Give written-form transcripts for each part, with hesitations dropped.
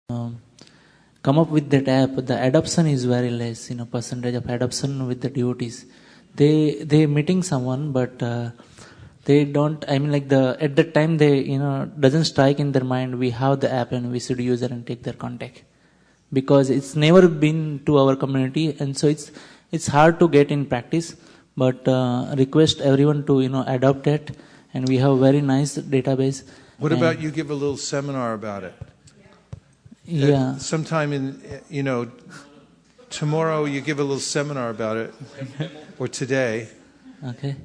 come up with that app, the adoption is very less, percentage of adoption with the devotees. They meeting someone, but they don't, at that time they, doesn't strike in their mind, we have the app and we should use it and take their contact. Because it's never been to our community, and so it's hard to get in practice, but request everyone to, adopt it, and we have a very nice database. What about you give a little seminar about it? Yeah. Sometime in, tomorrow you give a little seminar about it, or today. Okay.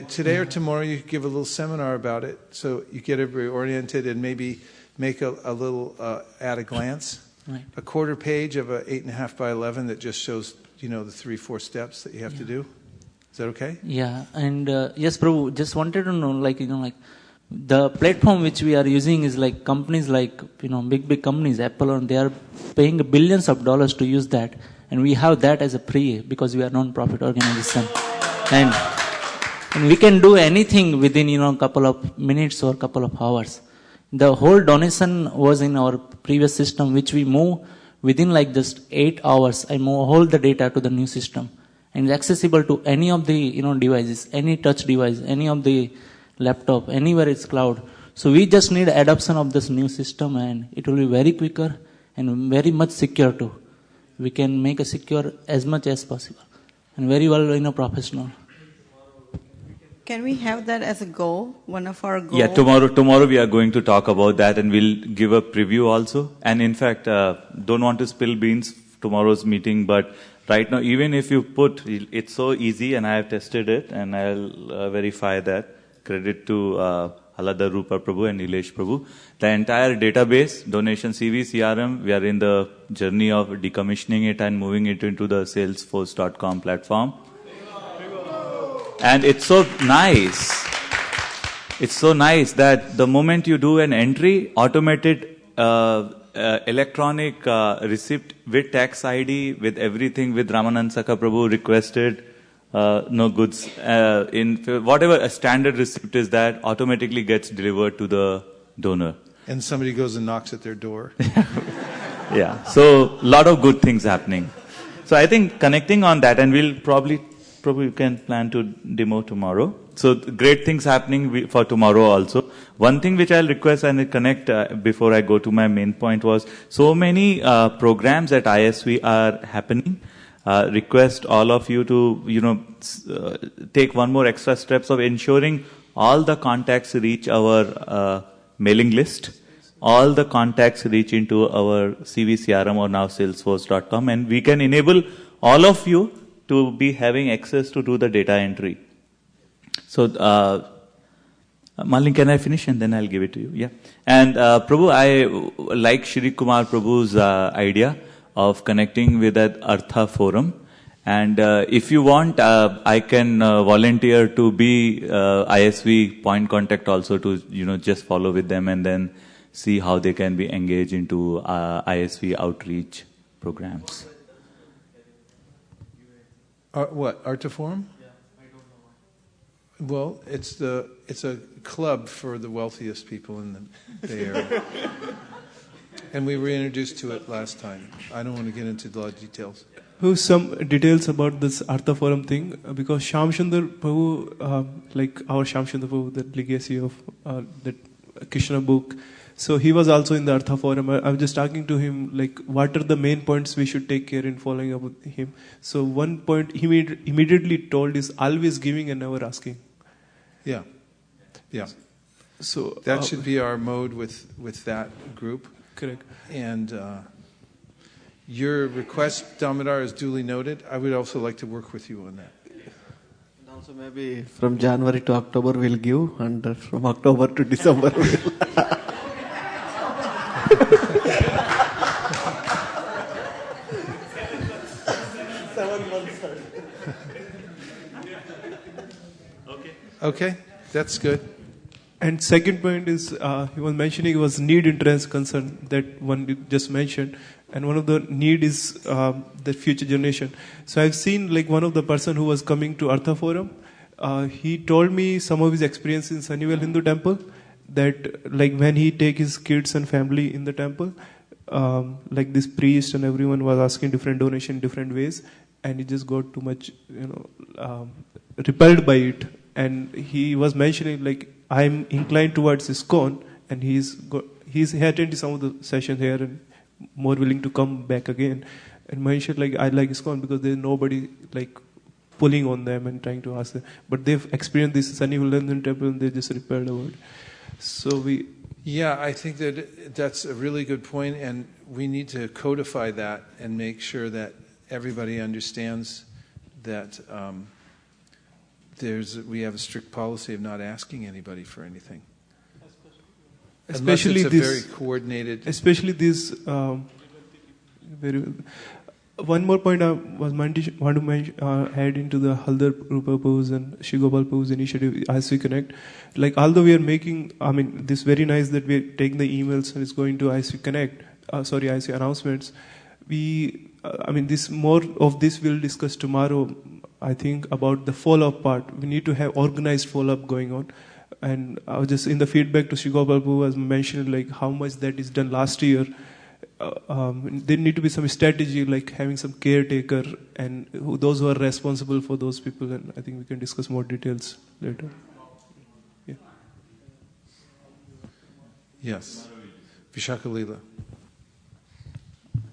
Today or tomorrow you give a little seminar about it, so you get everybody oriented and maybe make a little at a glance, right. A quarter page of a 8.5 by 11 that just shows the 3-4 steps that you have to do. Is that okay? Yeah, and yes, Prabhu, just wanted to know, the platform which we are using is like companies like, big companies, Apple, and they are paying billions of dollars to use that. And we have that as a free because we are non-profit organization. And we can do anything within, a couple of minutes or couple of hours. The whole donation was in our previous system, which we move within just 8 hours. I move all the data to the new system. And it's accessible to any of the, devices, any touch device, any of the laptop, anywhere it's cloud. So we just need adoption of this new system, and it will be very quicker and very much secure too. We can make it secure as much as possible and very well, professional. Can we have that as a goal, one of our goals? Yeah, tomorrow we are going to talk about that, and we'll give a preview also. And in fact, don't want to spill beans tomorrow's meeting, but right now, even if you put, it's so easy, and I have tested it, and I'll verify that. Credit to Halada Rupa Prabhu and Nilesh Prabhu. The entire database, donation CV, CRM, we are in the journey of decommissioning it and moving it into the Salesforce.com platform. And it's so nice. It's so nice that the moment you do an entry, automated electronic receipt with tax ID, with everything, with Ramanand Prabhu requested, no goods, in whatever a standard receipt is, that automatically gets delivered to the donor. And somebody goes and knocks at their door. Yeah, so a lot of good things happening. So I think connecting on that, and we'll probably can plan to demo tomorrow. So great things happening for tomorrow also. One thing which I'll request and connect before I go to my main point was, so many programs at ISV are happening. Request all of you to, take one more extra steps of ensuring all the contacts reach our mailing list. All the contacts reach into our CVCRM or now Salesforce.com, and we can enable all of you to be having access to do the data entry. So, Malin, can I finish and then I'll give it to you? Yeah. And Prabhu, I like Shri Kumar Prabhu's idea of connecting with that Artha forum. And if you want, I can volunteer to be ISV point contact also to, just follow with them and then see how they can be engaged into ISV outreach programs. What, Artiforum? Yeah, I don't know. Well, it's a club for the wealthiest people in the Bay Area. And we were introduced to it last time. I don't want to get into a lot of details. Who's some details about this Artha Forum thing? Because Shamsundar Prabhu, like our Shamsundar Prabhu, the legacy of that Krishna book, so he was also in the Artha Forum. I was just talking to him, like, what are the main points we should take care in following up with him? So one point he immediately told is always giving and never asking. Yeah. So that should be our mode with that group. Correct. And your request, Damodar, is duly noted. I would also like to work with you on that. And also maybe from January to October we'll give, and from October to December we'll... 7 months. Okay, that's good. And second point is, he was mentioning was need interest concern, that one you just mentioned. And one of the need is the future generation. So I've seen like one of the person who was coming to Artha Forum, he told me some of his experience in Sunnyvale Hindu Temple, that like when he take his kids and family in the temple, like this priest and everyone was asking different donation different ways, and he just got too much, repelled by it. And he was mentioning like, I'm inclined towards ISKCON, and he attended some of the sessions here and more willing to come back again. And mentioned like, I like ISKCON because there's nobody like pulling on them and trying to ask them. But they've experienced this Sunny London temple and they just repelled about it. So Yeah, I think that that's a really good point, and we need to codify that and make sure that everybody understands that we have a strict policy of not asking anybody for anything. Especially Unless it's a very coordinated. Especially this. One more point I want to mention, add into the Haldar Prabhu's and Shigopal Prabhu's initiative, ISV Connect. Like, although we are making, this very nice that we are taking the emails and it's going to ISV Connect, ISV announcements. This more of this we'll discuss tomorrow, I think, about the follow-up part. We need to have organized follow-up going on. And I was just in the feedback to Shigopal Prabhu was mentioned like how much that is done last year. There need to be some strategy, like having some caretaker and those who are responsible for those people. And I think we can discuss more details later. Yeah. Yes. Vishaka Leela.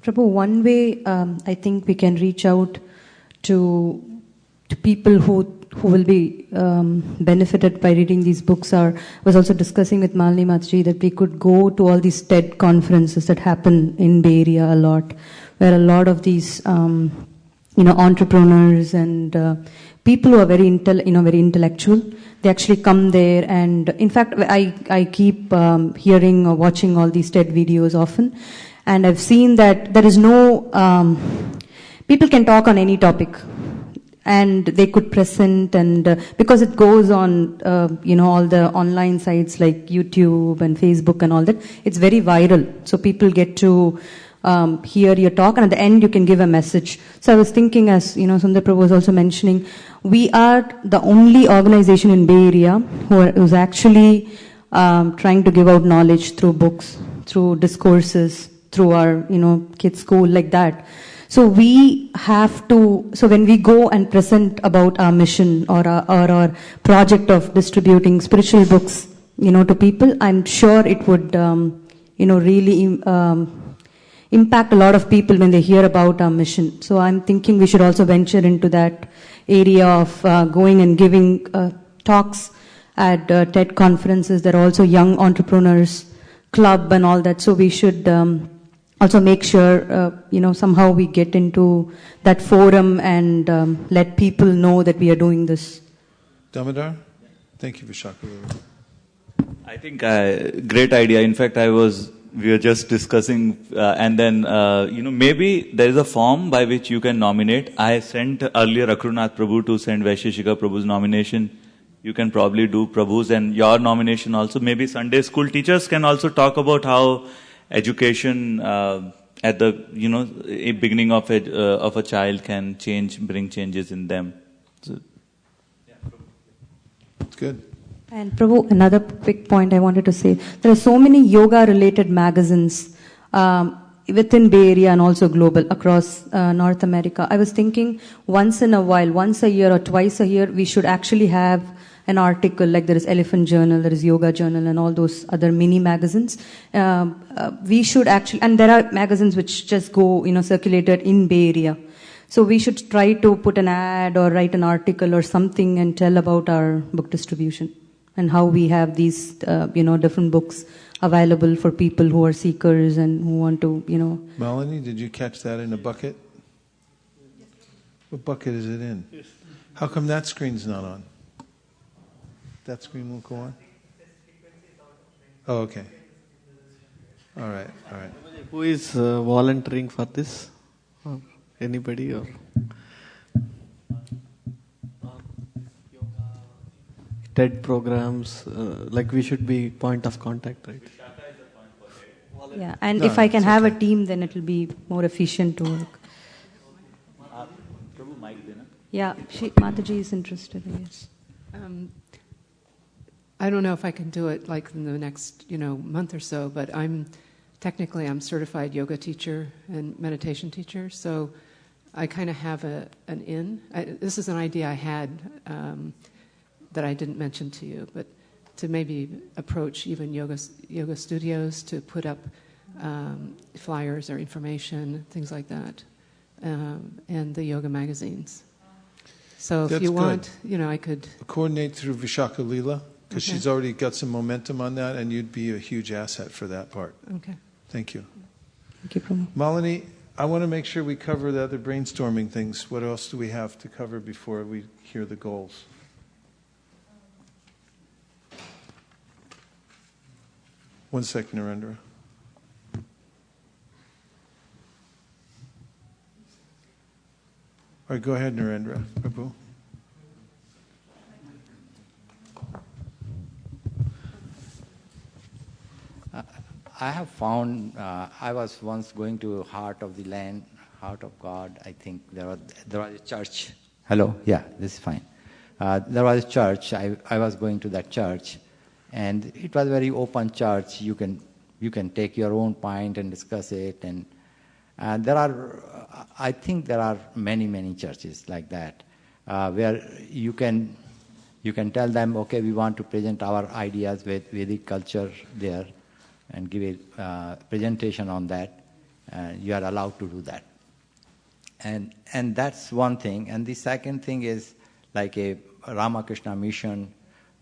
Prabhu, one way I think we can reach out to people who will be benefited by reading these books I was also discussing with Malini Mataji that we could go to all these TED conferences that happen in Bay Area a lot, where a lot of these entrepreneurs and people who are very intellectual, they actually come there. And in fact, I keep hearing or watching all these TED videos often, and I've seen that there is no people can talk on any topic. And they could present, and because it goes on, all the online sites like YouTube and Facebook and all that, it's very viral. So people get to hear your talk, and at the end you can give a message. So I was thinking, as Sundar Prabhu was also mentioning, we are the only organization in Bay Area who's actually trying to give out knowledge through books, through discourses, through our kids' school, like that. So we have to, so when we go and present about our mission or our project of distributing spiritual books, to people, I'm sure it would, really impact a lot of people when they hear about our mission. So I'm thinking we should also venture into that area of going and giving talks at TED conferences. There are also young entrepreneurs club and all that. So we should also make sure, somehow we get into that forum and let people know that we are doing this. Damodar? Thank you, Vishaka. I think great idea. In fact, we were just discussing, and then, maybe there is a form by which you can nominate. I sent earlier Akrunath Prabhu to send Vaisesika Prabhu's nomination. You can probably do Prabhu's and your nomination also. Maybe Sunday school teachers can also talk about how education at the beginning of a child can bring changes in them. So, it's good. And Prabhu, another quick point I wanted to say: there are so many yoga-related magazines within Bay Area and also global across North America. I was thinking once in a while, once a year or twice a year, we should actually have an article, like there is Elephant Journal, there is Yoga Journal, and all those other mini magazines. We should actually, and there are magazines which just go, circulated in Bay Area. So we should try to put an ad or write an article or something and tell about our book distribution and how we have these, different books available for people who are seekers and who want to, Melanie, did you catch that in a bucket? What bucket is it in? Yes. How come that screen's not on? That screen won't go on? Oh, okay. All right. Who is volunteering for this? Or anybody? Or TED programs, like we should be point of contact, right? Yeah, and if I can have a team, then it will be more efficient to work. Yeah, Mataji is interested, I guess. I don't know if I can do it like in the next, month or so, but I'm technically I'm certified yoga teacher and meditation teacher, so I kind of have an in. This is an idea I had that I didn't mention to you, but to maybe approach even yoga studios to put up flyers or information, things like that, and the yoga magazines. So if That's you good. want, I could Coordinate through Vishaka Leela, because Okay. she's already got some momentum on that, and you'd be a huge asset for that part. Okay. Thank you. Thank you, Prabhu. Malini, I want to make sure we cover the other brainstorming things. What else do we have to cover before we hear the goals? One second, Narendra. All right, go ahead, Narendra. Prabhu. I have found, I was once going to Heart of the Land, Heart of God. I think there was a church. Hello? Yeah, this is fine. There was a church. I was going to that church, and it was a very open church. You can take your own point and discuss it. And I think there are many churches like that, where you can tell them, okay, we want to present our ideas with Vedic culture there, and give a presentation on that. You are allowed to do that. And that's one thing. And the second thing is like a Ramakrishna mission.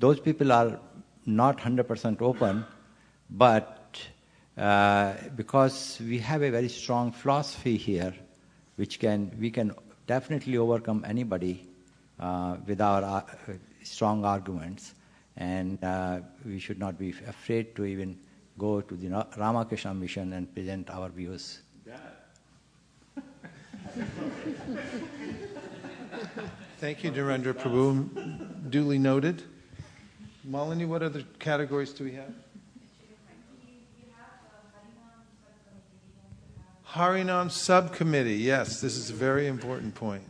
Those people are not 100% open, but because we have a very strong philosophy here, we can definitely overcome anybody with our strong arguments, and we should not be afraid to even go to the Ramakrishna mission and present our views. Thank you, Narendra Prabhu. Duly noted. Malini, what other categories do we have? Harinam subcommittee. Yes, this is a very important point.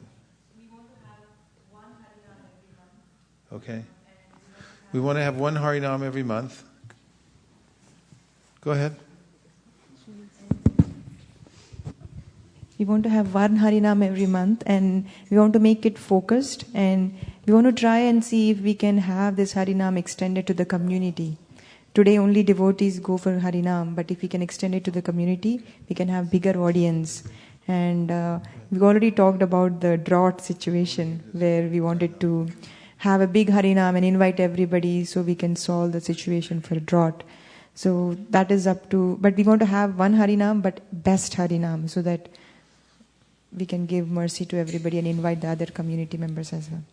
Okay. We want to have one Harinam every month. Go ahead. We want to have one Harinam every month, and we want to make it focused, and we want to try and see if we can have this Harinam extended to the community. Today only devotees go for Harinam, but if we can extend it to the community, we can have bigger audience. And we've already talked about the drought situation, where we wanted to have a big Harinam and invite everybody so we can solve the situation for drought. So that is up to, but we want to have one Harinam, but best Harinam, so that we can give mercy to everybody and invite the other community members as well.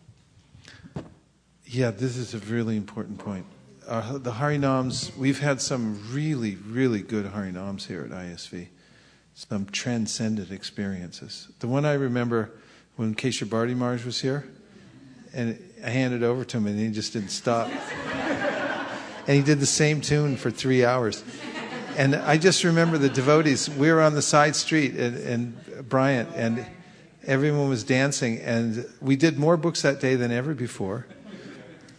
Yeah, this is a really important point. The Harinams, we've had some really, really good Harinams here at ISV. Some transcendent experiences. The one I remember when Kesha Bharti Maharaj was here, and I handed it over to him and he just didn't stop. And he did the same tune for 3 hours. And I just remember the devotees, we were on the side street in Bryant, and everyone was dancing, and we did more books that day than ever before.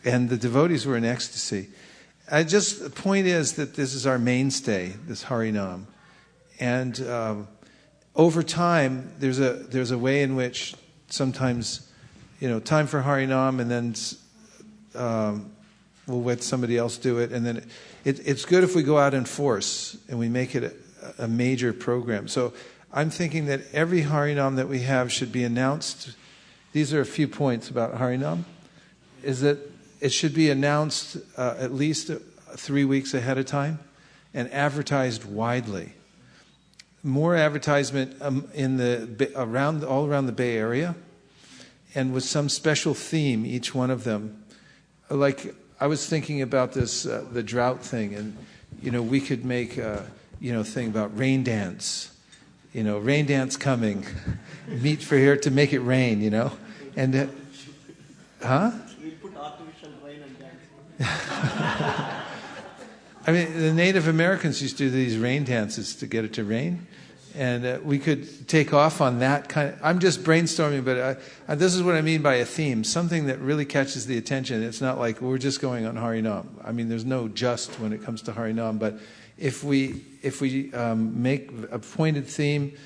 And the devotees were in ecstasy. The point is that this is our mainstay, this Harinam. And over time, there's a way in which sometimes, time for Harinam, and then we'll let somebody else do it. And then it's good if we go out in force and we make it a major program. So I'm thinking that every Harinam that we have should be announced. These are a few points about Harinam. Is that it should be announced at least 3 weeks ahead of time and advertised widely. More advertisement all around the Bay Area, and with some special theme, each one of them. Like, I was thinking about this, the drought thing, and, we could make a, thing about rain dance. Rain dance coming. Meet for here to make it rain, And, huh? We put artificial rain and dance. I mean, the Native Americans used to do these rain dances to get it to rain. And we could take off on that kind of... I'm just brainstorming, but this is what I mean by a theme. Something that really catches the attention. It's not like we're just going on Harinam. I mean, there's no just when it comes to Harinam, but if we make a pointed theme,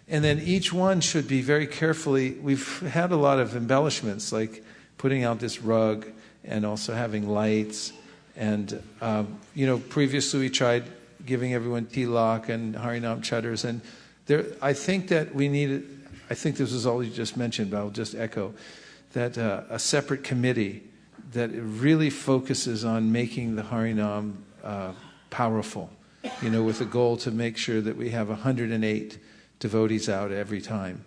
and then each one should be very carefully. We've had a lot of embellishments, like putting out this rug and also having lights. And, previously we tried giving everyone tilak and Harinam chatters. And I think that we needed, I think this is all you just mentioned, but I'll just echo, that a separate committee that really focuses on making the Harinam powerful, with a goal to make sure that we have 108 devotees out every time.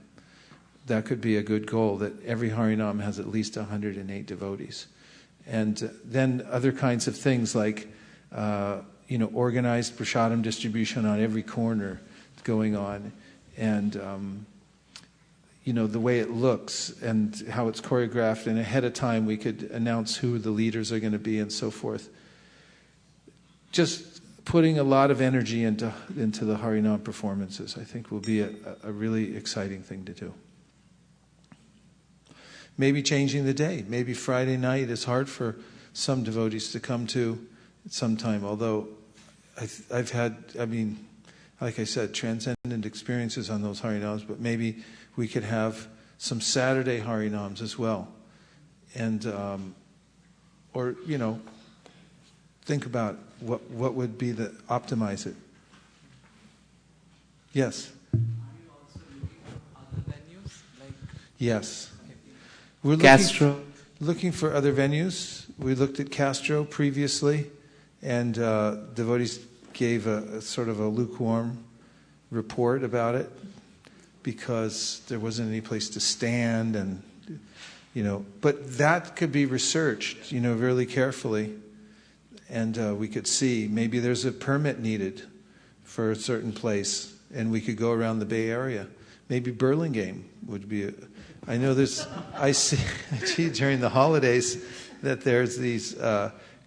That could be a good goal, that every Harinam has at least 108 devotees. And then other kinds of things like, organized prasadam distribution on every corner going on. And, the way it looks and how it's choreographed. And ahead of time we could announce who the leaders are going to be and so forth. Just putting a lot of energy into the Harinam performances, I think, will be a really exciting thing to do. Maybe changing the day. Maybe Friday night is hard for some devotees to come to at some time, although I've had, like I said, transcendent experiences on those Harinams, but maybe we could have some Saturday Harinams as well. And, think about what would be the optimize it. Yes? Are you also looking for other venues? Yes. We're looking for other venues. We looked at Castro previously, and devotees gave a sort of a lukewarm report about it because there wasn't any place to stand, and but that could be researched, really carefully, and we could see maybe there's a permit needed for a certain place, and we could go around the Bay Area. Maybe Burlingame would be. I know I see during the holidays that there's these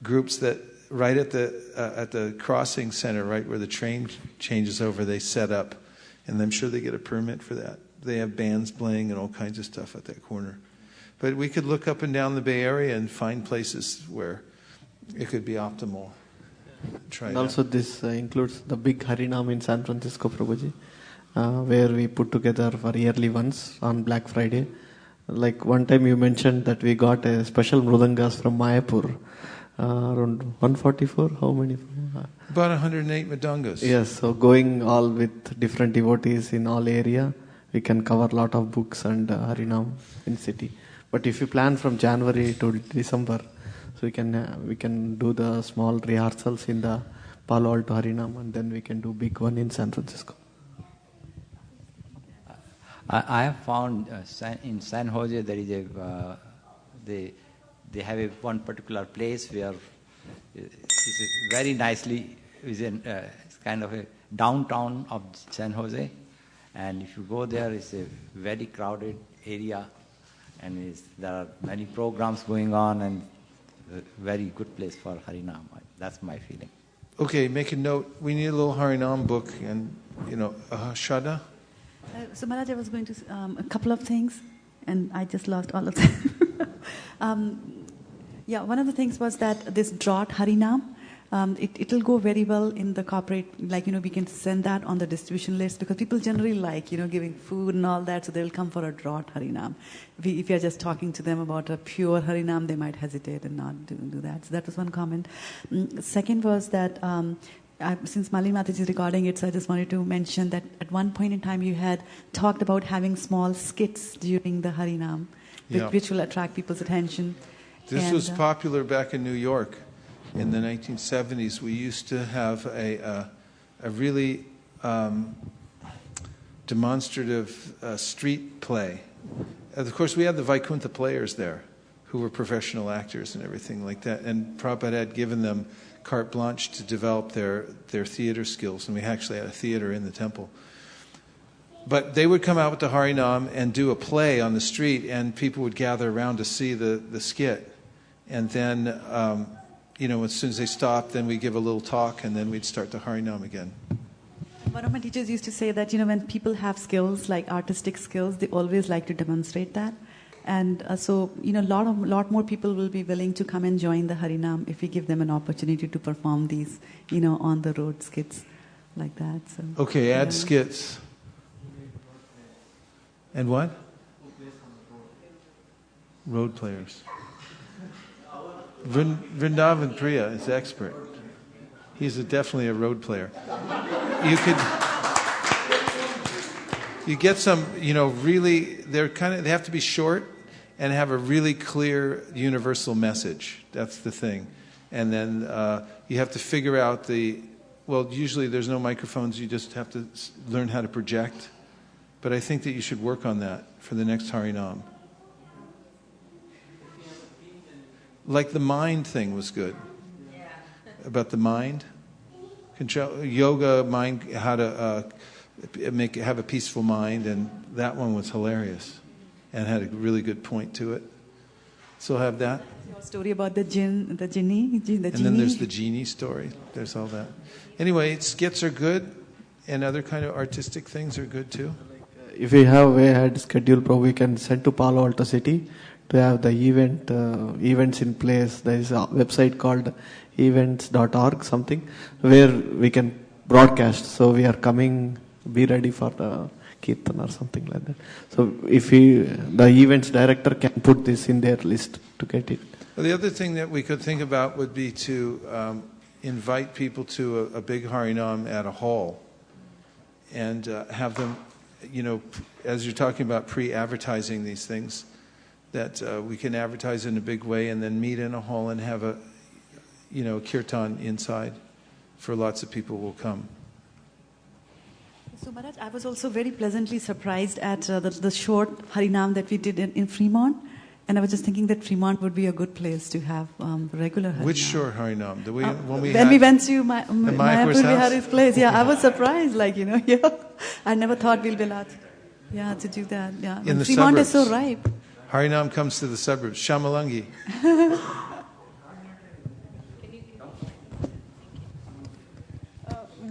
groups that right at the crossing center, right where the train changes over, they set up, and I'm sure they get a permit for that. They have bands playing and all kinds of stuff at that corner. But we could look up and down the Bay Area and find places where it could be optimal. Try and also this includes the big Harinam in San Francisco, Prabhuji. Where we put together for yearly once on Black Friday. Like one time you mentioned that we got a special mrudangas from Mayapur, around 144, how many? About 108 mrudangas. Yes, so going all with different devotees in all area, we can cover a lot of books and Harinam in city. But if you plan from January to December, so we can do the small rehearsals in the Palo Alto Harinam, and then we can do big one in San Francisco. I have found in San Jose there is they have one particular place where it's very nicely it's kind of a downtown of San Jose, and if you go there, it's a very crowded area, and there are many programs going on, and a very good place for Harinam. That's my feeling. Okay, make a note. We need a little Harinam book, and Shraddha. So Maharaj, I was going to a couple of things, and I just lost all of them. One of the things was that this drought Harinam, it'll go very well in the corporate, we can send that on the distribution list because people generally like, giving food and all that, so they'll come for a drought Harinam. If you're just talking to them about a pure Harinam, they might hesitate and not do that. So that was one comment. Second was that since Malini Mataji is recording it, so I just wanted to mention that at one point in time you had talked about having small skits during the Harinam, which will attract people's attention. This was popular back in New York in the 1970s. We used to have a really demonstrative street play. Of course, we had the Vaikuntha players there who were professional actors and everything like that. And Prabhupada had given them carte blanche to develop their theater skills, and we actually had a theater in the temple. But they would come out with the Harinam and do a play on the street, and people would gather around to see the skit. And then, as soon as they stopped, then we'd give a little talk, and then we'd start the Harinam again. One of my teachers used to say that, when people have skills, like artistic skills, they always like to demonstrate that. And so, lot more people will be willing to come and join the Harinam if we give them an opportunity to perform these, on the road skits like that. So. Okay, add skits. And what? Road players. Vrindavan Priya is expert. He's definitely a road player. You get some, really, they have to be short and have a really clear universal message. That's the thing. And then you have to figure out usually there's no microphones, you just have to learn how to project. But I think that you should work on that for the next Harinam. Like the mind thing was good. About the mind. Control, yoga, mind, how to have a peaceful mind, and that one was hilarious and had a really good point to it. So have that. Your story about the genie. And then there's the genie story. There's all that. Anyway, skits are good, and other kind of artistic things are good too. If we have way ahead schedule, probably we can send to Palo Alto City to have the events in place. There is a website called events.org something where we can broadcast. So we are coming, be ready for the Kirtan or something like that. So if the events director can put this in their list to get it. Well, the other thing that we could think about would be to invite people to a big Harinam at a hall and have them, as you're talking about pre-advertising these things, that we can advertise in a big way and then meet in a hall and have a kirtan inside for lots of people will come. So Maharaj, I was also very pleasantly surprised at the short Harinam that we did in Fremont. And I was just thinking that Fremont would be a good place to have regular Harinam. Which short Harinam? When we went to Mayapur Vihari's place, I was surprised, I never thought we'll be allowed to do that. Yeah. In the Fremont suburbs. is so ripe. Harinam comes to the suburbs. Shamalangi.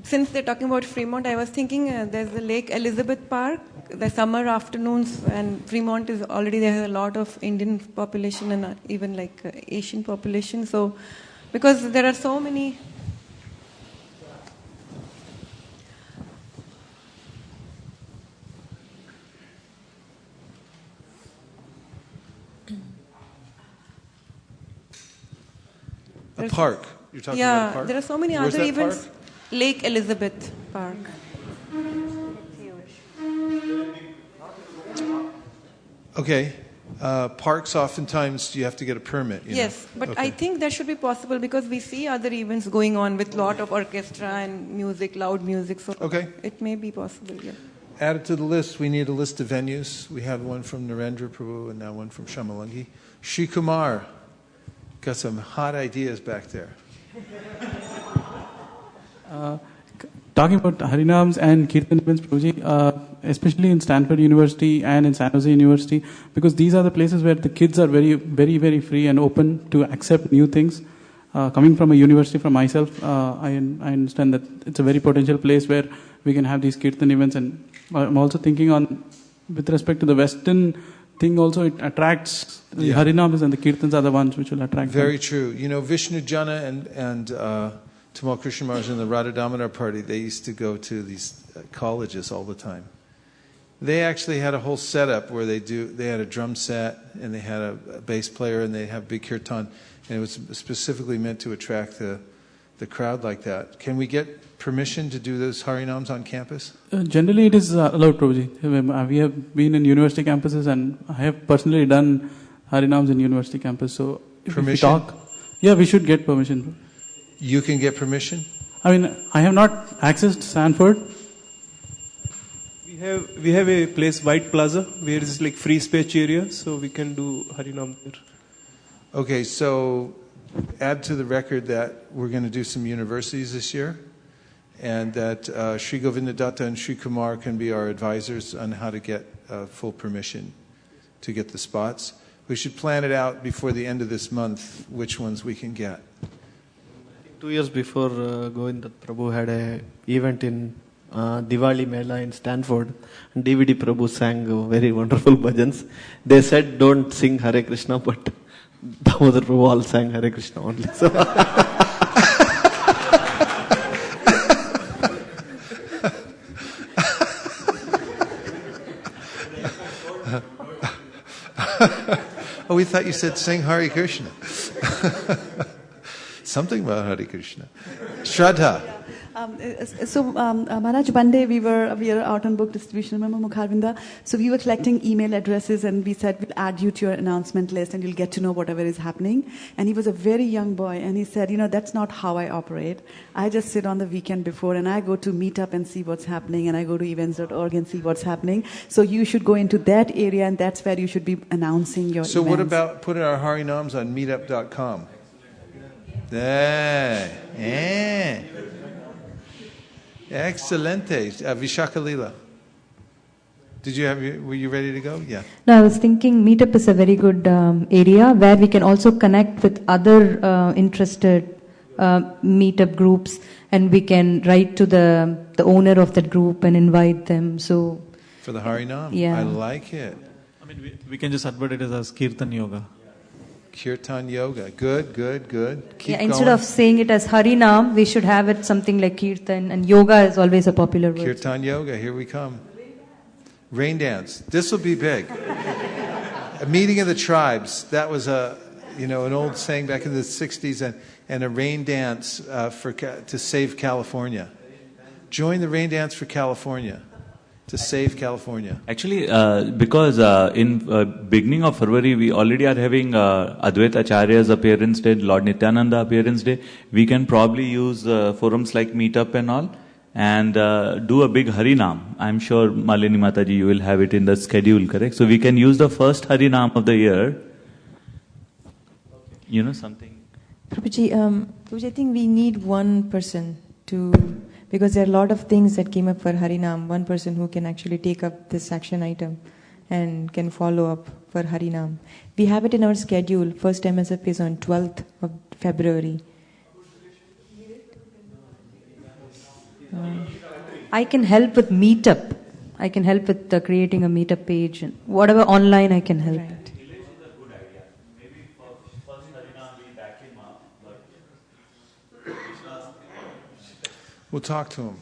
Since they're talking about Fremont, I was thinking there's the Lake Elizabeth Park, the summer afternoons, and Fremont is already, there a lot of Indian population and even Asian population. So, because there are so many. A park. You're talking about a park? There are so many Where's other that events. park? Lake Elizabeth Park. Okay. Parks, oftentimes, you have to get a permit. Yes, but I think that should be possible because we see other events going on with lot of orchestra and music, loud music. So it may be possible, yeah. Add it to the list. We need a list of venues. We have one from Narendra Prabhu and now one from Shamalangi. Shri Kumar got some hot ideas back there. Talking about Harinams and Kirtan events, Prabhuji, especially in Stanford University and in San Jose University, because these are the places where the kids are very, very, very free and open to accept new things. Coming from a university, from myself, I understand that it's a very potential place where we can have these Kirtan events. And I'm also thinking with respect to the Western thing also, it attracts the Harinams and the Kirtans are the ones which will attract Very them. true. Vishnu Jana and Tamal Krishna Maharaj and the Radha Damodar party, they used to go to these colleges all the time. They actually had a whole setup where they had a drum set and they had a bass player and they have big kirtan, and it was specifically meant to attract the crowd like that. Can we get permission to do those Harinams on campus? Generally it is allowed, Prabhuji. We have been in university campuses and I have personally done Harinams in university campus. So if we talk, we should get permission. You can get permission? I mean, I have not accessed Stanford. We have a place, White Plaza, where it's like free speech area, so we can do Harinam there. Okay, so add to the record that we're going to do some universities this year, and that Sri Govindadatta and Sri Kumar can be our advisors on how to get full permission to get the spots. We should plan it out before the end of this month, which ones we can get. 2 years before, Govinda Prabhu had an event in Diwali Mela in Stanford. And DVD Prabhu sang very wonderful bhajans. They said don't sing Hare Krishna, but Damodar Prabhu all sang Hare Krishna only. So Oh, we thought you said sing Hare Krishna. Something about Hare Krishna. Shraddha. Maharaj, one day we were out on book distribution, remember Mukharvinda? So we were collecting email addresses and we said we'll add you to your announcement list and you'll get to know whatever is happening. And he was a very young boy and he said, that's not how I operate. I just sit on the weekend before and I go to Meetup and see what's happening and I go to events.org and see what's happening. So you should go into that area and that's where you should be announcing your So events. what about putting our Harinams on meetup.com? Excelente. Vishaka Lila. Were you ready to go? Yeah. No, I was thinking Meetup is a very good area where we can also connect with other interested Meetup groups and we can write to the owner of that group and invite them. So for the Harinam? Yeah. I like it. I mean, we can just advertise it as Kirtan Yoga. Kirtan Yoga. Good. Keep instead going. of saying it as Harinam, we should have it something like Kirtan, and yoga is always a popular word. Kirtan Yoga, here we come. Rain dance. This will be big. A meeting of the tribes. That was an old saying back in the 60s, and a rain dance to save California. Join the rain dance for California. To save California. Actually, because in beginning of February, we already are having Advaita Acharya's appearance day, Lord Nityananda appearance day. We can probably use forums like Meetup and all and do a big Harinam. I'm sure, Malini Mataji, you will have it in the schedule, correct? So we can use the first Harinam of the year. Something. Prabhuji, I think we need one person because there are a lot of things that came up for Harinam. One person who can actually take up this action item and can follow up for Harinam. We have it in our schedule. First MSF is on 12th of February. I can help with Meetup. I can help with creating a Meetup page and whatever online I can help. Right. We'll talk to him.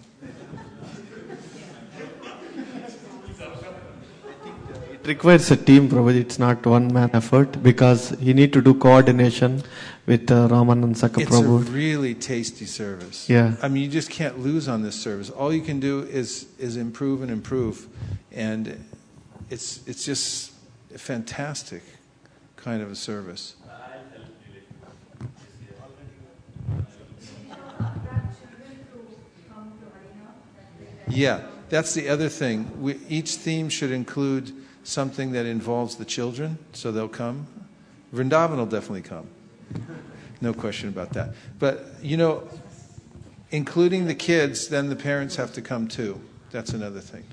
it requires a team, Prabhuji. It's not one man effort because you need to do coordination with Ramanand-Saka Prabhu. It's a really tasty service. Yeah. I mean, you just can't lose on this service. All you can do is improve and improve, and it's just a fantastic kind of a service. Yeah, that's the other thing. Each theme should include something that involves the children, so they'll come. Vrindavan will definitely come. No question about that. But, including the kids, then the parents have to come too. That's another thing.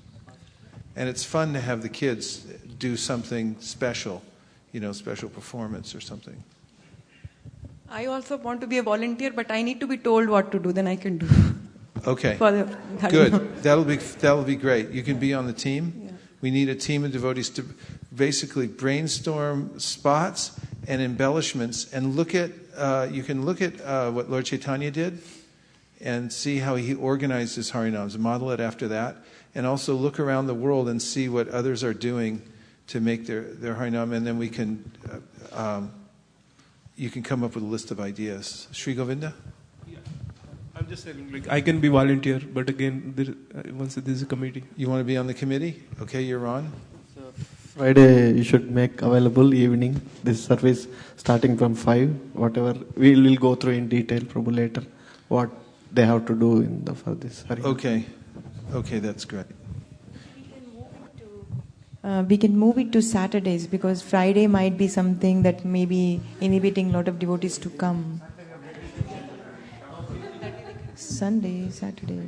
And it's fun to have the kids do something special, special performance or something. I also want to be a volunteer, but I need to be told what to do, then I can do. Okay. Good. That'll be great. You can be on the team. Yeah. We need a team of devotees to basically brainstorm spots and embellishments and look at. You can look at what Lord Chaitanya did and see how he organized his Harinams, model it after that, and also look around the world and see what others are doing to make their Harinam, and then we can. You can come up with a list of ideas. Sri Govinda. I'm just saying, I can be volunteer, but again, once there's a committee. You want to be on the committee? Okay, you're on. So Friday, you should make available evening this service starting from 5. Whatever we will go through in detail, probably later, what they have to do for this. Okay, that's great. We can move it to Saturdays because Friday might be something that may be inhibiting a lot of devotees to come. Sunday, Saturday.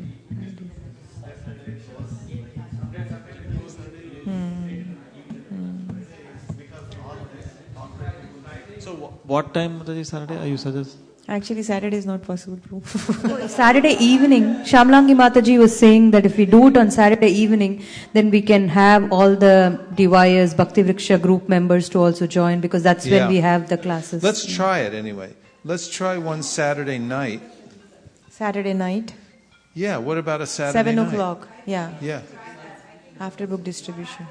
So what time Saturday are you suggest? Actually, Saturday is not possible, Prabhu. So Saturday evening, Shamlangi Mataji was saying that if we do it on Saturday evening, then we can have all the DYS, Bhakti Vriksha group members to also join, because that's when we have the classes. Let's try it anyway. Let's try one Saturday night. Saturday night? Yeah, what about a Saturday night? 7 o'clock, yeah. Yeah. After book distribution.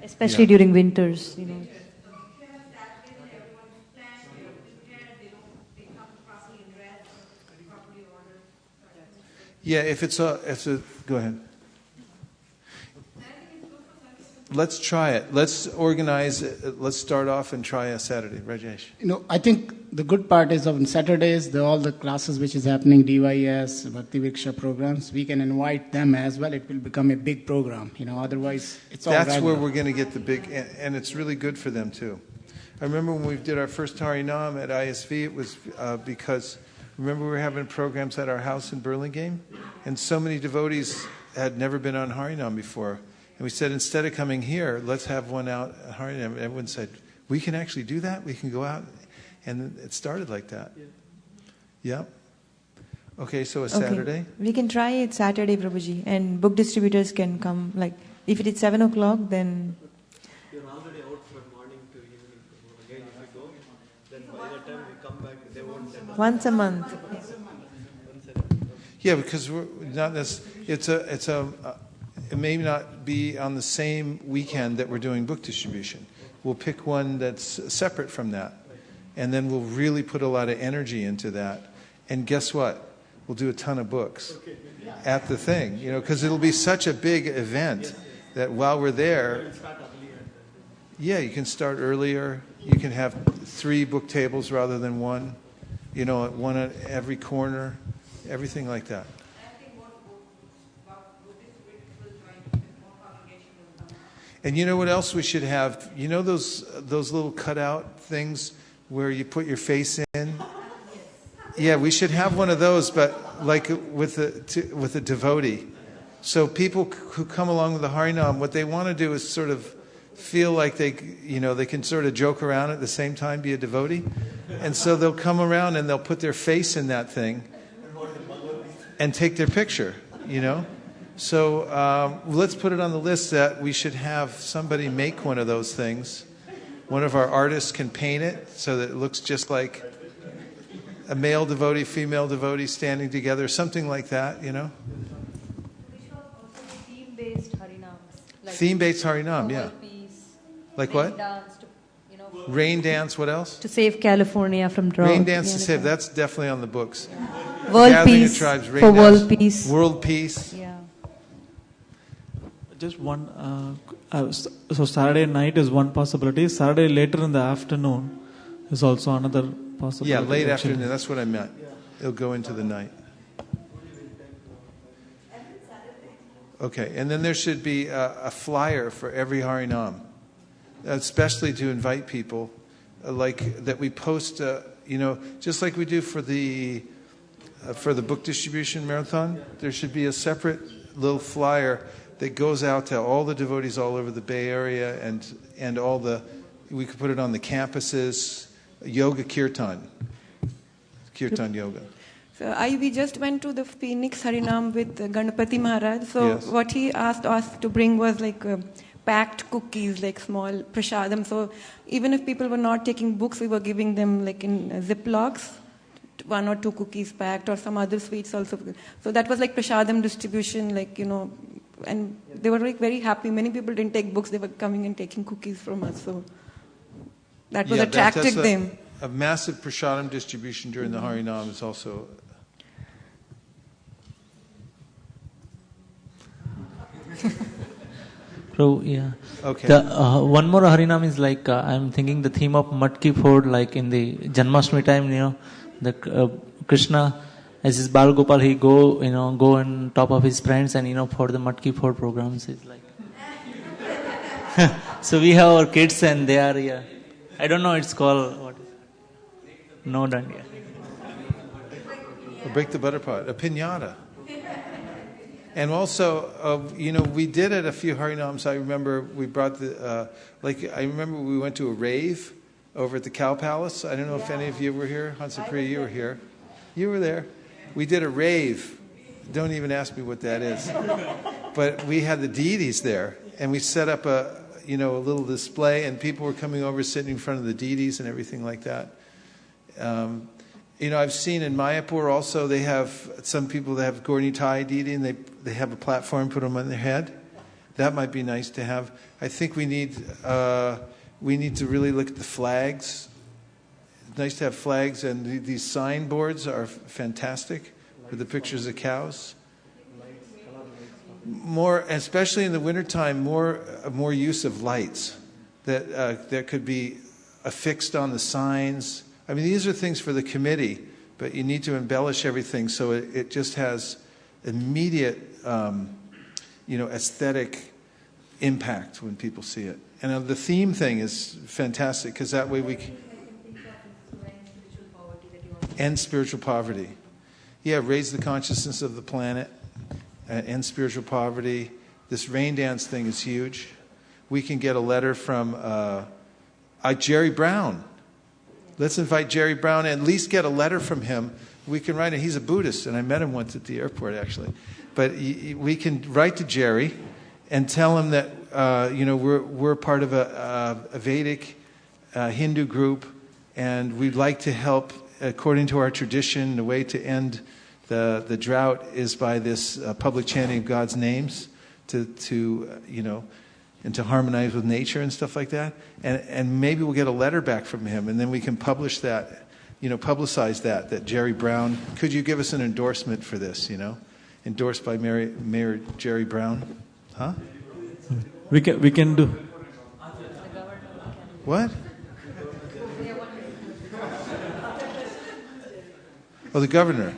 Especially during winters, you know. Yeah, if it's a, go ahead. Let's try it. Let's organize it. Let's start off and try a Saturday. Rajesh. I think the good part is on Saturdays, all the classes which is happening, DYS, Bhakti Vriksha programs, we can invite them as well. It will become a big program. Otherwise it's all That's regular. where we're going to get the big, and it's really good for them too. I remember when we did our first Harinam at ISV, it was because, remember we were having programs at our house in Burlingame? And so many devotees had never been on Harinam before. And we said, instead of coming here, let's have one out at Harinam. And everyone said, we can actually do that? We can go out? And it started like that. Yeah. Okay, so a Saturday? We can try it Saturday, Prabhuji. And book distributors can come. Like, if it is 7 o'clock, then... You're already out from morning to evening. Again, if you go, then by the time we come back, they won't send us. Once a month. Yeah, because we're not it may not be on the same weekend that we're doing book distribution. We'll pick one that's separate from that. And then we'll really put a lot of energy into that. And guess what? We'll do a ton of books at the thing, because it'll be such a big event that while we're there, you can start earlier. You can have 3 book tables rather than one, one at every corner, everything like that. And you know what else we should have? You know those little cutout things where you put your face in? Yeah, we should have one of those, but like with a devotee. So people who come along with the Harinam, what they want to do is sort of feel like they can sort of joke around at the same time, be a devotee. And so they'll come around and they'll put their face in that thing and take their picture, So let's put it on the list that we should have somebody make one of those things. One of our artists can paint it so that it looks just like a male devotee, female devotee standing together, something like that, Theme-based harinams. Theme-based harinam, yeah. Like what? Rain dance, what else? To save California from drought. Rain dance to save, that's definitely on the books. World Gathering peace of tribes, rain for dance, world peace. World peace. Yeah. Just one. So Saturday night is one possibility. Saturday later in the afternoon is also another possibility. Yeah, late actually. afternoon. That's what I meant. It'll go into the night. Okay, and then there should be a flyer for every Harinam, especially to invite people, like that we post. Just like we do for the book distribution marathon. There should be a separate little flyer that goes out to all the devotees all over the Bay Area and all the, we could put it on the campuses, yoga kirtan yoga. So we just went to the Phoenix Harinam with Ganapati Maharaj. So Yes. what he asked us to bring was like packed cookies, like small prasadam. So even if people were not taking books, we were giving them like in Ziplocs, 1 or 2 cookies packed or some other sweets also. So that was like prasadam distribution, and they were like very happy. Many people didn't take books; they were coming and taking cookies from us. So that was attracted them. A massive prasadam distribution during the Harinam is also. Yeah. Okay. One more Harinam is like I'm thinking the theme of Matki Ford, like in the Janmashtami time, the Krishna. As his Bal Gopal, he go on top of his friends and, for the Matki Ford programs. It's like. So we have our kids and they are, yeah. I don't know, it's called, what? No dandiya. Or break the butter pot, a piñata. And also, we did at a few Harinams. I remember we brought I remember we went to a rave over at the Cow Palace. I don't know if any of you were here. Hansapriya, you were here. You were there. We did a rave. Don't even ask me what that is. But we had the deities there, and we set up a little display, and people were coming over, sitting in front of the deities and everything like that. I've seen in Mayapur also, they have some people that have Gaurnitai deity, and they have a platform, put them on their head. That might be nice to have. I think we need to really look at the flags. It's nice to have flags, and these signboards are fantastic with the pictures of cows. More, especially in the wintertime, more use of lights that could be affixed on the signs. I mean, these are things for the committee, but you need to embellish everything so it just has immediate, aesthetic impact when people see it. And the theme thing is fantastic because that way we can end spiritual poverty. Yeah, raise the consciousness of the planet, end spiritual poverty. This rain dance thing is huge. We can get a letter from Jerry Brown. Let's invite Jerry Brown and at least get a letter from him. We can write it. He's a Buddhist, and I met him once at the airport, actually. But we can write to Jerry and tell him that we're part of a Vedic Hindu group, and we'd like to help. According to our tradition, the way to end the drought is by this public chanting of God's names and to harmonize with nature and stuff like that. And maybe we'll get a letter back from him, and then we can publish that, publicize that Jerry Brown, could you give us an endorsement for this, endorsed by Mayor Jerry Brown? Huh? We can do. What? Oh, the governor.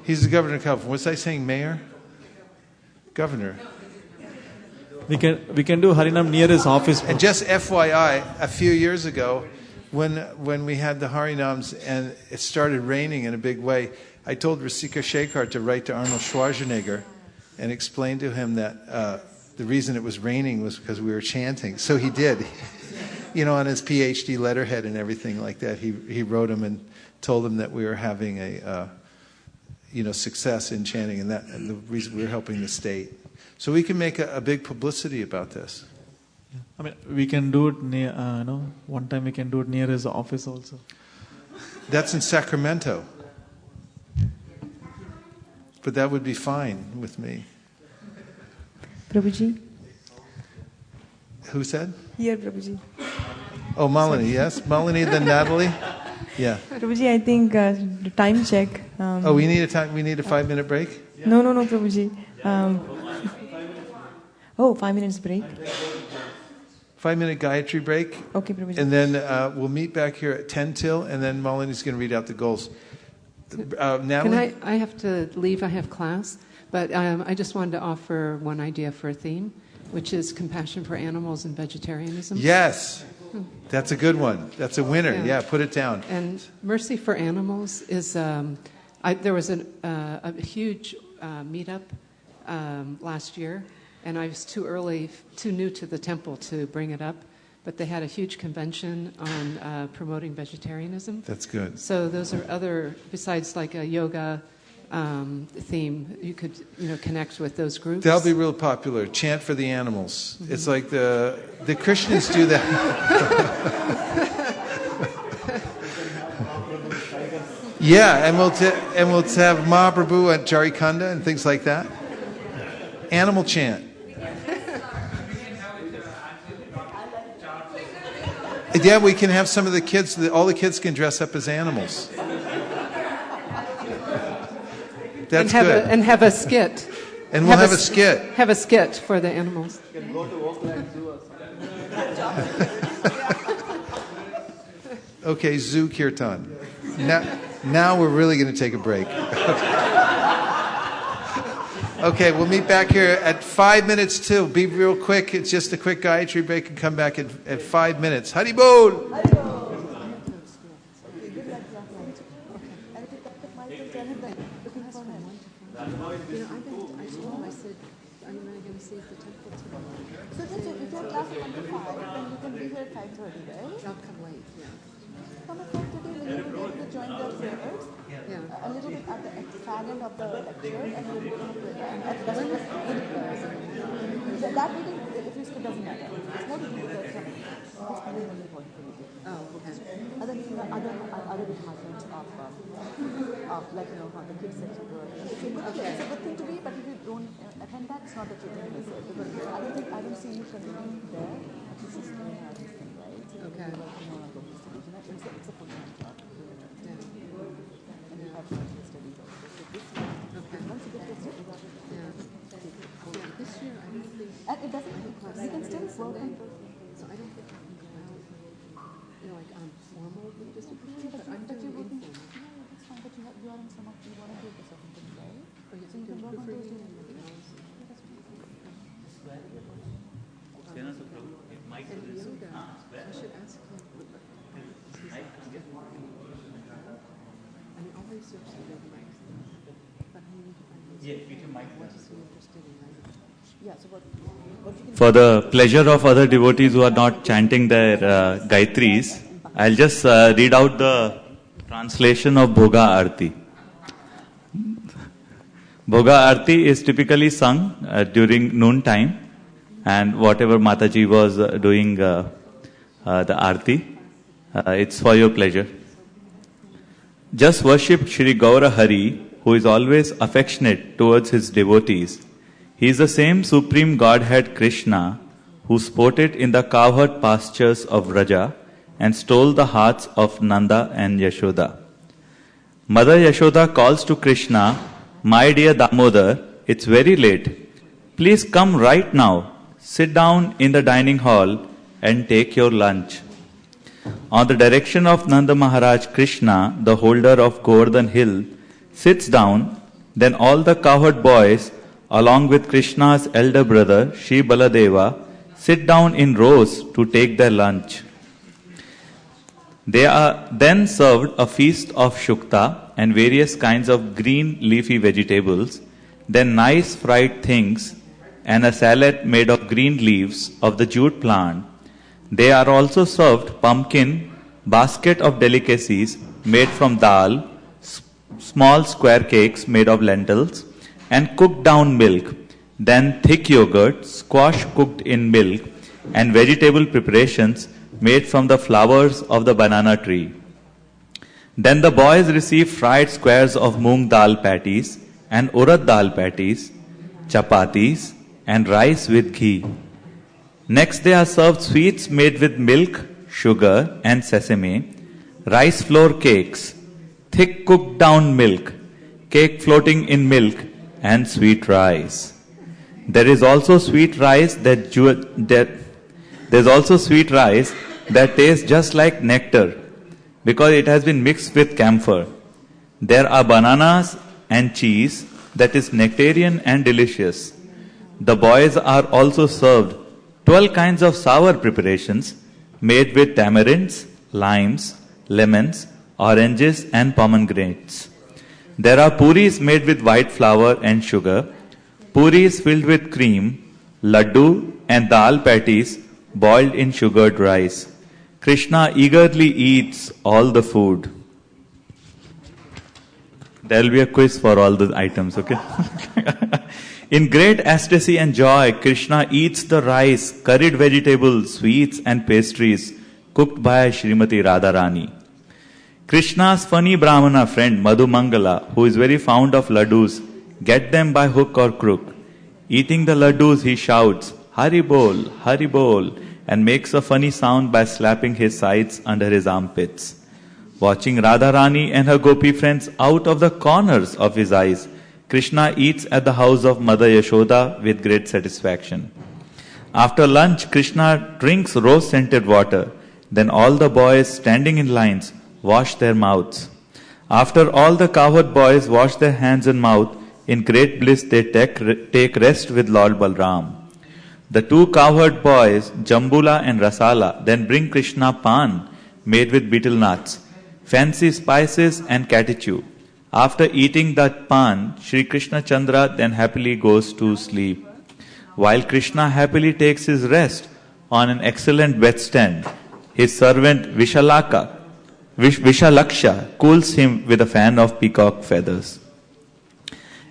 He's the governor of California. Was I saying mayor? Governor. We can do Harinam near his office. And just FYI, a few years ago, when we had the Harinams and it started raining in a big way, I told Rasika Shekhar to write to Arnold Schwarzenegger and explain to him that the reason it was raining was because we were chanting. So he did. On his PhD letterhead and everything like that, he wrote him and told him that we were having a success in chanting, and the reason we were helping the state. So we can make a big publicity about this. I mean, we can do it near. One time we can do it near his office also. That's in Sacramento, but that would be fine with me. Prabhuji. Who said? Here, Prabhuji. Oh, Malini, yes, Malini, then Natalie. Yeah. Prabhuji, I think the time check. We need a 5-minute break? No, Prabhuji. 5 minutes break. 5-minute Gayatri break. Okay, Prabhuji. And then we'll meet back here at 10 till, and then Malini's going to read out the goals. Natalie? I have to leave. I have class. But I just wanted to offer one idea for a theme, which is compassion for animals and vegetarianism. Yes. That's a good one. That's a winner. Yeah, put it down. And Mercy for Animals is, there was a huge meetup last year, and I was too new to the temple to bring it up, but they had a huge convention on promoting vegetarianism. That's good. So those are other, besides like a yoga theme, you could connect with those groups. That'll be real popular. Chant for the animals. Mm-hmm. It's like the Christians do that. Yeah, and we'll have Mahaprabhu and Charikanda and things like that. Animal chant. Yeah, we can have some of the kids. All the kids can dress up as animals. That's good. And have a skit. And we'll have a skit. Have a skit for the animals. You can go to Oakland Zoo or something. Okay, Zoo Kirtan. Now we're really going to take a break. Okay, we'll meet back here at 5 minutes till. Be real quick. It's just a quick Gayatri break and come back at 5 minutes. Hari Bol! Are you going to see the temple tomorrow? So if your class is 1 to 5, then you can be here at 5:30, right? I'll come late, yeah. Come at 5:30, then you will be able to join the prayers. Yeah. A little bit at the fag end of the lecture, and you'll be able to pray. And at the that meeting, if you skip, doesn't matter. It's more to do with the it's really only important for you. Oh, okay. Other departments of like how the kids section work. It's a good thing to be, but if you don't attend that, it's not that you're going to miss it. Because I don't see you continuing there. This is this thing, right? Okay. It's a full-time job. Yeah. And you have to study also. So this year, once you get your studies out, This year I don't think. and it doesn't. You can still work on. So I don't think I can go out, like on formal discipline, but I'm doing informal. That's fine, but you are in some of you want to do the certain things, right? Oh, yeah, So you can work on those during the day. And yoga, I should ask him. I mean, I'll research the big mics, but I need to find what is he interested in. Yeah, so what you can For the pleasure of other devotees who are not chanting their Gayatris, I'll just read out the translation of Bhoga Arti. Bhoga Arti is typically sung during noon time, and whatever Mataji was doing the Arti, it's for your pleasure. Just worship Shri Gaura Hari, who is always affectionate towards his devotees. He is the same Supreme Godhead Krishna who sported in the cowherd pastures of Vraja and stole the hearts of Nanda and Yashoda. Mother Yashoda calls to Krishna, "My dear Damodar, it's very late. Please come right now. Sit down in the dining hall and take your lunch." On the direction of Nanda Maharaj, Krishna, the holder of Govardhan Hill, sits down. Then all the cowherd boys, along with Krishna's elder brother, Shri Baladeva, sit down in rows to take their lunch. They are then served a feast of shukta and various kinds of green leafy vegetables, then nice fried things and a salad made of green leaves of the jute plant. They are also served pumpkin, basket of delicacies made from dal, small square cakes made of lentils, and cooked down milk, then thick yogurt, squash cooked in milk, and vegetable preparations made from the flowers of the banana tree. Then the boys receive fried squares of moong dal patties and urad dal patties, chapatis, and rice with ghee. Next they are served sweets made with milk, sugar, and sesame, rice flour cakes, thick cooked down milk, cake floating in milk, and sweet rice. There is also sweet rice that tastes just like nectar because it has been mixed with camphor. There are bananas and cheese that is nectarian and delicious. The boys are also served 12 kinds of sour preparations made with tamarinds, limes, lemons, oranges, and pomegranates. There are puris made with white flour and sugar, puris filled with cream, laddu, and dal patties boiled in sugared rice. Krishna eagerly eats all the food. There will be a quiz for all the items, okay? In great ecstasy and joy, Krishna eats the rice, curried vegetables, sweets, and pastries cooked by Srimati Radharani. Krishna's funny Brahmana friend Madhu Mangala, who is very fond of laddus, get them by hook or crook. Eating the laddus, he shouts, "Hari bol, Hari bol," and makes a funny sound by slapping his sides under his armpits. Watching Radharani and her gopi friends out of the corners of his eyes, Krishna eats at the house of Mother Yashoda with great satisfaction. After lunch, Krishna drinks rose-scented water. Then all the boys standing in lines wash their mouths. After all the cowherd boys wash their hands and mouth, in great bliss they take rest with Lord Balram. The two cowherd boys, Jambula and Rasala, then bring Krishna pan made with betel nuts, fancy spices and catechu. After eating that pan, Sri Krishna Chandra then happily goes to sleep. While Krishna happily takes his rest on an excellent bedstand, his servant Vishalaksha cools him with a fan of peacock feathers.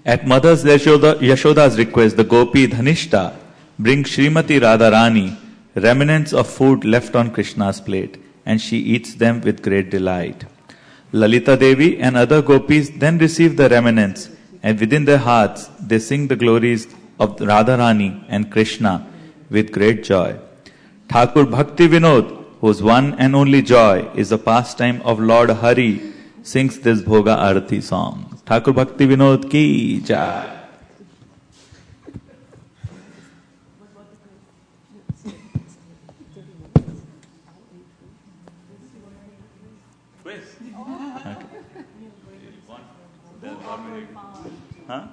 At Mother Yashoda's request, the Gopi Dhanishta brings Srimati Radharani remnants of food left on Krishna's plate, and she eats them with great delight. Lalita Devi and other gopis then receive the remnants, and within their hearts they sing the glories of Radharani and Krishna with great joy. Thakur Bhakti Vinod, whose one and only joy is the pastime of Lord Hari, sings this Bhoga Arati song. Thakur Bhakti Vinod ki jai. Huh?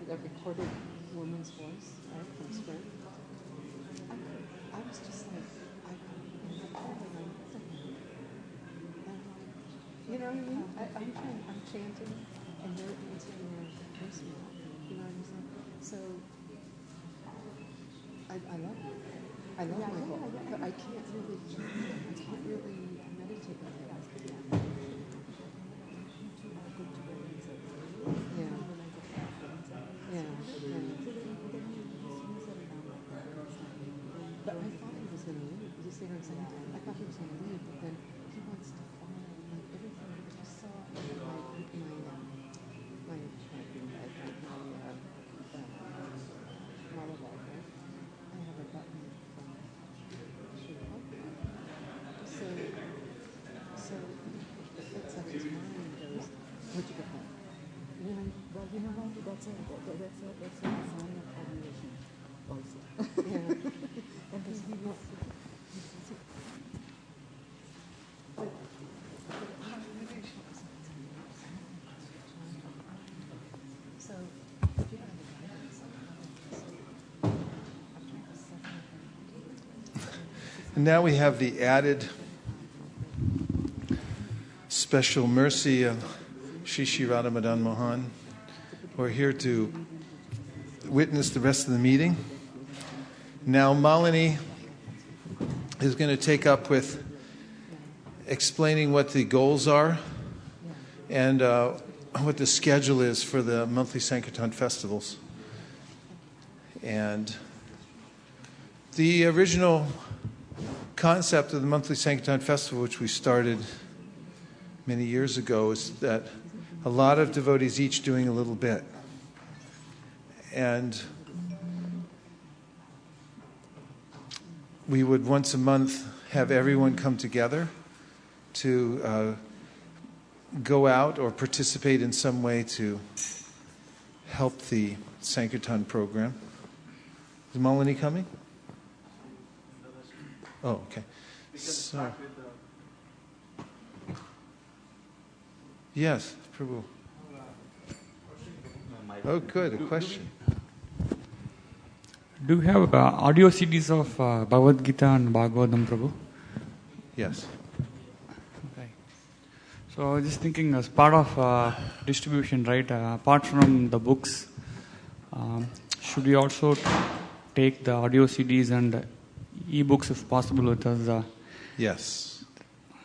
That recorded woman's voice, right, from Sprint. I was just like, I looked at her and I looked at him, and You know what I mean? I'm chanting, and they're answering their voicemail. You know what I'm saying? So, I love you. I love my book, but I can't really chant. I can't really meditate on it. Yeah. Yeah. But I thought he was going to leave. You see what I'm saying? I thought he was going to leave, but then he wants to follow like everything that you saw in my monologue, right? I have a button from Sri Prabhupada. So it looks like his mind goes, where'd you get that? Well, you know what? That's a sign of admiration also. Yeah. And this he was. So, And now we have the added special mercy of Shri Shri Radha Madan Mohan. We're here to witness the rest of the meeting. Now Malini is going to take up with explaining what the goals are and what the schedule is for the monthly Sankirtan festivals. And the original concept of the monthly Sankirtan festival, which we started many years ago, is that a lot of devotees each doing a little bit. And we would once a month have everyone come together to go out or participate in some way to help the Sankirtan program. Is Malini coming? Oh, okay. So, yes, Prabhu. Oh, good. A question. Do you have audio CDs of Bhagavad Gita and Bhagavatam, Prabhu? Yes. Okay. So I was just thinking, as part of distribution, right? Apart from the books, should we also take the audio CDs and e-books if possible with us? Yes.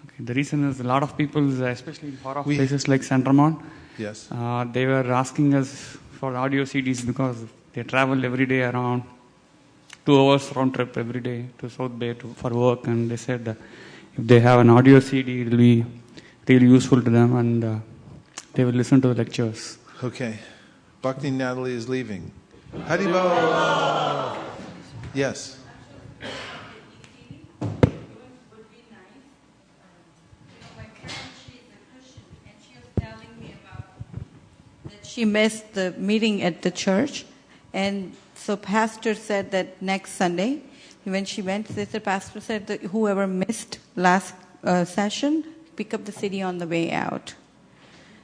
Okay. The reason is a lot of people, especially in far-off places like Sandraman, yes, they were asking us for audio CDs because they travel every day around 2 hours round trip every day to South Bay for work, and they said that if they have an audio CD, it will be really useful to them, and they will listen to the lectures. Okay. Bhakti Natalie is leaving. Haribol! Yes. She missed the meeting at the church, and so pastor said that next Sunday, when she went, the pastor said that whoever missed last session, pick up the CD on the way out.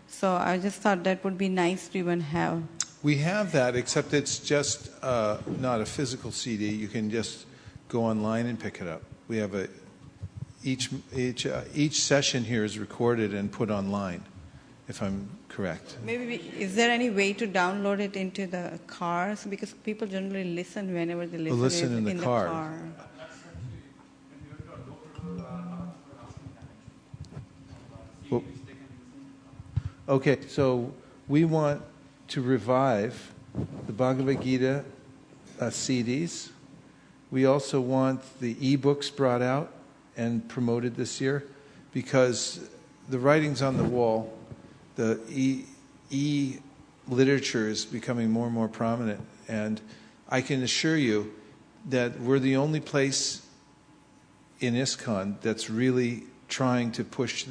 So I just thought that would be nice to even have. We have that, except it's just not a physical CD. You can just go online and pick it up. We have each session here is recorded and put online, if I'm correct. Maybe is there any way to download it into the cars? Because people generally listen whenever they listen. Listen in the car. Well, okay, so we want to revive the Bhagavad Gita CDs. We also want the e-books brought out and promoted this year, because the writing's on the wall. The e-literature is becoming more and more prominent, and I can assure you that we're the only place in ISKCON that's really trying to push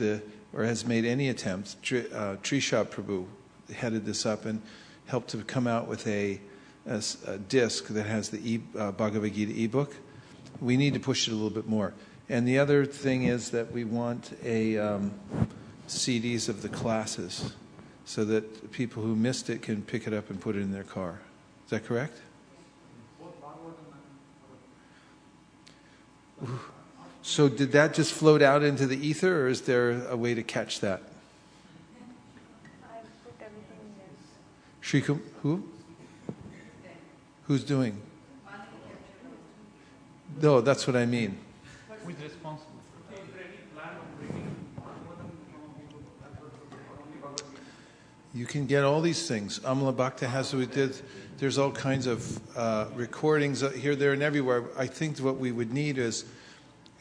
or has made any attempts. Trisha Prabhu headed this up and helped to come out with a disc that has the Bhagavad Gita ebook. We need to push it a little bit more. And the other thing is that we want CDs of the classes so that people who missed it can pick it up and put it in their car. Is that correct? So did that just float out into the ether, or is there a way to catch that? Who? Who's doing? No, that's what I mean. Who's responsible? You can get all these things. Amala Bhakta has what we did. There's all kinds of recordings here, there, and everywhere. I think what we would need is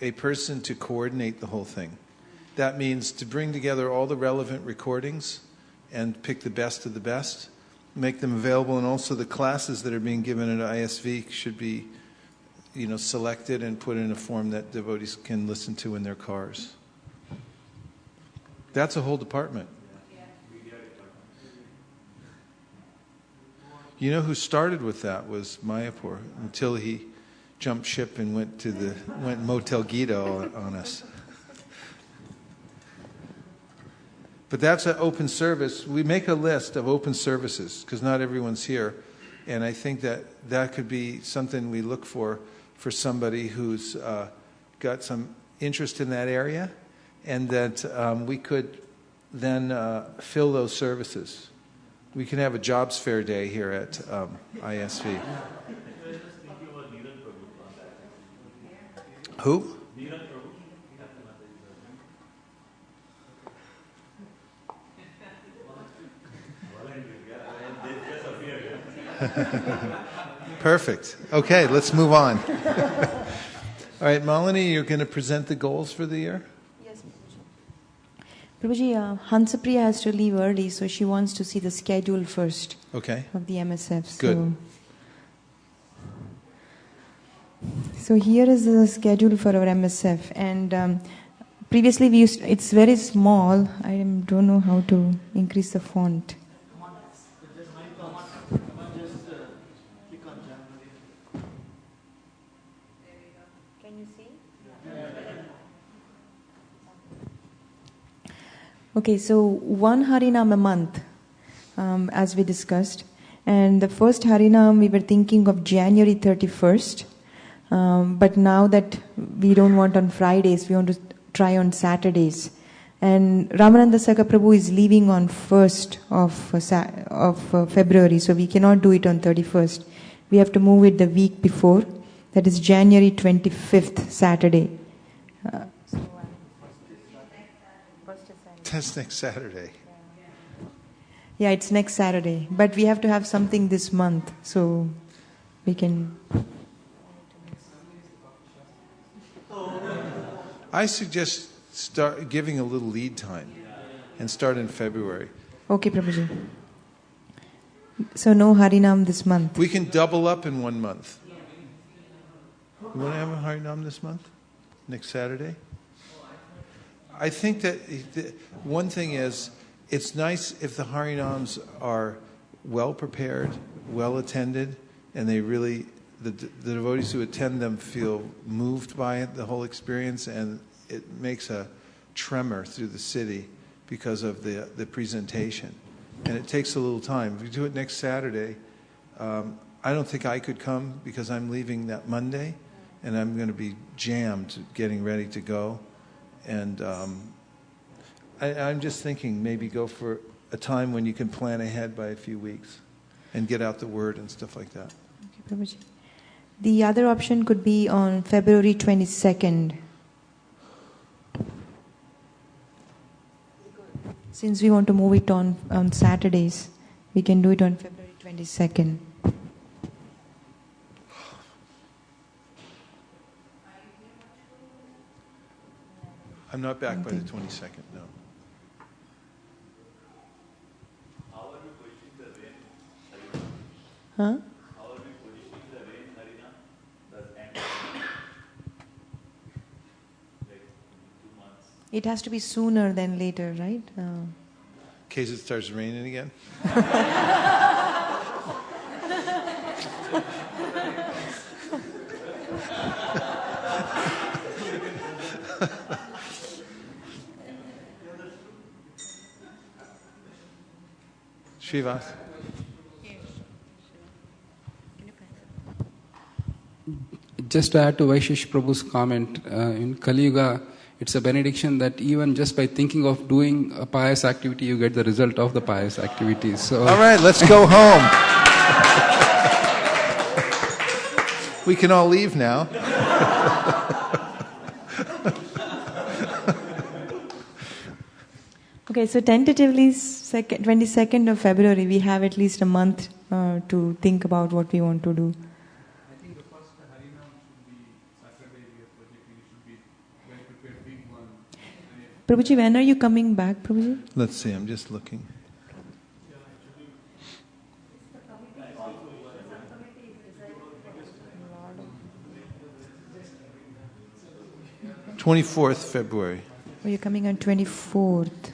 a person to coordinate the whole thing. That means to bring together all the relevant recordings and pick the best of the best, make them available, and also the classes that are being given at ISV should be, selected and put in a form that devotees can listen to in their cars. That's a whole department. You know who started with that was Mayapur, until he jumped ship and went Motel Gita on us. But that's an open service. We make a list of open services because not everyone's here, and I think that could be something we look for somebody who's got some interest in that area, and that we could then fill those services. We can have a jobs fair day here at ISV. Who? Perfect. Okay, let's move on. All right, Malini, you're going to present the goals for the year? Yes, Prabhuji, Hansapriya has to leave early, so she wants to see the schedule first. Okay. Of the MSF. Good. So here is the schedule for our MSF, and previously it's very small. I don't know how to increase the font. Can you see? Okay, so one Harinam a month, as we discussed. And the first Harinam we were thinking of January 31st. But now that we don't want on Fridays, we want to try on Saturdays. And Vaisesika Prabhu is leaving on 1st of February, so we cannot do it on 31st. We have to move it the week before, that is January 25th, Saturday. That's next Saturday. Yeah, it's next Saturday. But we have to have something this month, so we can... I suggest start giving a little lead time and start in February. Okay, Prabhuji. So no Harinam this month. We can double up in 1 month. You want to have a Harinam this month? Next Saturday? I think that one thing is, it's nice if the Harinams are well prepared, well attended, and they really... The devotees who attend them feel moved by it, the whole experience, and it makes a tremor through the city because of the presentation. And it takes a little time. If you do it next Saturday, I don't think I could come because I'm leaving that Monday, and I'm going to be jammed getting ready to go. And I'm just thinking maybe go for a time when you can plan ahead by a few weeks and get out the word and stuff like that. Okay, Prabhuji. The other option could be on February 22nd. Since we want to move it on Saturdays, we can do it on February 22nd. I'm not back by the 22nd, no. Huh? It has to be sooner than later, right? In case it starts raining again? Srivas. Just to add to Vaisesika Prabhu's comment, in Kali Yuga, it's a benediction that even just by thinking of doing a pious activity, you get the result of the pious activity. So, all right, let's go home. We can all leave now. Okay, so tentatively 22nd of February, we have at least a month to think about what we want to do. I think the first Harinam should be Saturday. We are projecting it should be well prepared, big one. Prabhuji, when are you coming back, Prabhuji? Let's see, I'm just looking. February 24th. Oh, you're coming on 24th.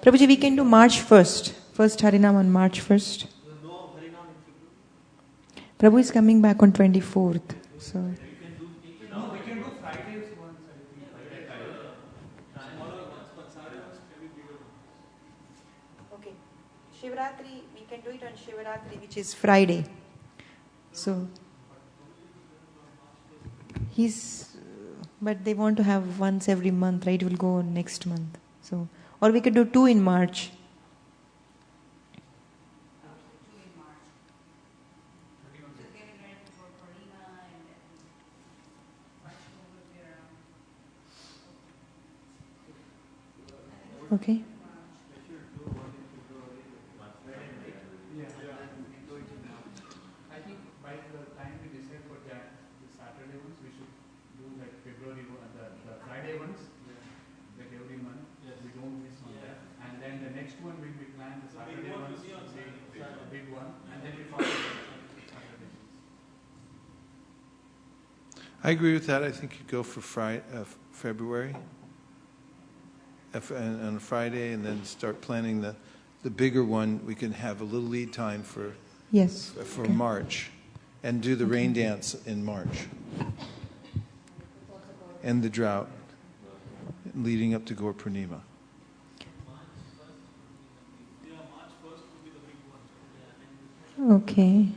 Prabhuji, we can do March 1st. First Harinam on March 1st. Prabhu is coming back on 24th. So. Okay. Shivaratri, we can do it on Shivaratri, which is Friday. So. But they want to have once every month, right? It will go on next month. So, or we could do 2 in March. Okay. I think by the time we decide for the Saturday ones, we should do like February one, the Friday ones, like every month. We don't miss on that. And then the next one will be planned the Saturday ones, the big one, and then we follow the Saturday ones. I agree with that. I think you go for February on a Friday, and then start planning the bigger one. We can have a little lead time for March, and do the rain dance in March, and the drought leading up to Gaur Purnima. Okay.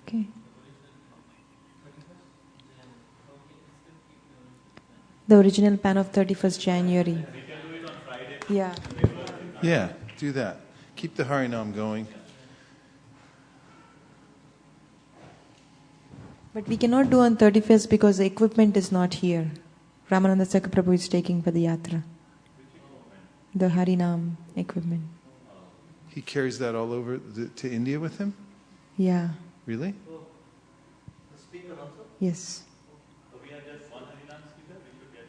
Okay. The original plan of 31st January. Yeah. Yeah, do that. Keep the Harinam going. But we cannot do on 31st because the equipment is not here. Ramanandasaka Prabhu is taking for the yatra. The Harinam equipment. He carries that all over to India with him? Yeah. Really? The speaker also? Yes. So we have just one Harinam speaker, we should get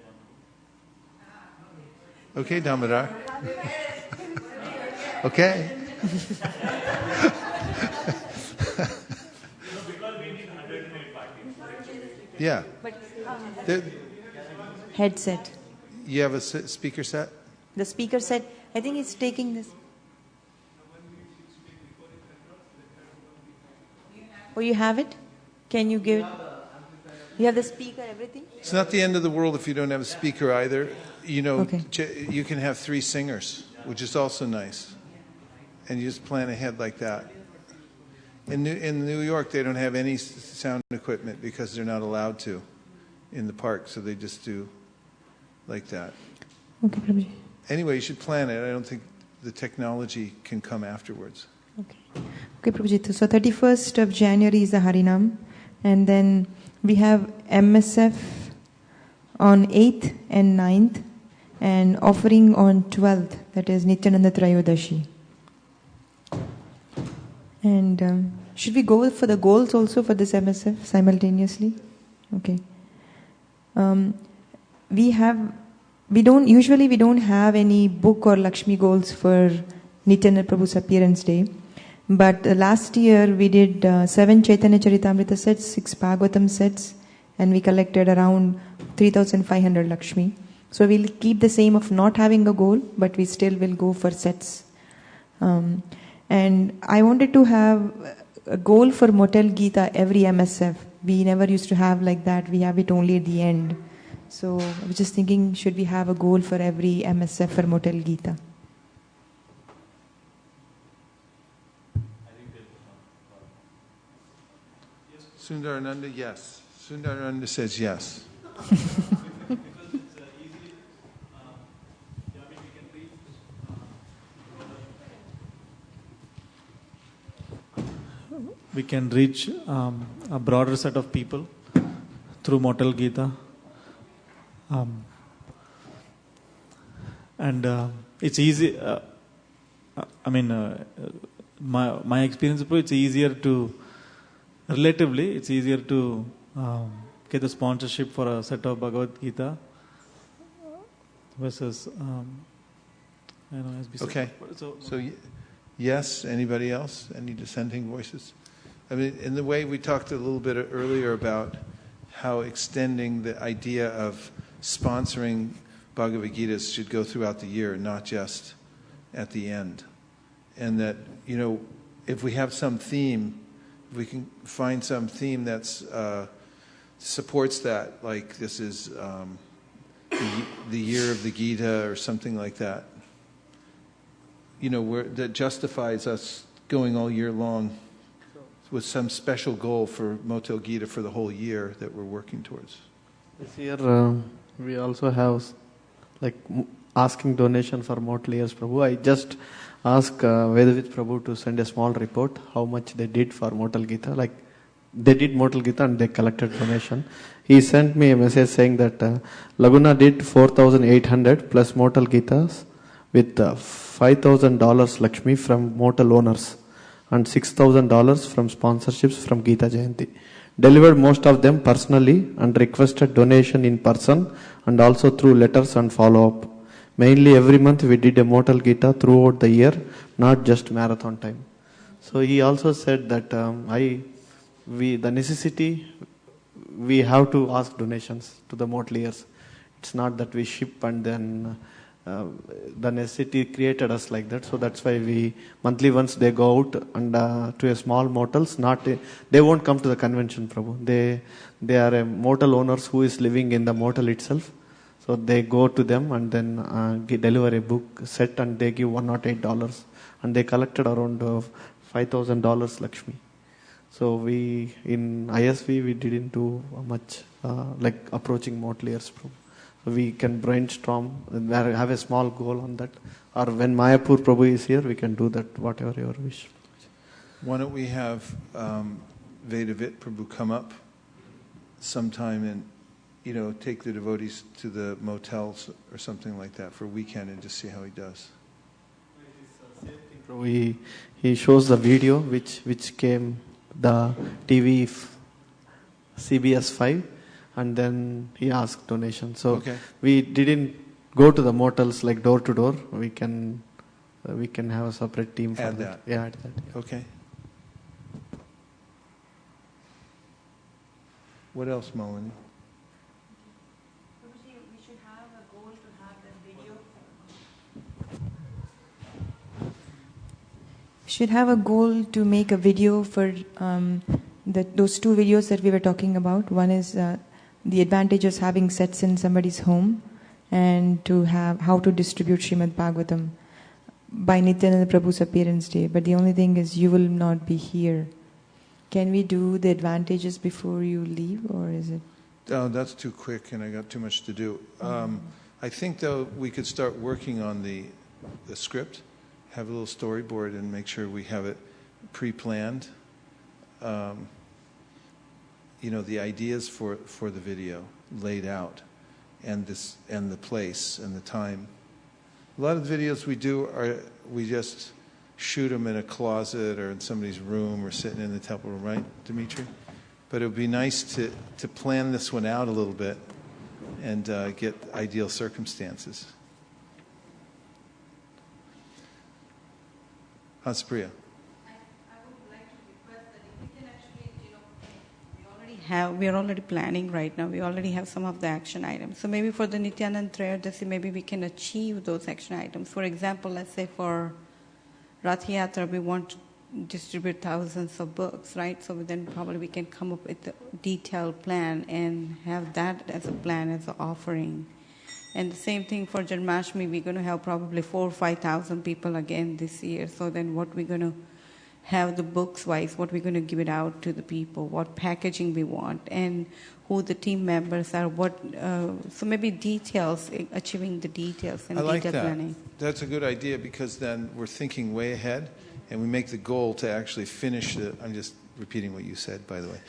one. Okay, Damodar. Okay. Yeah. Headset. You have a speaker set? The speaker set, I think it's taking this. Oh, you have it? Can you give it? You have the speaker, everything? It's not the end of the world if you don't have a speaker either. You know, you can have 3 singers, which is also nice. And you just plan ahead like that. In New York, they don't have any sound equipment because they're not allowed to in the park, so they just do like that. Okay, Prabhuji. Anyway, you should plan it. I don't think the technology can come afterwards. Okay, Prabhuji. So 31st of January is the Harinam. And then we have MSF on 8th and 9th. And offering on 12th, that is Nityananda Trayodashi. And should we go for the goals also for this MSF simultaneously? Okay. We don't have any book or Lakshmi goals for Nityananda Prabhu's appearance day. But last year we did 7 Chaitanya Charitamrita sets, 6 Bhagavatam sets, and we collected around 3,500 Lakshmi. So we'll keep the same of not having a goal, but we still will go for sets. And I wanted to have a goal for Motel Gita every MSF. We never used to have like that. We have it only at the end. So I was just thinking, should we have a goal for every MSF for Motel Gita? Sundarananda, yes. Sundarananda says yes. We can reach a broader set of people through Motel Gita. And it's easy. My experience, it's easier to, relatively, it's easier to get the sponsorship for a set of Bhagavad Gita versus, Okay. So yes, anybody else? Any dissenting voices? I mean, in the way we talked a little bit earlier about how extending the idea of sponsoring Bhagavad Gitas should go throughout the year, not just at the end. And that, if we have some theme, if we can find some theme that's supports that, like this is the year of the Gita or something like that, that justifies us going all year long with some special goal for Motel Gita for the whole year that we're working towards. This year we also have asking donation for Motel Years Prabhu. I just asked Vaisesika Prabhu to send a small report how much they did for Motel Gita. Like they did Motel Gita and they collected donation. He sent me a message saying that Laguna did 4,800 plus Motel Gitas with $5,000 Lakshmi from motel owners and $6,000 from sponsorships from Gita Jayanti. Delivered most of them personally and requested donation in person and also through letters and follow-up. Mainly every month we did a Motel Gita throughout the year, not just marathon time. So he also said that the necessity, we have to ask donations to the Motel Years. It's not that we ship and then the necessity created us like that. So that's why we monthly once they go out and to a small motels. They won't come to the convention, Prabhu. They are a motel owners who is living in the motel itself. So they go to them and then deliver a book set and they give $108 and they collected around $5,000 Lakshmi. So we in ISV we didn't do much like approaching motel years, Prabhu. We can brainstorm and have a small goal on that. Or when Mayapur Prabhu is here, we can do that, whatever your wish. Why don't we have Vaisesika Prabhu come up sometime and, take the devotees to the motels or something like that for a weekend and just see how he does. He shows the video which came, the TV CBS 5. And then he asked donation. So we didn't go to the motels like door to door. We can have a separate team for that. Yeah, add that. Yeah. Okay. What else, Malini? We should have a goal to have the video. We should have a goal to make a video for those two videos that we were talking about. One is the advantages having sets in somebody's home, and to have how to distribute Srimad Bhagavatam by Nityananda Prabhu's appearance day. But the only thing is you will not be here. Can we do the advantages before you leave, or is it? Oh, that's too quick and I got too much to do. I think though we could start working on the script, have a little storyboard and make sure we have it pre-planned. The ideas for the video laid out, and the place and the time. A lot of the videos we do we just shoot them in a closet or in somebody's room or sitting in the temple room, right, Dimitri? But it would be nice to plan this one out a little bit and get ideal circumstances. Haspriya. We are already planning right now. We already have some of the action items. So maybe for the Nityanand Trayodasi, maybe we can achieve those action items. For example, let's say for Rath Yatra, we want distribute thousands of books, right? So then probably we can come up with a detailed plan and have that as a plan, as an offering. And the same thing for Janmashtami, we're going to have probably 4,000 or 5,000 people again this year. So then what we're going to have the books-wise, what we're going to give it out to the people, what packaging we want, and who the team members are, so maybe details, achieving the details and I like detailed that. planning. That's a good idea because then we're thinking way ahead and we make the goal to actually finish I'm just repeating what you said, by the way.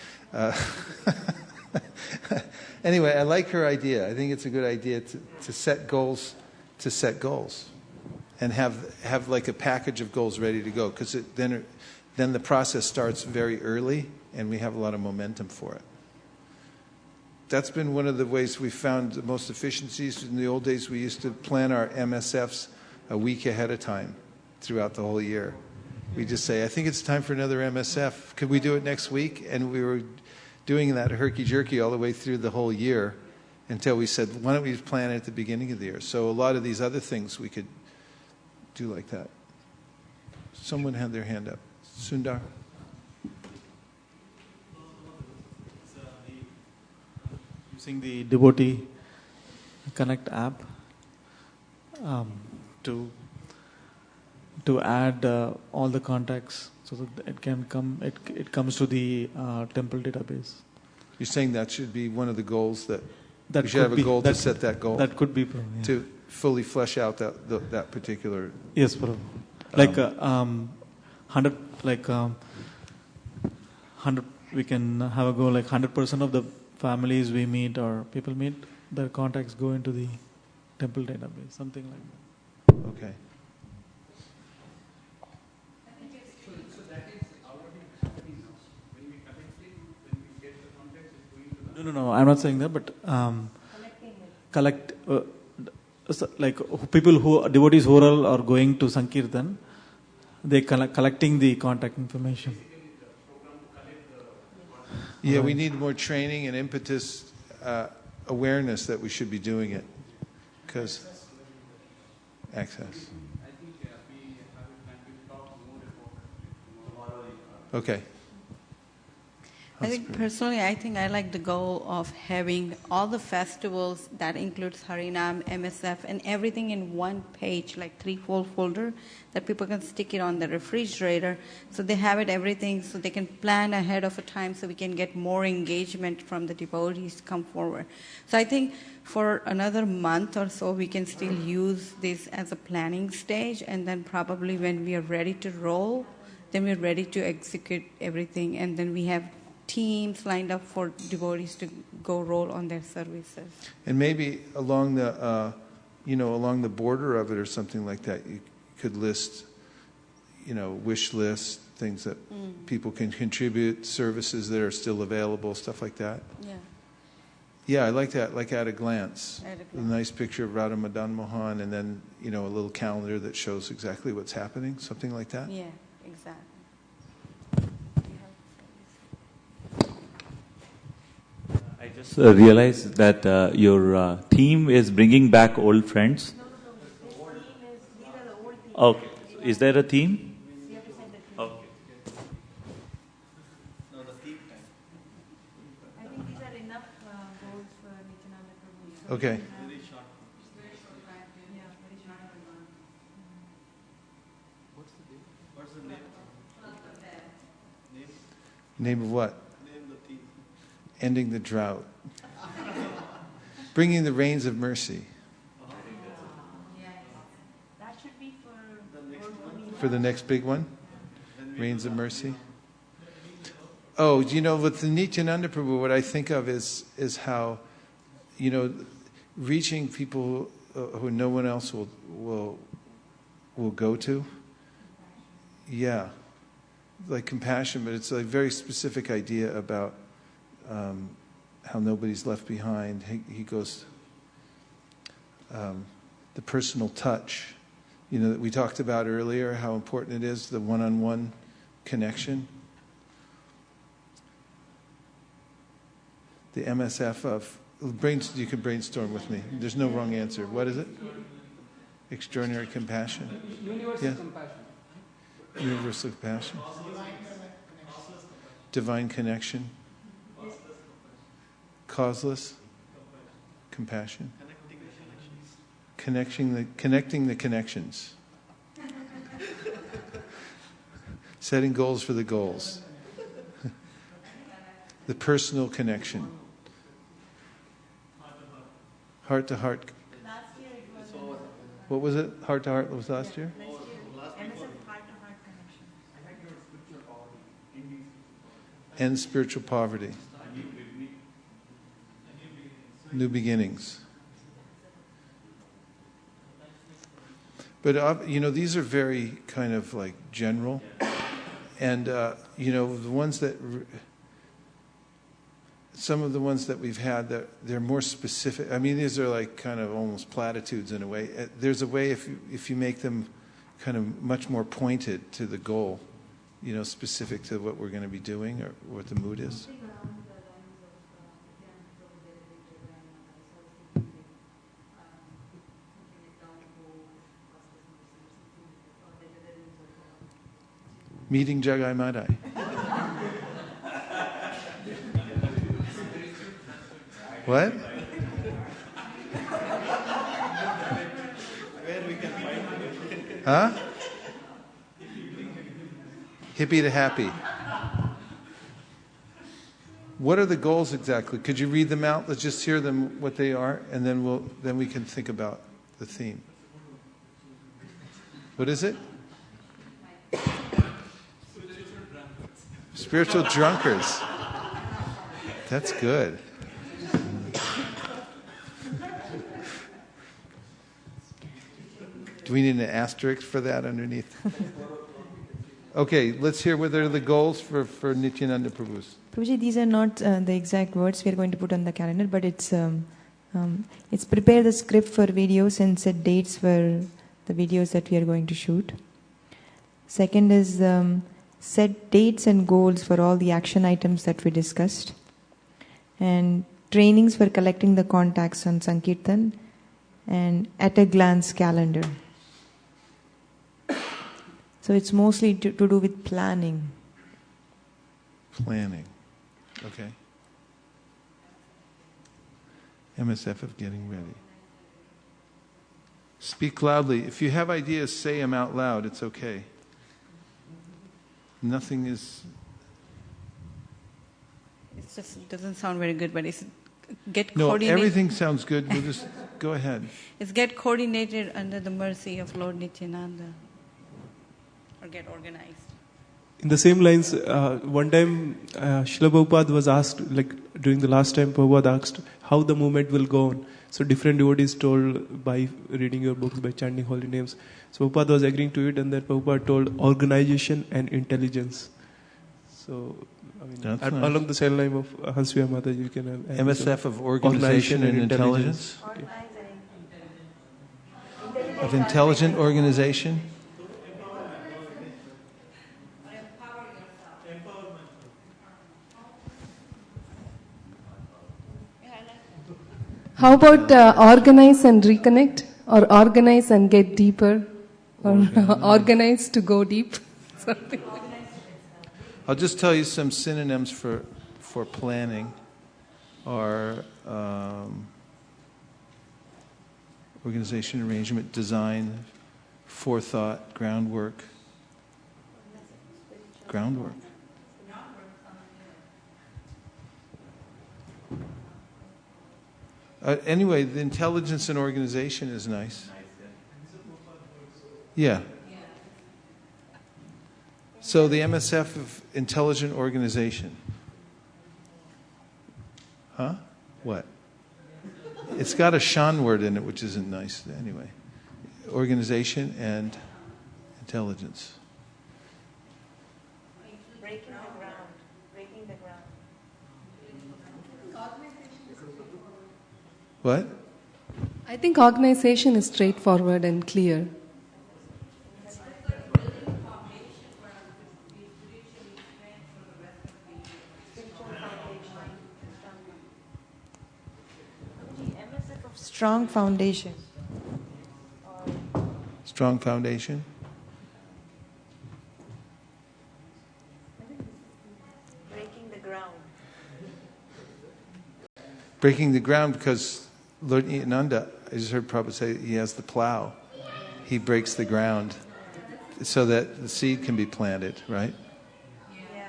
Anyway, I like her idea. I think it's a good idea to set goals, and have like a package of goals ready to go, because then the process starts very early and we have a lot of momentum for it. That's been one of the ways we found the most efficiencies. In the old days, we used to plan our MSFs a week ahead of time throughout the whole year. We just say, I think it's time for another MSF. Could we do it next week? And we were doing that herky-jerky all the way through the whole year until we said, why don't we just plan it at the beginning of the year? So a lot of these other things we could do like that. Someone had their hand up. Sundar? Using the Devotee Connect app to add all the contacts so that it can come. It comes to the temple database. You're saying that should be one of the goals that we should could have a be- goal that- to set that goal. that could be, yeah. To fully flesh out that particular. Yes, Prabhu. Like 100, 100. We can have a goal like 100% of the families we meet or people meet, their contacts go into the temple database, something like that. Okay. No, I'm not saying that, but collect, people devotees who are going to Sankirtan, they collecting the contact information. Yeah, we need more training and impetus, awareness that we should be doing it. Because access. Okay. I think personally, I like the goal of having all the festivals that includes Harinam, MSF, and everything in one page, like 3-fold folder, that people can stick it on the refrigerator, so they have it everything, so they can plan ahead of a time, so we can get more engagement from the devotees to come forward. So I think for another month or so, we can still use this as a planning stage, and then probably when we are ready to roll, then we're ready to execute everything, and then we have teams lined up for devotees to go roll on their services. And maybe along the border of it or something like that, you could list, wish list, things that people can contribute, services that are still available, stuff like that. Yeah. Yeah, I like that, like at a glance. At a glance. A nice picture of Radha Madan Mohan, and then, a little calendar that shows exactly what's happening, something like that. Yeah, exactly. I just realized that your theme is bringing back old friends. Okay. Is there a theme? Okay. I think these are enough goals for Nityananda Prabhu. Okay. Name of what? Ending the drought. Bringing the rains of mercy. That should be For the next big one? Rains of mercy. Oh, with the Nityananda Prabhu, what I think of is how, reaching people who no one else will go to. Yeah. Like compassion, but it's a very specific idea about how nobody's left behind. He goes, the personal touch, that we talked about earlier, how important it is, the one-on-one connection. The MSF of, you can brainstorm with me. There's no wrong answer. What is it? Extraordinary compassion. Universal compassion. Universal compassion. Divine connection. Causeless compassion. Connecting the connections. Setting goals for the goals. The personal connection. Heart to heart. What was it? Heart to heart was last year? And spiritual poverty. New beginnings. But, these are very kind of like general. And, the ones that... Some of the ones that we've had, they're more specific. I mean, these are like kind of almost platitudes in a way. There's a way if you make them kind of much more pointed to the goal, specific to what we're going to be doing or what the mood is. Meeting Jagai Madai. What? Huh? Hippie to happy. What are the goals exactly? Could you read them out? Let's just hear them, what they are, and then we can think about the theme. What is it? Spiritual drunkards. That's good. Do we need an asterisk for that underneath? Okay, let's hear what are the goals for Nityananda Prabhu's. Prabhuji, these are not the exact words we are going to put on the calendar, but it's prepare the script for videos and set dates for the videos that we are going to shoot. Second is set dates and goals for all the action items that we discussed. And trainings for collecting the contacts on Sankirtan and at a glance calendar. So it's mostly to do with planning. Planning. Okay. MSF of getting ready. Speak loudly. If you have ideas, say them out loud. It's okay. Nothing is... It doesn't sound very good, but it's get No, coordinated. everything sounds good. We'll just go ahead. It's get coordinated under the mercy of Lord Nityananda. Or get organized. In the same lines, one time Srila Prabhupada was asked, like during the last time Prabhupada asked how the movement will go on. So different devotees told by reading your books, by chanting holy names. So Prabhupada was agreeing to it, and then Prabhupada told organization and intelligence. So I mean, That's nice. along the same line of Hansviya Mata, you can have MSF of organization and intelligence. Of intelligent organization. How about organize and reconnect, or organize and get deeper, or organize to go deep? Something. I'll just tell you some synonyms for planning are organization, arrangement, design, forethought, groundwork. Groundwork. Anyway, the intelligence and organization is nice. Yeah. So the MSF of intelligent organization. Huh? What? It's got a Shan word in it, which isn't nice anyway. Organization and intelligence. Breaking the ground. Breaking the ground. What? I think organization is straightforward and clear. Strong foundation. Strong foundation. breaking the ground because Lord Nityananda, I just heard Prabhupada say he has the plow. He breaks the ground so that the seed can be planted, right? Yeah.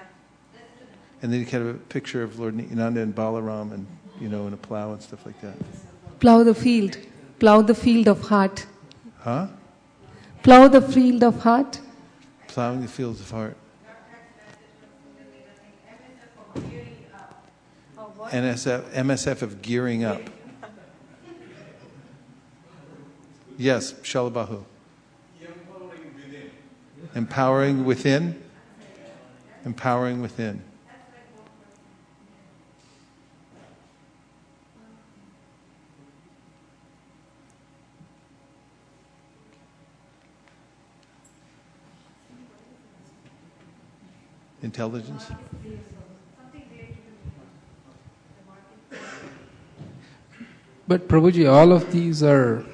And then you can have a picture of Lord Nityananda and Balaram and, in a plow and stuff like that. Plow the field. Plow the field of heart. Huh? Plow the field of heart. Plowing the fields of heart. MSF of gearing up. Yes, Shalabahu. Empowering within. Empowering within. Intelligence. But Prabhuji, all of these are,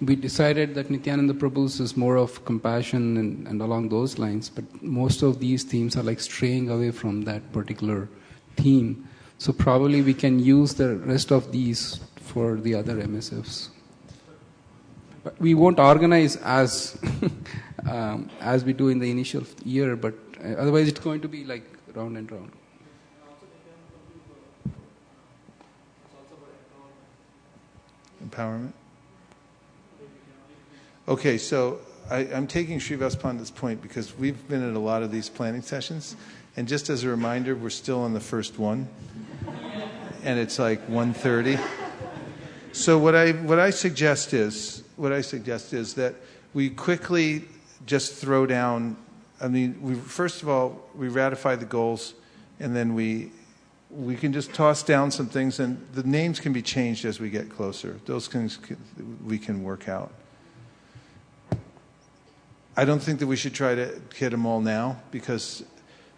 we decided that Nityananda Prabhu's is more of compassion and along those lines, but most of these themes are like straying away from that particular theme. So probably we can use the rest of these for the other MSFs. But we won't organize as as we do in the initial year, but otherwise it's going to be like round and round. Empowerment. Okay, so I'm taking Srivas Pandit's point because we've been at a lot of these planning sessions, and just as a reminder, we're still on the first one, and it's like 1:30. So what I suggest is that we quickly just throw down. First of all, we ratify the goals, and then we can just toss down some things, and the names can be changed as we get closer. Those things we can work out. I don't think that we should try to hit them all now because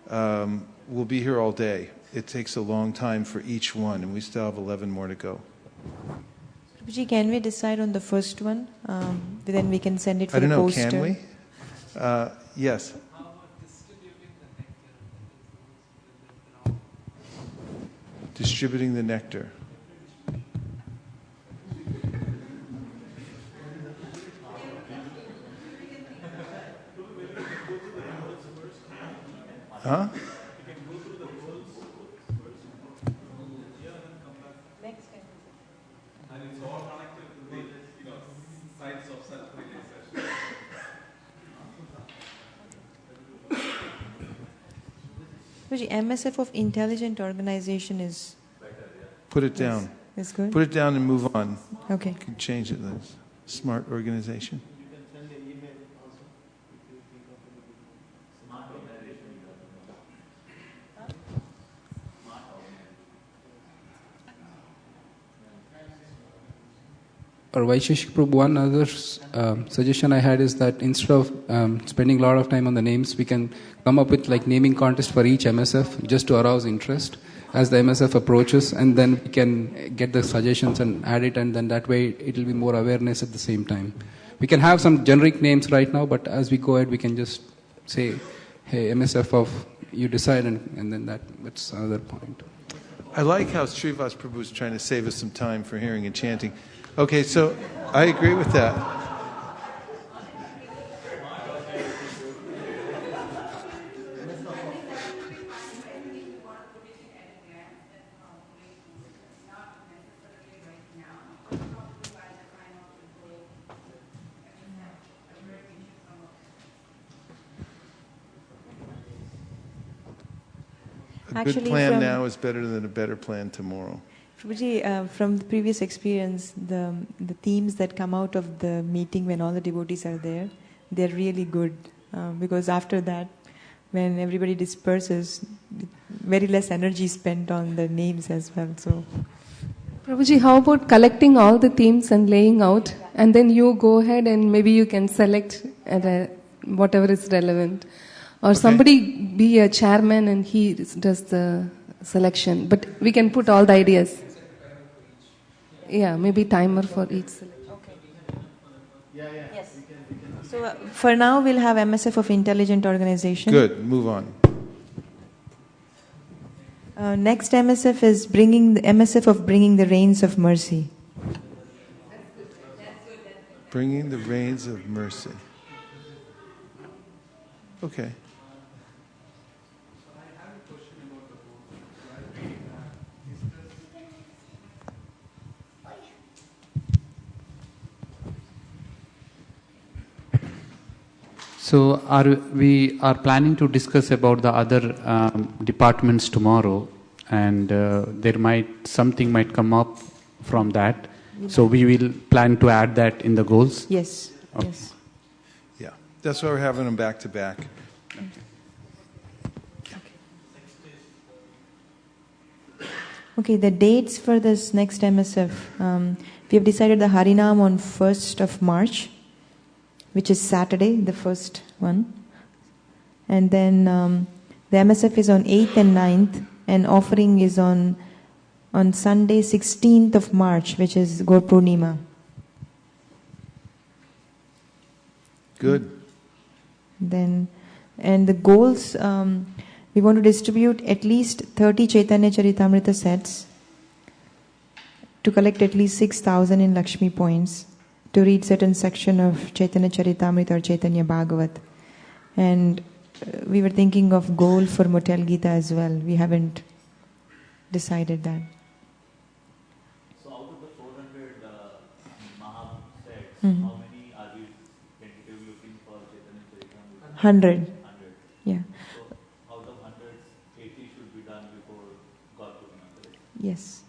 we'll be here all day. It takes a long time for each one, and we still have 11 more to go. Prabhuji, can we decide on the first one? Then we can send it for the poster. I don't know, can we? Yes. Distributing the nectar. Huh? MSF of intelligent organization is... Put it down. Is good? Put it down and move on. Okay. You can change it. That's smart organization. Or Vaisesika Prabhu, one other suggestion I had is that instead of spending a lot of time on the names, we can come up with like naming contest for each MSF just to arouse interest as the MSF approaches, and then we can get the suggestions and add it, and then that way it will be more awareness at the same time. We can have some generic names right now, but as we go ahead, we can just say, hey, MSF of, you decide, and then that's another point. I like how Srivas Prabhu is trying to save us some time for hearing and chanting. Okay, so I agree with that. A good plan now is better than a better plan tomorrow. Prabhuji, from the previous experience, the themes that come out of the meeting when all the devotees are there, they're really good. Because after that, when everybody disperses, very less energy is spent on the names as well. So, Prabhuji, how about collecting all the themes and laying out, and then you go ahead and maybe you can select whatever is relevant. Or somebody be a chairman and he does the selection. But we can put all the ideas. Yeah, maybe timer for each selection. Yes. So for now, we'll have MSF of intelligent organization. Good. Move on. Next MSF is bringing the MSF of bringing the rains of mercy. Bringing the rains of mercy. Okay. So we are planning to discuss about the other departments tomorrow, and something might come up from that. So we will plan to add that in the goals. Yes. Okay. Yes. Yeah, that's why we're having them back to back. Okay, the dates for this next MSF. We have decided the Harinam on 1st of March, which is Saturday, the first one. And then the MSF is on 8th and 9th, and offering is on Sunday, 16th of March, which is Gaur Purnima. Good. Then, and the goals, we want to distribute at least 30 Chaitanya Charitamrita sets to collect at least 6,000 in Lakshmi points to read certain section of Chaitanya Charitamrita or Chaitanya Bhagavat. And we were thinking of goal for Motel Gita as well. We haven't decided that. So out of the 400 Maha sets, Mm-hmm. how many are we tentatively looking for Chaitanya Charitamrita? 100. Yeah. So out of 100, 80 should be done before God Purnima. Yes.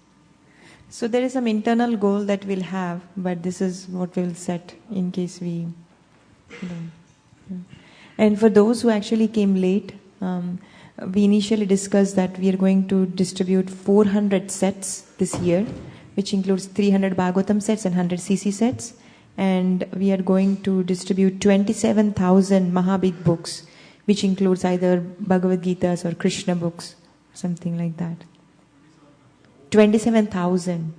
So there is some internal goal that we'll have, but this is what we'll set in case we don't. Yeah. And for those who actually came late, we initially discussed that we are going to distribute 400 sets this year, which includes 300 Bhagavatam sets and 100 CC sets. And we are going to distribute 27,000 Mahabig books, which includes either Bhagavad Gitas or Krishna books, something like that. 27,000.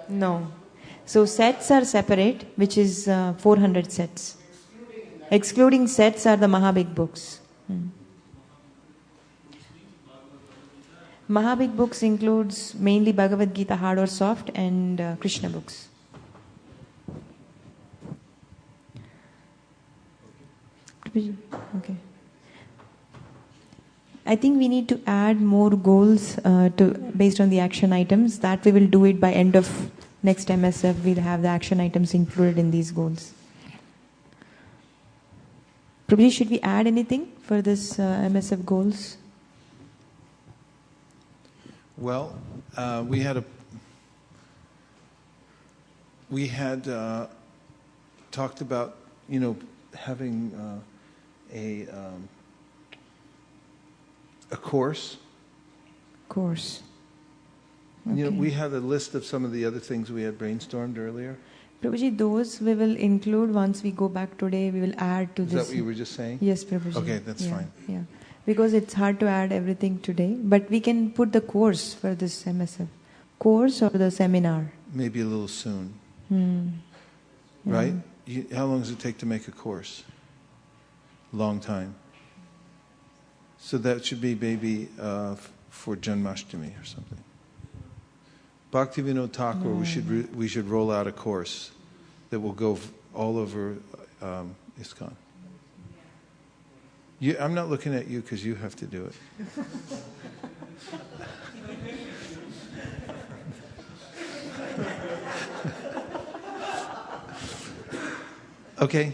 No. So sets are separate, which is 400 sets. Excluding sets are the Mahabig books. Mahabig books includes mainly Bhagavad Gita, hard or soft, and Krishna books. Okay. I think we need to add more goals based on the action items. That we will do it by end of next MSF. We'll have the action items included in these goals. Prabhuji, should we add anything for this MSF goals? Well, we had talked about, having a course. Course. Okay. We had a list of some of the other things we had brainstormed earlier. Prabhuji, those we will include once we go back today. We will add to this. Is that what you were just saying? Yes, Prabhuji. Okay, that's fine. Yeah, because it's hard to add everything today. But we can put the course for this MSF. Course or the seminar? Maybe a little soon. Yeah. Right? How long does it take to make a course? Long time. So that should be maybe for Janmashtami or something. Bhaktivinoda Thakur, we should roll out a course that will go all over ISKCON. I'm not looking at you because you have to do it. Okay,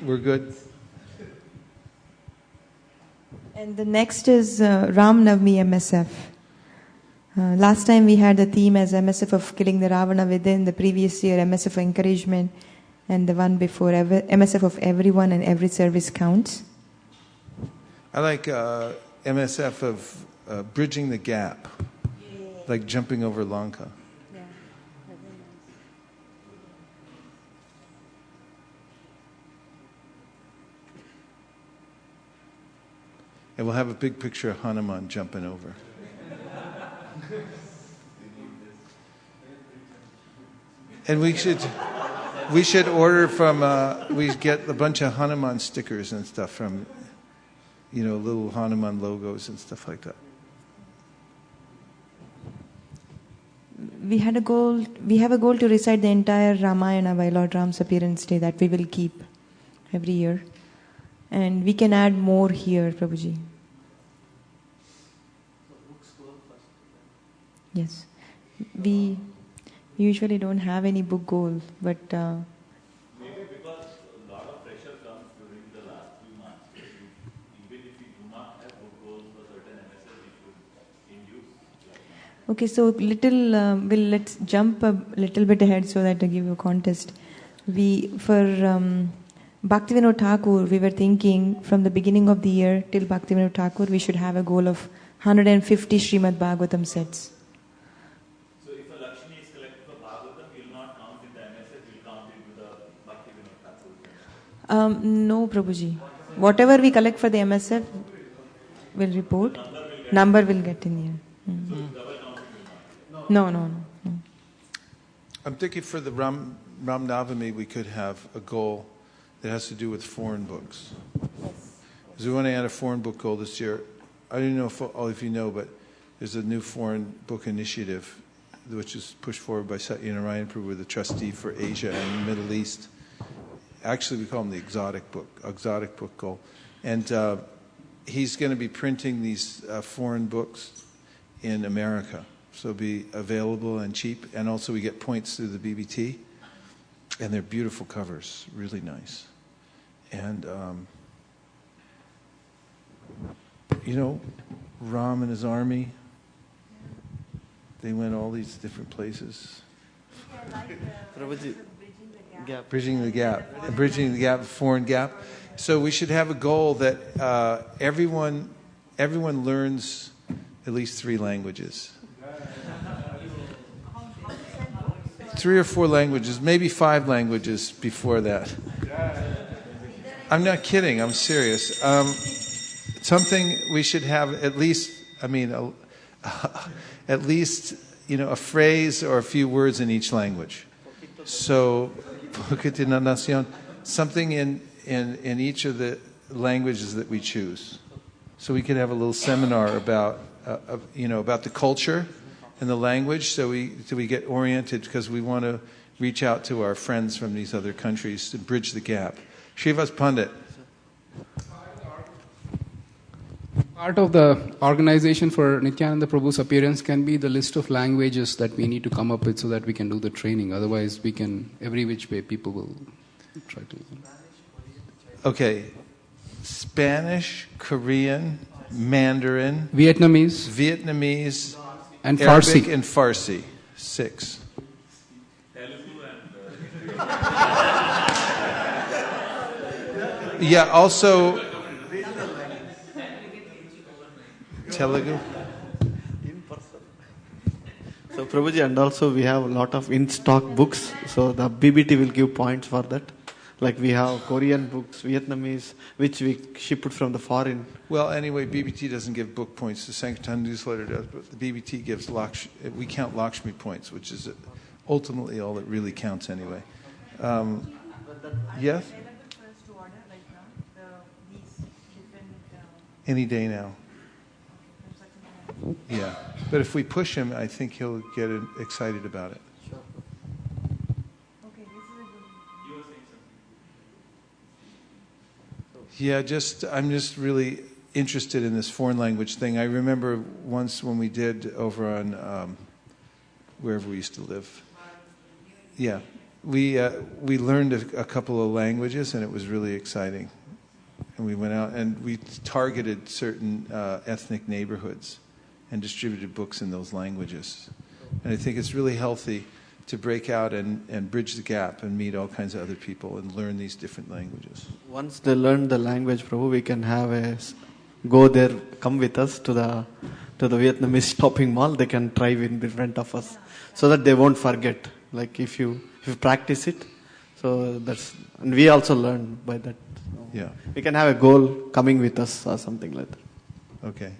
we're good. And the next is Ram Navami MSF. Last time we had the theme as MSF of killing the Ravana within, the previous year MSF of encouragement, and the one before MSF of everyone and every service counts. I like MSF of bridging the gap, like jumping over Lanka. And we'll have a big picture of Hanuman jumping over. And we should We should order from, we get a bunch of Hanuman stickers and stuff from, little Hanuman logos and stuff like that. We have a goal to recite the entire Ramayana by Lord Ram's appearance day that we will keep every year. And we can add more here, Prabhuji. Yes. We usually don't have any book goal, but maybe because a lot of pressure comes during the last few months. Even if we do not have book goals for certain MSF, we should induce. okay, so let's jump a little bit ahead so that I give you a contest. Bhaktivinoda Thakur, we were thinking from the beginning of the year till Bhaktivinoda Thakur, we should have a goal of 150 Srimad Bhagavatam sets. So if a Lakshmi is collected for Bhagavatam, you will not count in the MSF, you will count it with the Bhaktivinoda Thakur. No, Prabhuji. Whatever we collect for the MSF, we'll report. Number will get in here. No. I'm thinking for the Ram Navami, we could have a goal that has to do with foreign books. Because we want to add a foreign book goal this year. I don't know if all of you know, but there's a new foreign book initiative which is pushed forward by Satyanarayan Prabhu, the trustee for Asia and the Middle East. Actually, we call him the exotic book goal. And he's going to be printing these foreign books in America. So it'll be available and cheap. And also we get points through the BBT. And they're beautiful covers, really nice. And, Ram and his army, they went all these different places. Bridging the gap, foreign gap. So we should have a goal that everyone learns at least 3 languages. 3 or 4 languages, maybe 5 languages before that. I'm not kidding, I'm serious. Something we should have at least, a phrase or a few words in each language. So, something in each of the languages that we choose. So we could have a little seminar about the culture and the language, so we get oriented, because we want to reach out to our friends from these other countries to bridge the gap. Srivas Pandit. Part of the organization for Nityananda Prabhu's appearance can be the list of languages that we need to come up with so that we can do the training. Otherwise, we can, every which way, people will try to. Okay. Spanish, Korean, Mandarin, Vietnamese, and Arabic Farsi. and Farsi. 6. Yeah, also Telugu. So Prabhuji, and also we have a lot of in-stock books, so the BBT will give points for that. Like we have Korean books, Vietnamese, which we shipped from the foreign. Well, anyway, BBT doesn't give book points. The Sankirtan newsletter does, but the BBT gives we count Lakshmi points, which is ultimately all that really counts anyway. Yes? Any day now. Yeah. But if we push him, I think he'll get excited about it. Yeah, I'm just really interested in this foreign language thing. I remember once when we did over on wherever we used to live. Yeah, we learned a couple of languages, and it was really exciting. And we went out and we targeted certain ethnic neighborhoods and distributed books in those languages. And I think it's really healthy to break out and bridge the gap and meet all kinds of other people and learn these different languages. Once they learn the language, Prabhu, we can go there, come with us to the Vietnamese shopping mall. They can try in front of us, so that they won't forget. Like if you practice it, so and we also learn by that. So yeah, we can have a goal coming with us or something like that. Okay.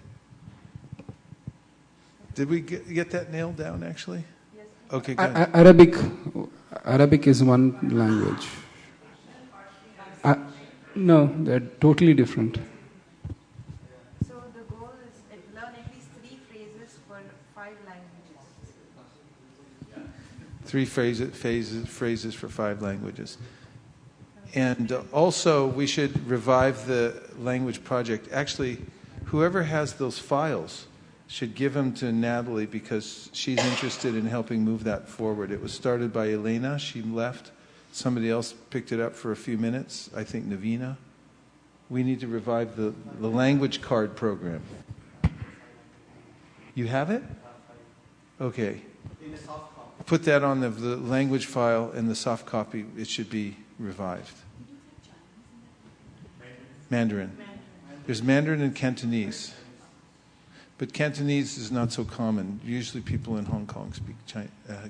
Did we get that nailed down actually? Okay, good. Arabic, Arabic is one language. No, they're totally different. So the goal is learn at least 3 phrases for 5 languages. 3 phrases for 5 languages. And also, we should revive the language project. Actually, whoever has those files should give them to Natalie because she's interested in helping move that forward. It was started by Elena. She left. Somebody else picked it up for a few minutes. I think Navina. We need to revive the language card program. You have it? Okay. Put that on the language file and the soft copy. It should be revived. Mandarin. There's Mandarin and Cantonese. But Cantonese is not so common. Usually people in Hong Kong speak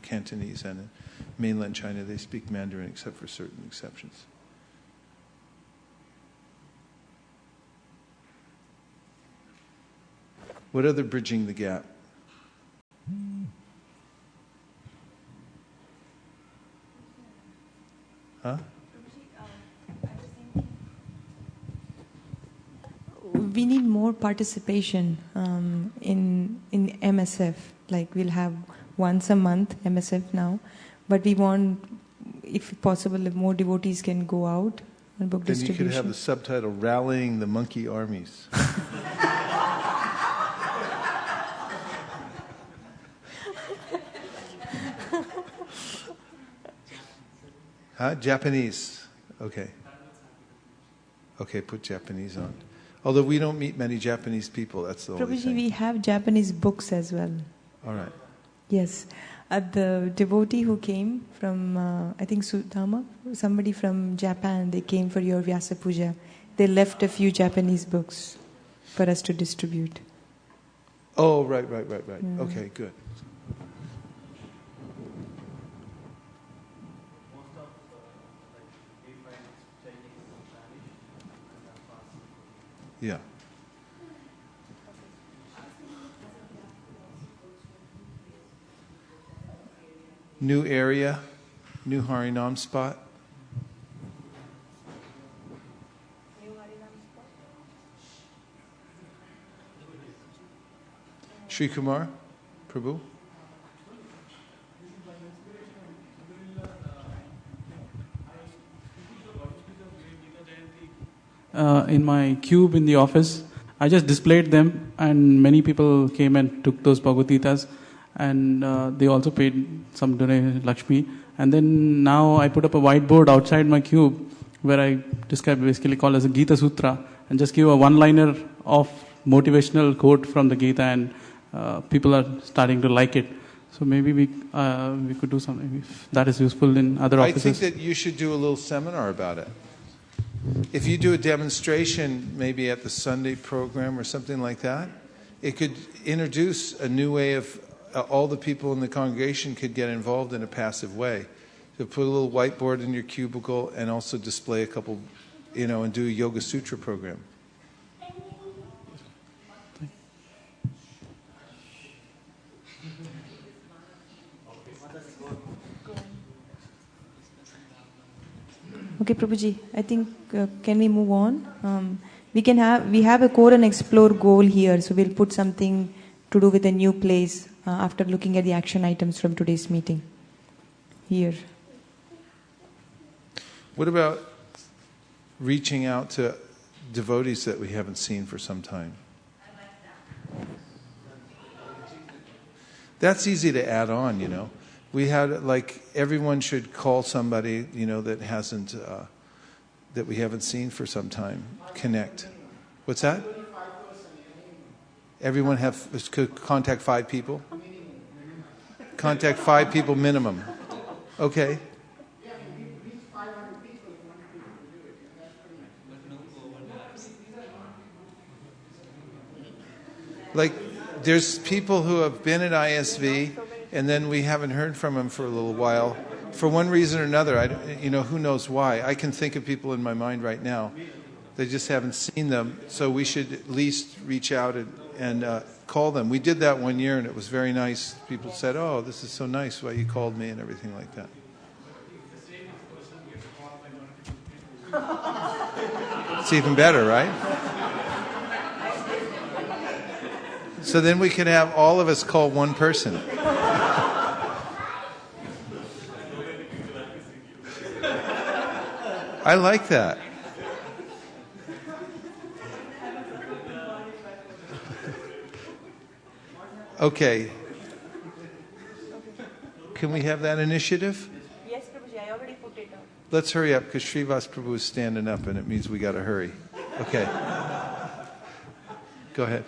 Cantonese, and in mainland China they speak Mandarin except for certain exceptions. What other bridging the gap? Huh? We need more participation in MSF. Like we'll have once a month MSF now, but we want, if possible, if more devotees can go out on book Then distribution. you could have the subtitle, Rallying the Monkey Armies. Huh? Japanese. Okay. Okay, put Japanese on. Although we don't meet many Japanese people, that's the only Prabhuji, thing. we have Japanese books as well. All right. Yes. The devotee who came from, I think Sudama, somebody from Japan, they came for your Vyasa Puja. They left a few Japanese books for us to distribute. Oh, right. Okay, good. Yeah. New area, new Harinam spot. Sri Kumar, Prabhu. In my cube in the office, I just displayed them, and many people came and took those Bhagavad-gitas, and they also paid some donation, Lakshmi. And then now I put up a whiteboard outside my cube where I describe, basically call as a Gita Sutra, and just give a one-liner of motivational quote from the Gita, and people are starting to like it. So maybe we could do something if that is useful in other offices. I think that you should do a little seminar about it. If you do a demonstration, maybe at the Sunday program or something like that, it could introduce a new way of all the people in the congregation could get involved in a passive way. So put a little whiteboard in your cubicle and also display a couple, and do a Yoga Sutra program. Okay, Prabhuji, I think, can we move on? We have a core and explore goal here, so we'll put something to do with a new place after looking at the action items from today's meeting here. What about reaching out to devotees that we haven't seen for some time? That's easy to add on, We had, everyone should call somebody, that hasn't, that we haven't seen for some time. Connect. What's that? Everyone could contact 5 people? Contact 5 people minimum. Okay. There's people who have been at ISV, and then we haven't heard from them for a little while. For one reason or another, who knows why. I can think of people in my mind right now. They just haven't seen them, so we should at least reach out and call them. We did that one year, and it was very nice. People said, "Oh, this is so nice why you called me," and everything like that. It's even better, right? So then we can have all of us call one person. I like that. Okay. Can we have that initiative? Yes, Prabhuji, I already put it up. Let's hurry up because Srivas Prabhu is standing up and it means we got to hurry. Okay. Go ahead.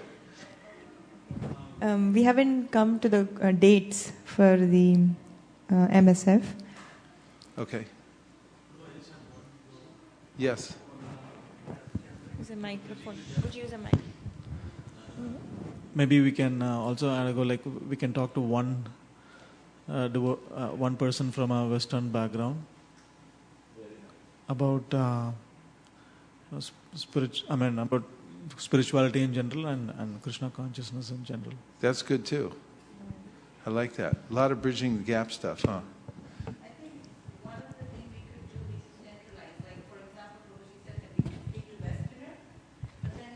We haven't come to the dates for the MSF. Okay. Yes. Use a microphone. Would you use a mic? Maybe we can also we can talk to one person from a Western background about about spirituality in general and Krishna consciousness in general. That's good too. I like that. A lot of bridging the gap stuff, huh?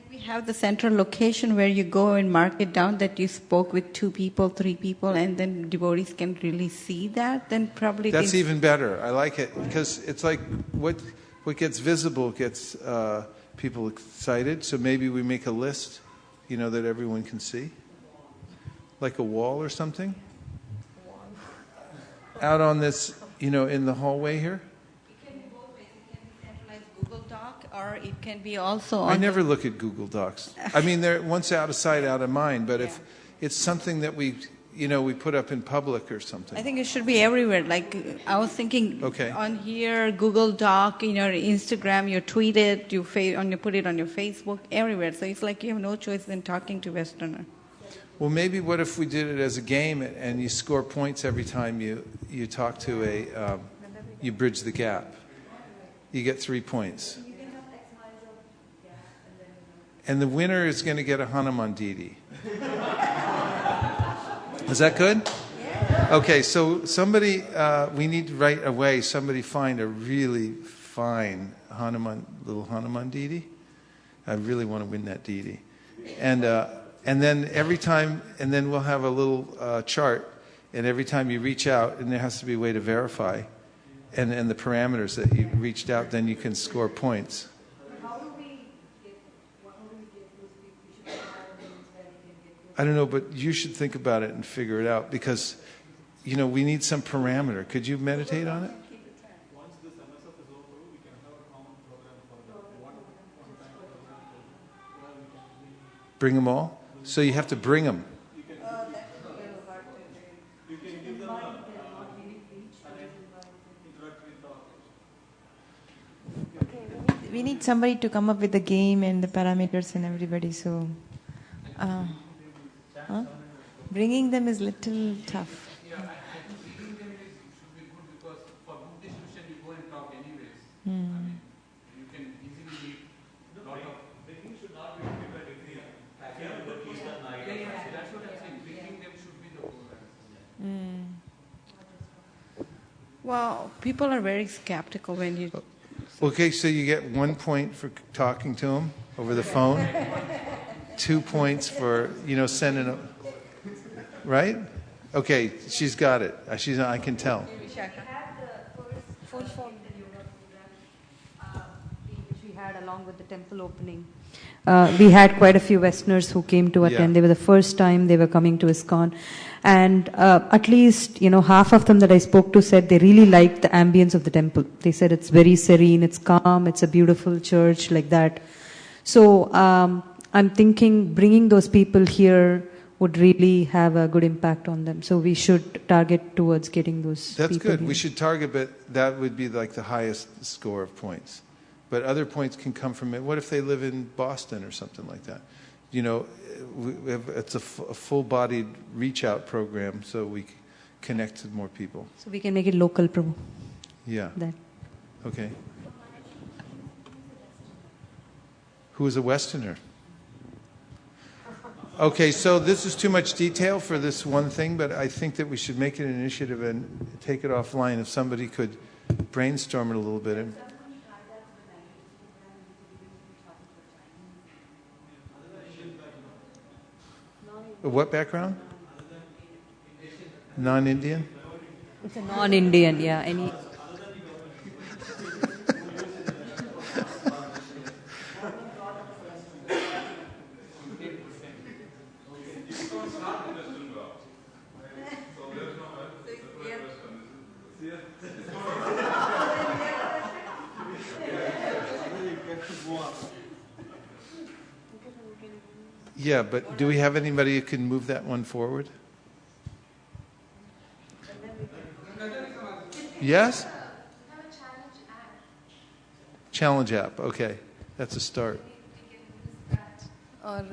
We have the central location where you go and mark it down that you spoke with 2 people, 3 people, and then devotees can really see that. Then probably That's even better. I like it because it's like what gets visible gets people excited. So maybe we make a list, that everyone can see, like a wall or something, out on this, in the hallway here. Google Doc, or it can be also on. I never look at Google Docs. I mean, they're once out of sight, out of mind. But if it's something that we put up in public or something. I think it should be everywhere. Like I was thinking, on here, Google Doc, Instagram, you tweet it, you put it on your Facebook, everywhere. So it's like you have no choice than talking to Westerner. Well, maybe what if we did it as a game and you score points every time you talk to you bridge the gap. You get 3 points. And the winner is going to get a Hanuman Didi. Is that good? Okay, so somebody, we need right away, somebody find a really fine little Hanuman Didi. I really want to win that Didi. And then every time, and then we'll have a little chart, and every time you reach out, and there has to be a way to verify, and the parameters that you reached out, then you can score points. I don't know, but you should think about it and figure it out because, we need some parameter. Could you meditate on it? Bring them all? So you have to bring them. We need somebody to come up with the game and the parameters and everybody. So, bringing them is little tough. Well, people are very skeptical when you. Okay, so you get 1 point for talking to them over the phone, 2 points for sending a. Right? Okay, she's got it. I can tell. Which we had along with the temple opening. We had quite a few Westerners who came to attend. They were the first time they were coming to ISKCON. And at least, half of them that I spoke to said they really liked the ambience of the temple. They said it's very serene, it's calm, it's a beautiful church, like that. So I'm thinking bringing those people here would really have a good impact on them. So we should target towards getting those That's people good. here. We should target, but that would be like the highest score of points. But other points can come from it. What if they live in Boston or something like that? It's a full-bodied reach-out program, so we connect to more people. So we can make it local, Prabhu. Yeah. That. Okay. Who is a Westerner? Okay, so this is too much detail for this one thing, but I think that we should make it an initiative and take it offline if somebody could brainstorm it a little bit. What background? Non-Indian? It's a non-Indian, yeah. Any. Yeah, but do we have anybody who can move that one forward? Yes? Challenge app, okay. That's a start. Or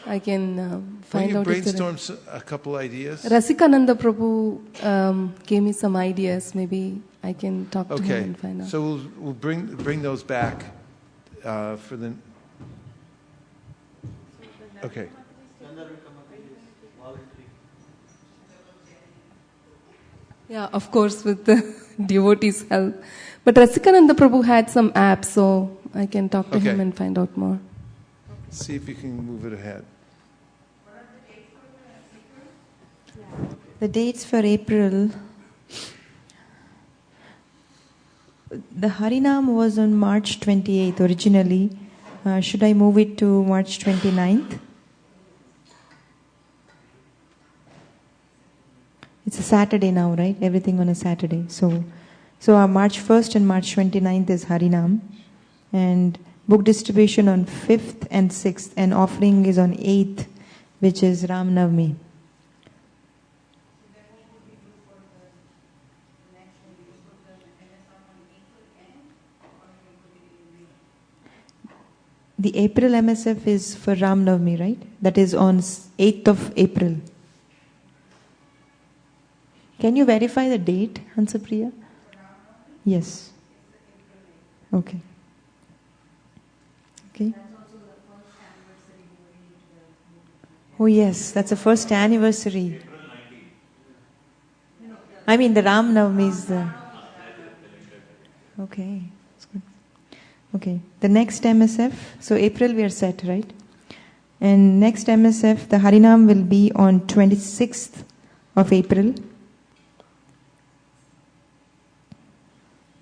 I can Will find you out if there brainstorm a couple ideas? Rasikananda Prabhu gave me some ideas. Maybe I can talk to him and find out. So we'll bring those back for the... Okay. Yeah, of course, with the devotees' help. But Rasikananda Prabhu had some apps, so I can talk to him and find out more. See if you can move it ahead. The dates for April. The Harinam was on March 28th originally. Should I move it to March 29th? It's a Saturday now, right? Everything on a Saturday. So our March 1st and March 29th is Harinam. And book distribution on 5th and 6th. And offering is on 8th, which is Ram Navami. The April MSF is for Ram Navami, right? That is on 8th of April. Can you verify the date, Hansapriya? Yes. Okay. Okay. Oh yes, that's the first anniversary. I mean the Ram Navami is the... Okay. Okay, the next MSF, so April we are set, right? And next MSF, the Harinam will be on 26th of April.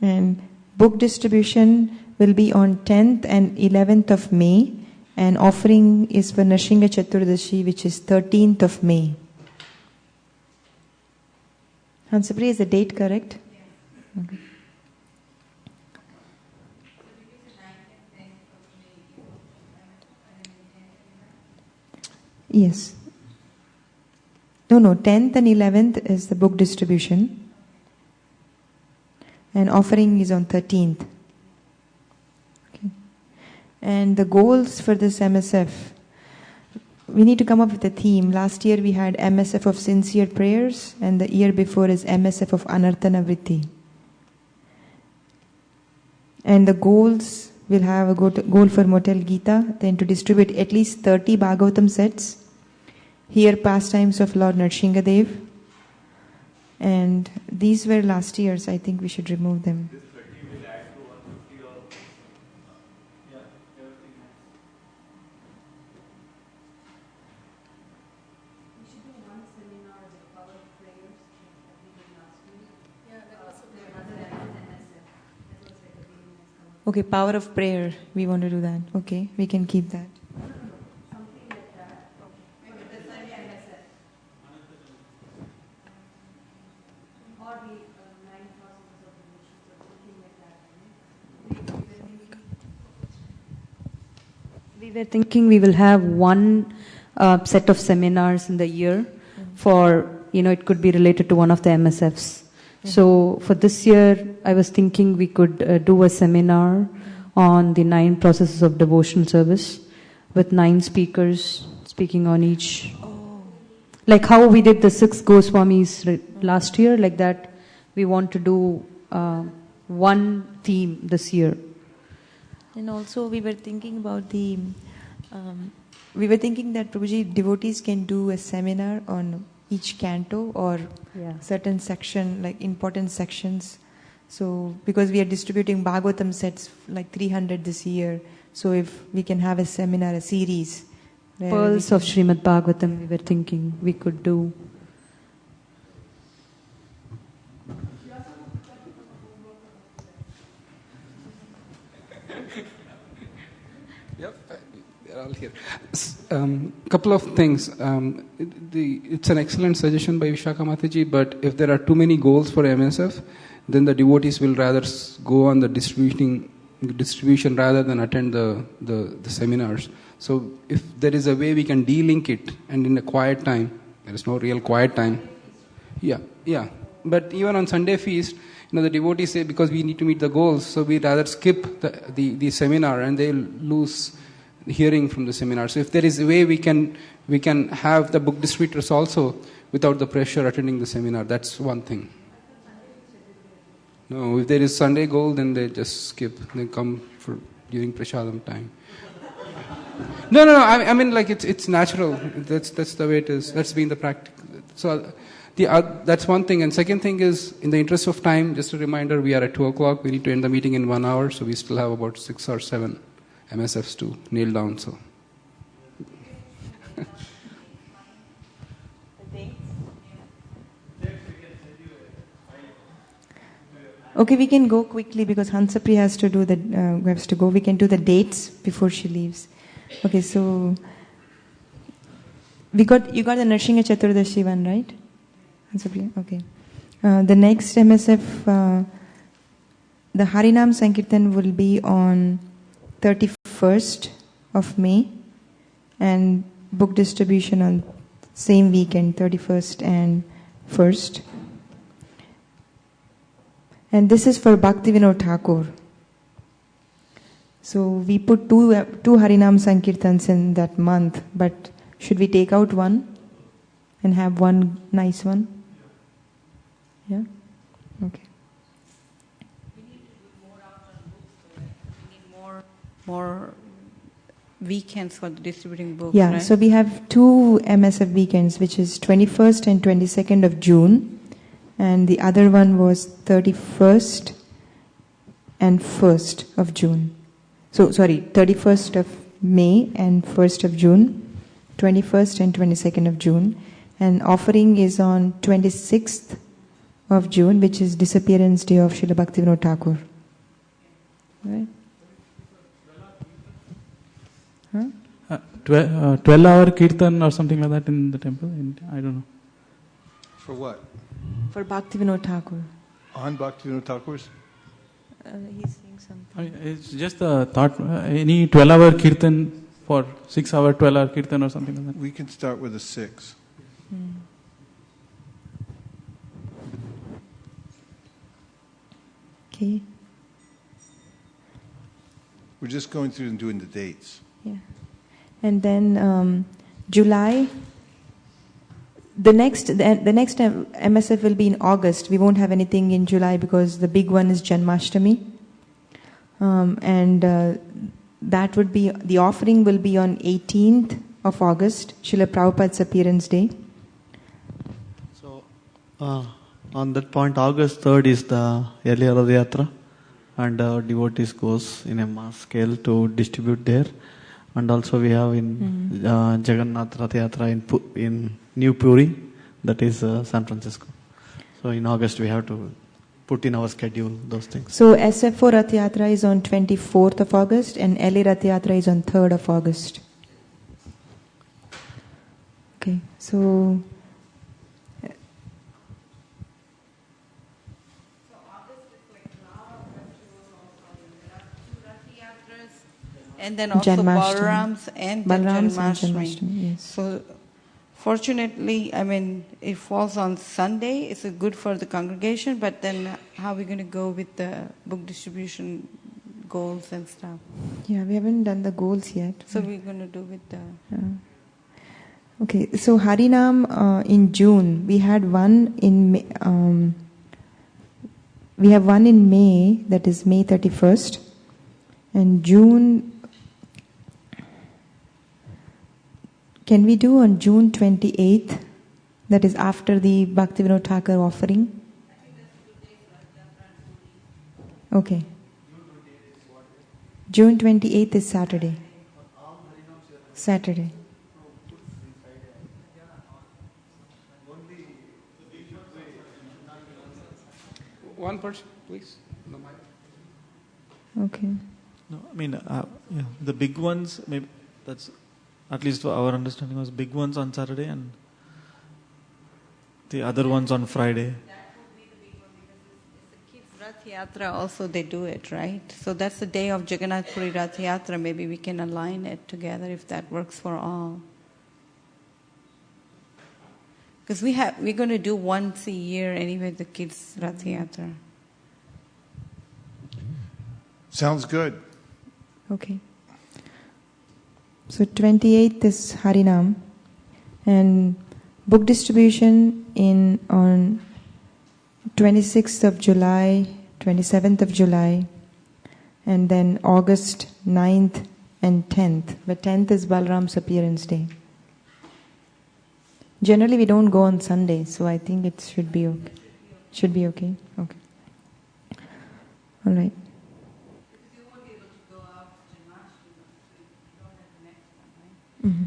And book distribution will be on 10th and 11th of May. And offering is for Narshinga Chaturdashi, which is 13th of May. Hansapriya, is the date correct? Okay. Yes. No, 10th and 11th is the book distribution. And offering is on 13th. Okay. And the goals for this MSF, we need to come up with a theme. Last year we had MSF of sincere prayers, and the year before is MSF of Anarthana Vritti. And the goals, we'll have a goal for Motel Gita, then to distribute at least 30 Bhagavatam sets. Here, pastimes of Lord Narsinghadev. And these were last year's. I think we should remove them. Okay, power of prayer. We want to do that. Okay, we can keep that. We were thinking we will have one set of seminars in the year for, it could be related to one of the MSFs. So for this year, I was thinking we could do a seminar on the 9 processes of devotional service with 9 speakers speaking on each. Like how we did the 6 Goswamis last year, like that we want to do one theme this year. And also we were thinking about we were thinking that Prabhuji, devotees can do a seminar on each canto or certain section, like important sections. So, because we are distributing Bhagavatam sets, like 300 this year, so if we can have a seminar, a series Pearls of Srimad Bhagavatam we were thinking we could do. Yep, they're all here. Couple of things. It's an excellent suggestion by Vishaka Mataji, but if there are too many goals for MSF, then the devotees will rather go on the distribution rather than attend the seminars. So if there is a way we can de-link it, and in a quiet time, there is no real quiet time. Yeah. But even on Sunday feast, the devotees say because we need to meet the goals, so we rather skip the seminar and they'll lose hearing from the seminar. So if there is a way we can have the book distributors also without the pressure attending the seminar, that's one thing. No, if there is Sunday goal, then they just skip. They come for during Prashadam time. No. I mean, like it's natural. That's the way it is. That's been the practice. So that's one thing. And second thing is, in the interest of time, just a reminder: we are at 2:00. We need to end the meeting in 1 hour, so we still have about 6 or 7 MSFs to nail down. So. Okay, we can go quickly because Hansapri has to go. We can do the dates before she leaves. Okay, so you got the Narsingha Chaturdashi one, right? Hansapri, okay. The next MSF, the Harinam Sankirtan will be on 31st of May, and book distribution on same weekend, 31st and 1st. And this is for Bhaktivinoda Thakur. So we put two Harinam Sankirtans in that month, but should we take out one and have one nice one? Yeah? Okay. We need to do more out on books. We need more weekends for the distributing books, Yeah, right? so we have 2 MSF weekends, which is 21st and 22nd of June. And the other one was 31st and 1st of June. So, 31st of May and 1st of June, 21st and 22nd of June. And offering is on 26th of June, which is disappearance day of Srila Bhaktivinoda Thakur. Right? Huh? 12-hour kirtan or something like that in the temple? I don't know. For what? For Bhaktivinoda Thakur. On Bhaktivinoda Thakur's? He's saying something. It's just a thought. Any 12-hour kirtan for 6-hour, 12-hour kirtan or something like that? We can start with a 6. Okay. We're just going through and doing the dates. Yeah. And then July, the next MSF will be in August. We won't have anything in July because the big one is Janmashtami. And that would be, the offering will be on 18th of August, Srila Prabhupada's appearance day. So, on that point, August 3rd is the early Rath Yatra, and devotees goes in a mass scale to distribute there. And also we have in Jagannath Rath Yatra in New Puri, that is San Francisco. So in August we have to put in our schedule those things. So SF4 Rath Yatra is on 24th of August and LA Rath Yatra is on 3rd of August. Okay, so and then also Balram's and Janmashtami. Yes. So fortunately, I mean, it falls on Sunday. It's good for the congregation, but then how are we going to go with the book distribution goals and stuff? Yeah, we haven't done the goals yet. So we're going to do with the... Okay, so Harinam in June, we had one in May, we have one in May, that is May 31st, and June. Can we do on June 28th? That is after the Bhaktivinoda Thakur offering. Okay. June 28th is Saturday. Saturday. one person, please. No, Okay. No, I mean, the big ones, maybe that's at least for our understanding was big ones on Saturday and the other ones on Friday. Rath Yatra also they do it, right? So that's the day of Jagannath Puri Rath Yatra. Maybe we can align it together if that works for all. Because we're going to do once a year anyway, the kids' Rath Yatra. Sounds good. Okay. So 28th is Harinam, and book distribution on 26th of July, 27th of July, and then August 9th and 10th. But 10th is Balram's appearance day. Generally, we don't go on Sunday, so I think it should be okay. Should be okay. Okay. All right. Mm-hmm.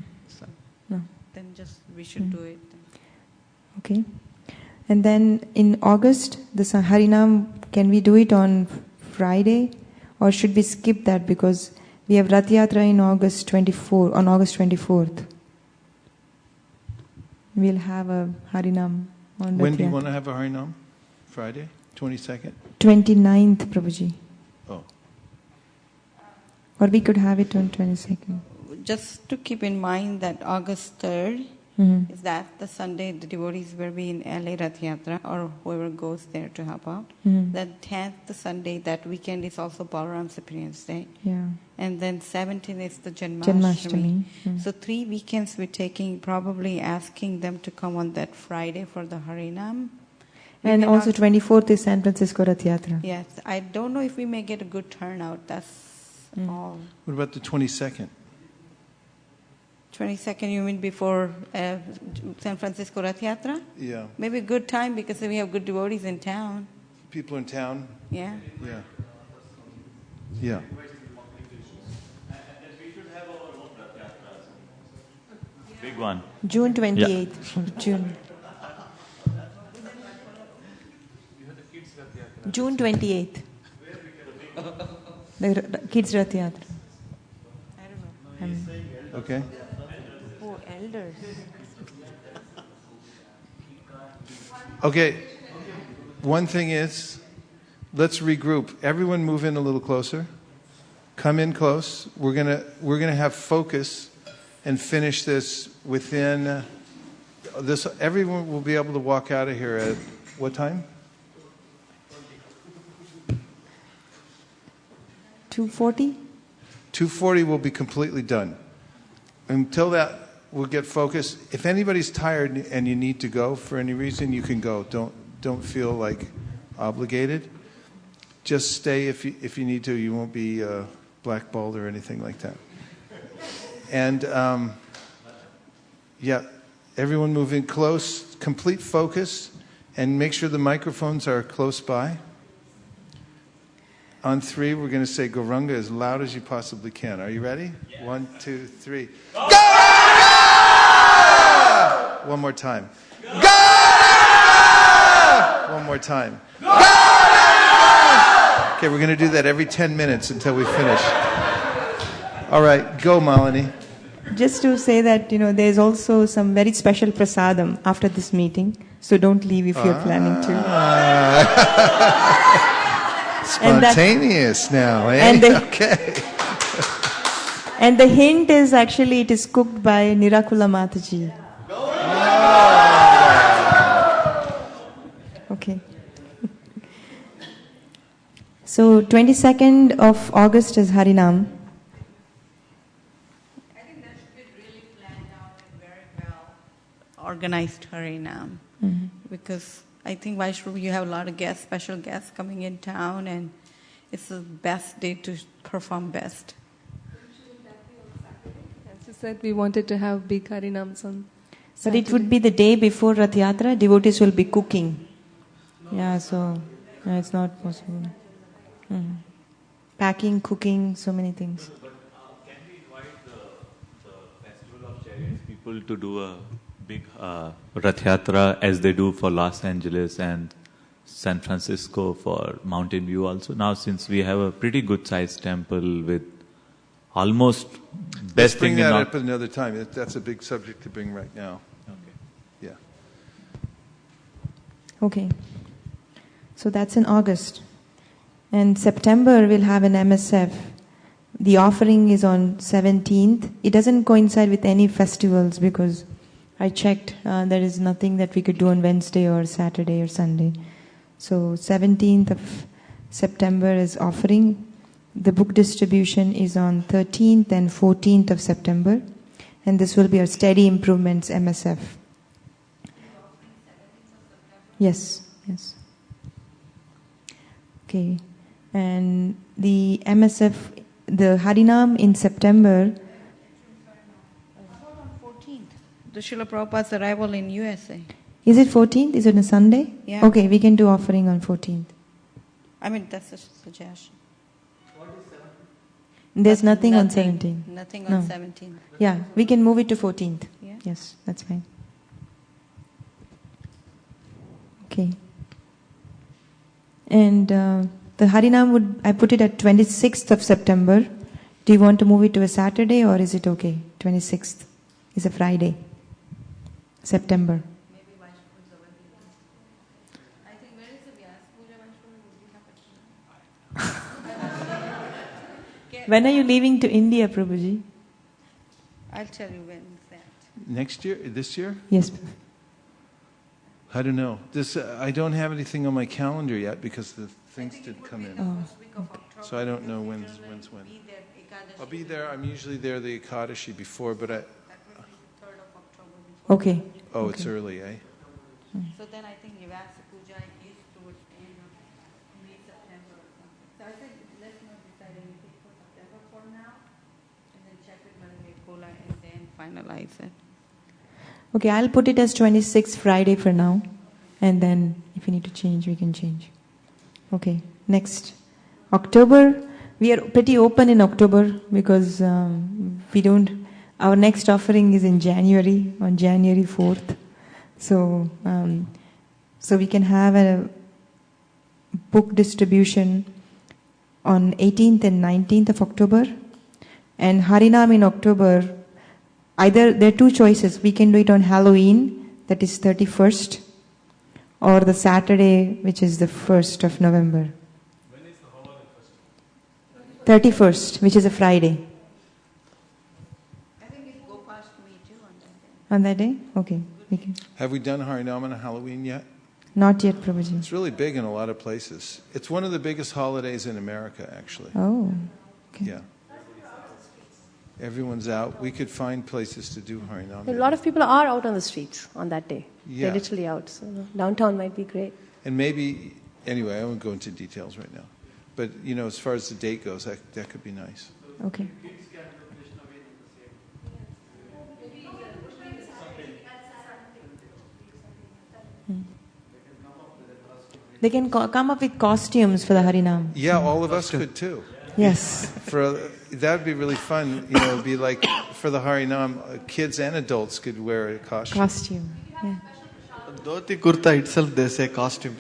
No. Then just we should do it. Okay. And then in August, the Harinam, can we do it on Friday? Or should we skip that because we have Rath Yatra on August 24th. We'll have a Harinam on When Rath do you Yatra. want to have a Harinam? Friday? 22nd? 29th, Prabhuji. Oh. Or we could have it on 22nd. Just to keep in mind that August 3rd Mhm. is that the Sunday the devotees will be in LA Rath Yatra or whoever goes there to help out. Mhm. Then 10th, the Sunday, that weekend is also Balaram's appearance day. Yeah. And then 17th is the Janmashtami. Janmashtami, So 3 weekends we're taking, probably asking them to come on that Friday for the Harinam. We And may also not- 24th is San Francisco Rath Yatra. Yes, I don't know if we may get a good turnout. That's all. What about the 22nd? 22nd, you mean before San Francisco Rath Yatra? Yeah. Maybe a good time because we have good devotees in town. People in town? Yeah. Yeah. Yeah. Big one. June 28th. June. June 28th. The Kids Rath Yatra. Okay. Oh, elders. Okay. One thing is, let's regroup. Everyone move in a little closer. Come in close. We're gonna have focus and finish this within this. Everyone will be able to walk out of here at what time? 2:40? 2:40 will be completely done. Until that, we'll get focused. If anybody's tired and you need to go for any reason, you can go. Don't feel like obligated. Just stay if you need to. You won't be blackballed or anything like that. And yeah, everyone move in close, complete focus, and make sure the microphones are close by. On 3, we're going to say Gauranga as loud as you possibly can. Are you ready? Yeah. 1, 2, 3. Gauranga! One more time. Gauranga! One more time. Gauranga! Okay, we're going to do that every 10 minutes until we finish. All right, go, Malini. Just to say that, there's also some very special prasadam after this meeting. So don't leave if you're planning to. Spontaneous now, eh? And okay. And the hint is actually it is cooked by Nirakula Mataji. Okay. So 22nd of August is Harinam. I think that should be really planned out and very well organized Harinam. Mm-hmm. Because I think Vaishnav, you have a lot of guests, special guests coming in town, and it's the best day to perform best. As you said, we wanted to have big Harinams on But it would be the day before Rath Yatra, devotees will be cooking. Yeah, so it's not possible. Mm. Packing, cooking, so many things. But can we invite the Festival of Chariots people to do a big Rath Yatra as they do for Los Angeles and San Francisco for Mountain View also. Now since we have a pretty good sized temple with almost Let's best bring thing in that North. up another time. That's a big subject to bring right now. Yeah. Okay. So that's in August. And September we'll have an MSF. The offering is on 17th. It doesn't coincide with any festivals because I checked. There is nothing that we could do on Wednesday or Saturday or Sunday. So 17th of September is offering. The book distribution is on 13th and 14th of September. And this will be our Steady Improvements MSF. Yes, yes. Okay. And the MSF, the Harinam in September. The Srila Prabhupada's arrival in USA. Is it 14th? Is it a Sunday? Yeah. Okay, we can do offering on 14th. I mean, that's a suggestion. There's nothing on 17th. Nothing on 17th. Yeah, we can move it to 14th. Yeah. Yes, that's fine. Okay. And the Harinam I put it at 26th of September. Do you want to move it to a Saturday or is it okay? 26th is a Friday. September. When are you leaving to India, Prabhuji? I'll tell you when is that. Next year? This year? Yes. I don't know. I don't have anything on my calendar yet because the things did come in. So I don't know when's when. I'll be there. I'm usually there the Ekadashi before, but I... Okay. Oh, okay. It's early, eh? So then I think Nivasa Puja is towards the end of September or something. So I said, let's not decide anything for September for now, and then check with Madhya Kola and then finalize it. Okay, I'll put it as 26th Friday for now. And then if you need to change, we can change. Okay, next. October, we are pretty open in October because our next offering is in January, on January 4th. So we can have a book distribution on 18th and 19th of October. And Harinam in October, either there are two choices. We can do it on Halloween, that is 31st, or the Saturday, which is the 1st of November. When is the Halloween 31st, which is a Friday. I think it go past me too on that day. On that day? Okay. We can. Have we done Harinam on Halloween yet? Not yet, Prabhuji. It's really big in a lot of places. It's one of the biggest holidays in America, actually. Oh. Okay. Yeah. Everyone's out. We could find places to do Harinam. A lot of people are out on the streets on that day. Yeah. They're literally out. So downtown might be great. And maybe, anyway, I won't go into details right now. But, as far as the date goes, that could be nice. Okay. They can come up with costumes for the Harinam. Yeah, all of us could too. Yes. That'd be really fun. It'd be like for the Harinam, kids and adults could wear a costume. Costume. Yeah. Dhoti kurta itself, they say costume.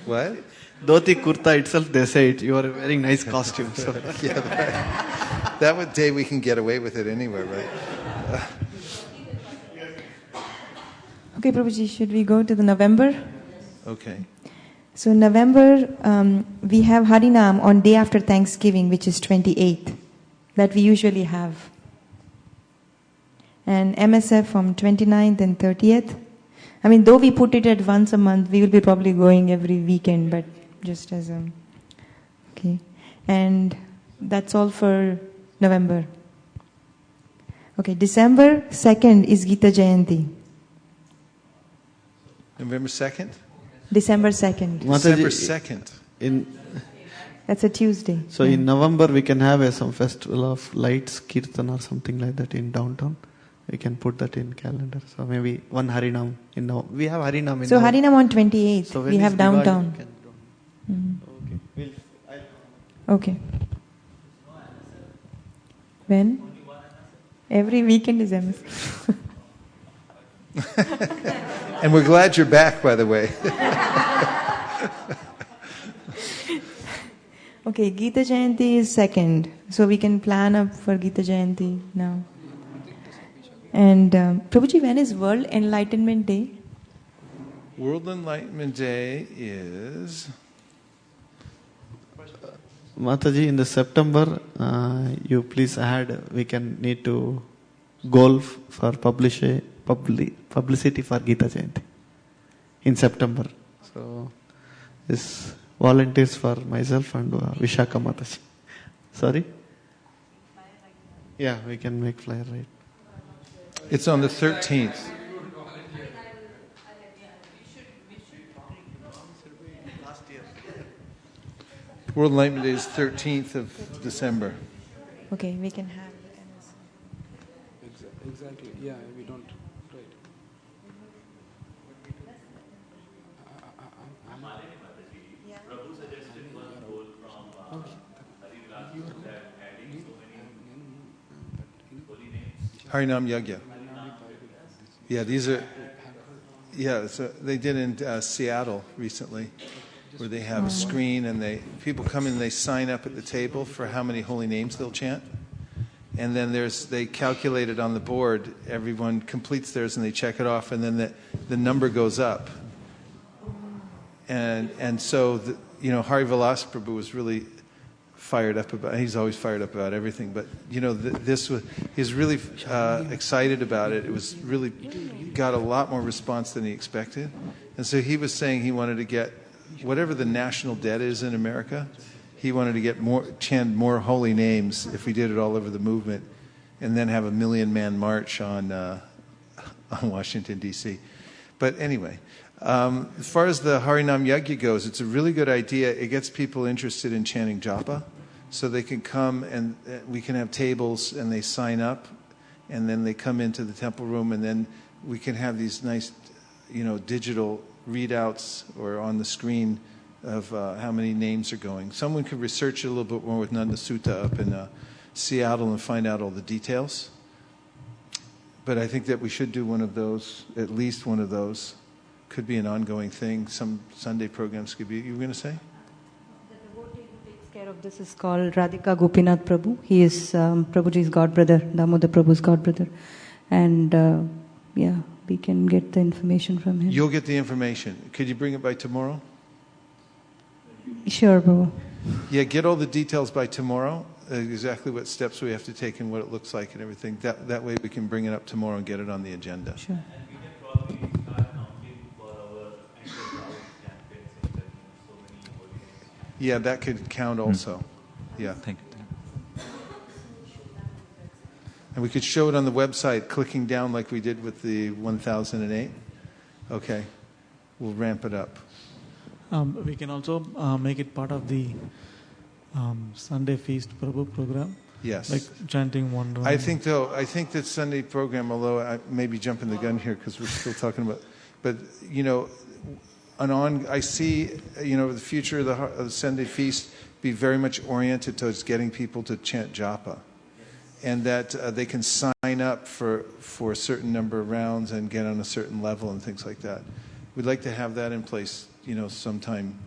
What? Dhoti kurta itself, they say it. You are wearing nice costume. So. Yeah, that day we can get away with it anywhere, right? Okay, Prabhuji, should we go to the November? Okay. So November, we have Harinam on day after Thanksgiving, which is 28th, that we usually have. And MSF on 29th and 30th. I mean, though we put it at once a month, we will be probably going every weekend, but just as a... Okay. And that's all for November. Okay, December 2nd is Gita Jayanti. November 2nd? December 2nd. December 2nd. That's a Tuesday. So in November we can have some festival of lights, kirtan or something like that in downtown. We can put that in calendar. So maybe one Harinam in now. We have Harinam in So Harinam on 28th. So we have downtown. Okay. When? Every weekend is MS. And we're glad you're back, by the way. Okay, Gita Jayanti is second, so we can plan up for Gita Jayanti now. And Prabhuji, when is World Enlightenment Day? World Enlightenment Day is... Mataji, in the September, you please add, we can need to goal for publicity for Gita Jayanti in September. So, this volunteers for myself and Vishaka Mataji. Sorry? Yeah, we can make flyer, right? It's on the 13th. World Enlightenment Day is 13th of December. Okay, we can have Exactly. Yeah, we don't. Right. Harinam Yagya. Yeah, these are. Yeah, so they did in Seattle recently, where they have a screen and people come in and they sign up at the table for how many holy names they'll chant. And then they calculate it on the board. Everyone completes theirs and they check it off, and then the number goes up. And so Hari Vilas Prabhu was really fired up about. He's always fired up about everything, but he's really excited about it. It was really got a lot more response than he expected, and so he was saying he wanted to get whatever the national debt is in America. He wanted to chant more holy names if we did it all over the movement, and then have a 1 million-man march on Washington, D.C. But anyway, as far as the Harinam Yagya goes, it's a really good idea. It gets people interested in chanting japa, so they can come and we can have tables and they sign up, and then they come into the temple room, and then we can have these nice, digital readouts or on the screen of how many names are going. Someone could research it a little bit more with Nanda Sutta up in Seattle and find out all the details. But I think that we should do one of those, at least one of those. Could be an ongoing thing. Some Sunday programs could be. You were going to say? The devotee who takes care of this is called Radhika Gopinath Prabhu. He is Prabhuji's godbrother, Damodar Prabhu's godbrother. And we can get the information from him. You'll get the information. Could you bring it by tomorrow? Sure, Prabhu. Yeah, get all the details by tomorrow, exactly what steps we have to take and what it looks like and everything. That way we can bring it up tomorrow and get it on the agenda. Sure. Yeah, that could count also. Yeah. Thank you. And we could show it on the website, clicking down like we did with the 1008. Okay. We'll ramp it up. We can also make it part of the Sunday Feast Prabhu program. Yes. Like chanting one round. I think that Sunday program, although I may be jumping the gun here because we're still talking about, but I see the future of the Sunday Feast be very much oriented towards getting people to chant japa, and that they can sign up for a certain number of rounds and get on a certain level and things like that. We'd like to have that in place, sometime,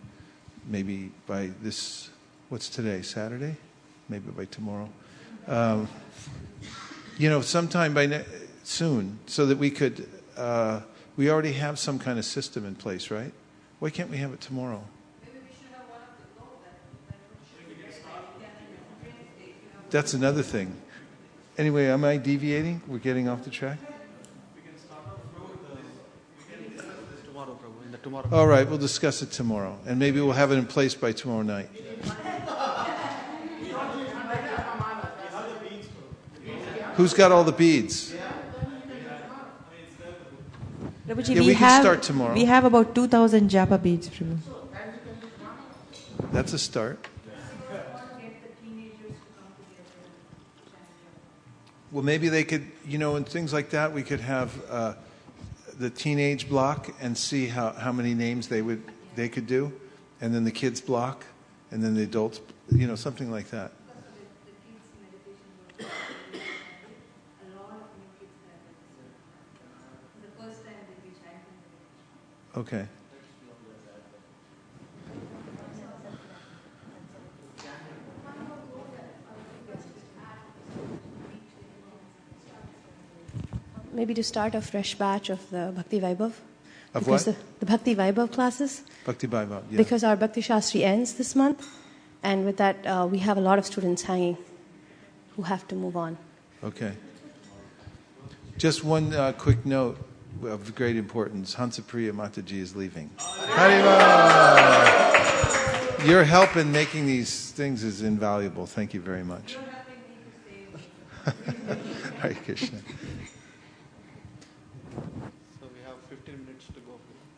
maybe by this. What's today? Saturday? Maybe by tomorrow. Sometime soon, so that we could. We already have some kind of system in place, right? Why can't we have it tomorrow? That's another thing. Anyway, am I deviating? We're getting off the track? All right, we'll discuss it tomorrow. And maybe we'll have it in place by tomorrow night. Who's got all the beads? Prabhuji, we can start tomorrow. We have about 2,000 japa beads, Prabhu. That's a start. Well, maybe they could, and things like that, we could have the teenage block and see how many names they could do, and then the kids block, and then the adults, something like that. Okay. Maybe to start a fresh batch of the Bhakti Vaibhav. Of Because what? the Bhakti Vaibhav classes. Bhakti Vaibhav, yeah. Because our Bhakti Shastri ends this month. And with that, we have a lot of students hanging who have to move on. Okay. Just one quick note of great importance. Hansapriya Mataji is leaving. Haribol! Your help in making these things is invaluable. Thank you very much. Hare Krishna.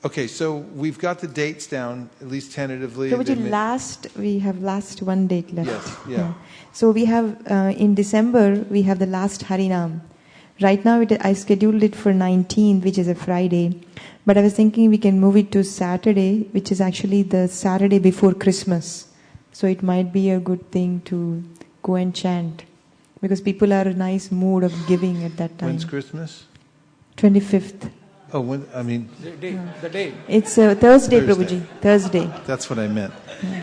Okay, so we've got the dates down, at least tentatively. Prabhuji, we have last one date left. Yes, yeah. So we have, in December, we have the last Harinam. Right now, I scheduled it for 19th, which is a Friday. But I was thinking we can move it to Saturday, which is actually the Saturday before Christmas. So it might be a good thing to go and chant. Because people are in a nice mood of giving at that time. When's Christmas? 25th. Oh, when, I mean... The day. It's Thursday, Prabhuji. Thursday. That's what I meant. Yeah.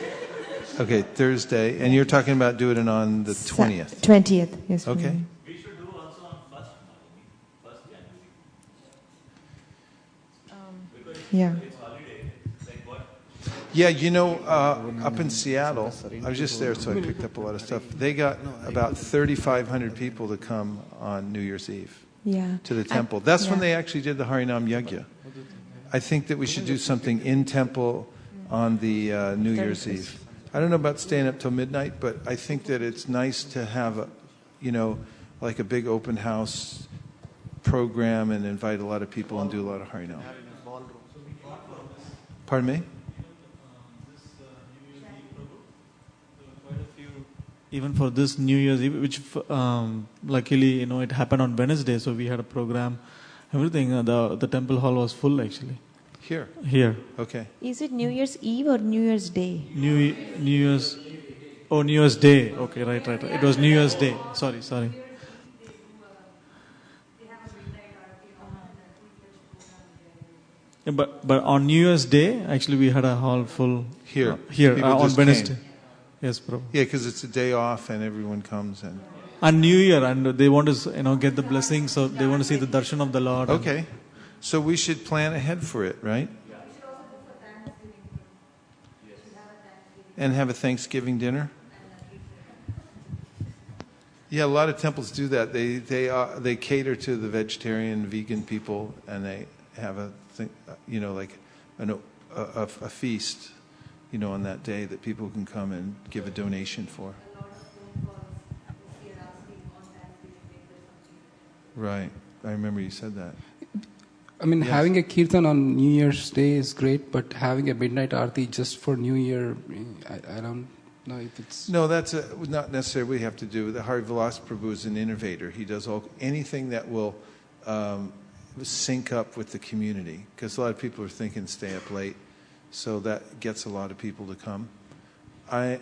Okay, Thursday. And you're talking about doing it on the 20th? 20th, yes. Okay. We should do also on 1st January. Yeah. It's holiday. Like what? Yeah, you know, up in Seattle, I was just there, so I picked up a lot of stuff. They got about 3,500 people to come on New Year's Eve. Yeah. To the temple. That's when yeah. they actually did the Harinam Yajna. I think that we should do something in temple on the New Year's Eve. I don't know about staying up till midnight, but I think that it's nice to have a, like a big open house program and invite a lot of people and do a lot of Harinam. Pardon me? Even for this New Year's Eve, which luckily, it happened on Wednesday, so we had a program, everything. The temple hall was full actually. Here. Okay. Is it New Year's Eve or New Year's Day? New Year's Day. Okay, right. It was New Year's Day. Sorry. Yeah, but on New Year's Day, actually, we had a hall full Here on Wednesday. Came. Yes, bro. Yeah, because it's a day off and everyone comes and New Year, and they want to get the blessing, so they want to see the darshan of the Lord. Okay, so we should plan ahead for it, right? And have a Thanksgiving dinner. Yeah, a lot of temples do that. They cater to the vegetarian, vegan people, and they have a feast. On that day that people can come and give a donation for. Right. I remember you said that. I mean, having a kirtan on New Year's Day is great, but having a midnight aarti just for New Year, I don't know if it's... No, that's not necessarily what we have to do. The Hari Vilas Prabhu is an innovator. He does anything that will sync up with the community. Because a lot of people are thinking stay up late. So that gets a lot of people to come. I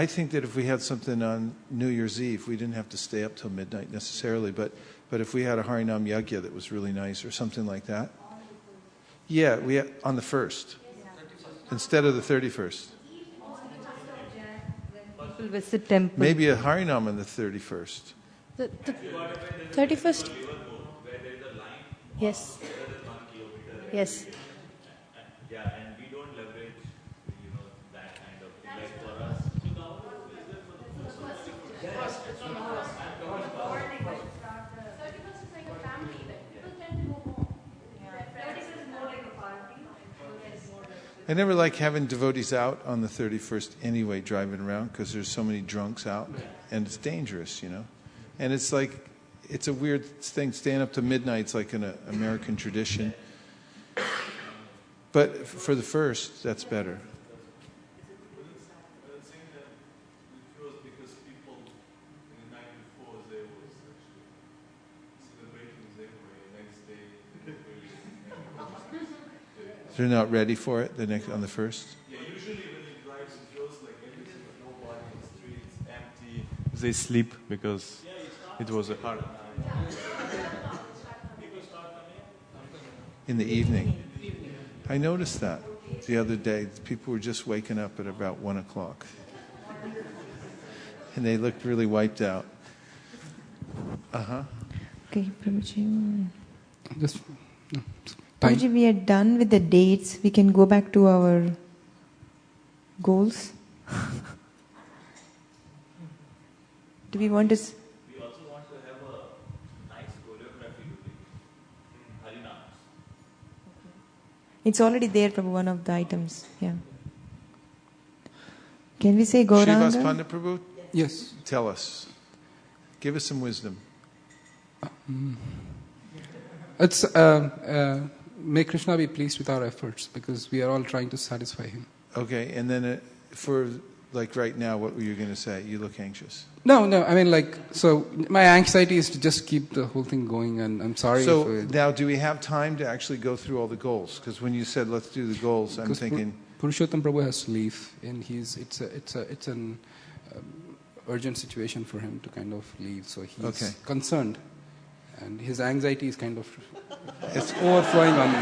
think that if we had something on New Year's Eve, we didn't have to stay up till midnight necessarily, but if we had a Harinam Yajna that was really nice or something like that. Yeah, we had, on the 1st. Instead of the 31st. People visit temple. Maybe a Harinam on the 31st. The 31st? Yes. Yes. Yeah, and we don't leverage, that kind of thing. Like for us. I never like having devotees out on the 31st anyway, driving around, because there's so many drunks out, and it's dangerous, And it's like, it's a weird thing. Staying up to midnight's like an American tradition. But for the 1st, that's better. They're not ready for it on the 1st? Yeah, usually when it drives, it feels like everything, nobody in the streets, empty. They sleep because it was a hard night. In the evening. I noticed that the other day. People were just waking up at about 1 o'clock. And they looked really wiped out. Okay, Prabhuji. Just, Prabhuji, we are done with the dates. We can go back to our goals. Do we want to... We also want to have a nice choreography to be Harinams. It's already there, Prabhu, one of the items. Yeah. Can we say Gauranga? Srivas Pandit Prabhu? Yes. Tell us. Give us some wisdom. It's may Krishna be pleased with our efforts, because we are all trying to satisfy him. Okay, and then for like right now, what were you going to say? You look anxious. No, I mean so my anxiety is to just keep the whole thing going, and I'm sorry. So now, do we have time to actually go through all the goals? Because when you said let's do the goals, I'm thinking Purushottam Prabhu has to leave, and it's an urgent situation for him to kind of leave. So he's concerned, and his anxiety is kind of it's overflowing on me.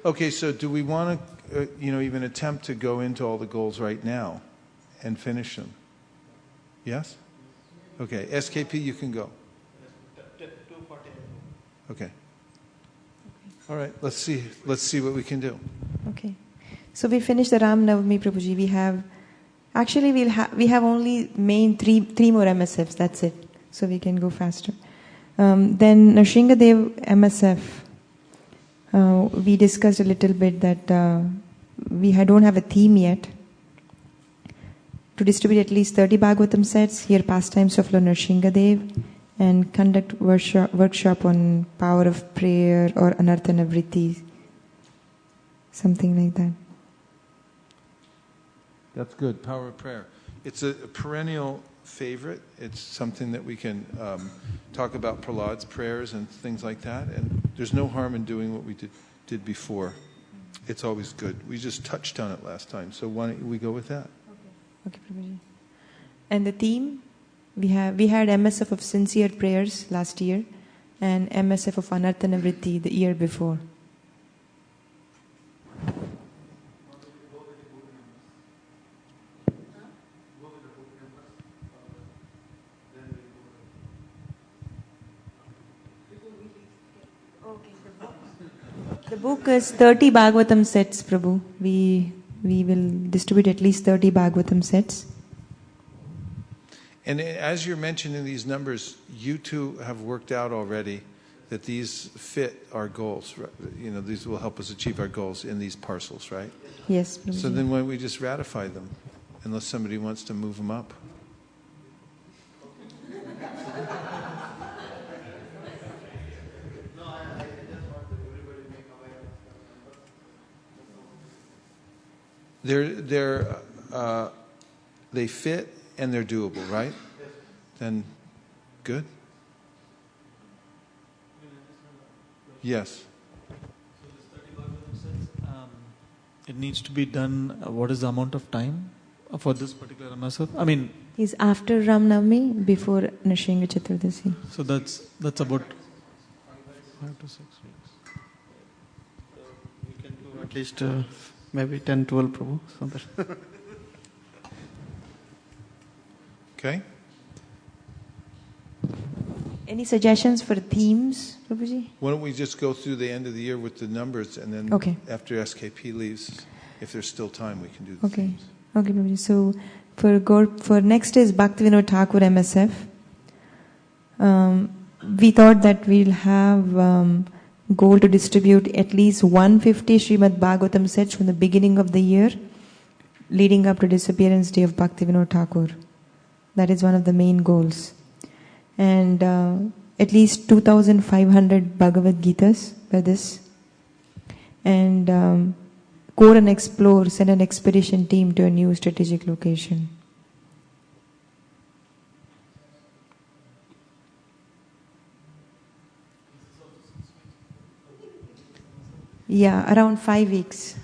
Okay, so do we want to, even attempt to go into all the goals right now and finish them? Yes? Okay, SKP, you can go. Okay. All right, let's see what we can do. Okay. So we finished the Ram Navami, Prabhuji. We have only main three more MSFs. That's it. So we can go faster. Then Nrsingadev MSF. We discussed a little bit that we don't have a theme yet. To distribute at least 30 Bhagavatam sets, hear pastimes of Lord Nrsingadev, and conduct workshop on power of prayer or anartha nivritti, something like that. That's good. Power of prayer. It's a perennial favorite. It's something that we can talk about Prahlad's prayers and things like that. And there's no harm in doing what we did before. It's always good. We just touched on it last time. So why don't we go with that? Okay, Prabhuji. And the theme, we had MSF of sincere prayers last year and MSF of anartha nivritti the year before. The book is 30 Bhagavatam sets, Prabhu. We will distribute at least 30 Bhagavatam sets. And as you're mentioning these numbers, you two have worked out already that these fit our goals. These will help us achieve our goals in these parcels, right? Yes, Prabhuji. So then why don't we just ratify them, unless somebody wants to move them up? They fit and they're doable, right? Then, good. Yes. It needs to be done. What is the amount of time for this particular MSF? I mean, is after Ram Navami, before Nrsinga Chaturdasi. So that's about 5 to 6 weeks. So we can do at least maybe 10, 12, Prabhu. So okay. Any suggestions for themes, Prabhuji? Why don't we just go through the end of the year with the numbers, and then after SKP leaves, if there's still time, we can do the themes. Okay, Prabhuji. So for next is Bhaktivinoda Thakur MSF. We thought that we'll have goal to distribute at least 150 Srimad Bhagavatam sets from the beginning of the year, leading up to disappearance day of Bhaktivinoda Thakur. That is one of the main goals. And at least 2,500 Bhagavad Gitas by this. And Core and Explore send an expedition team to a new strategic location. Yeah, around 5 weeks.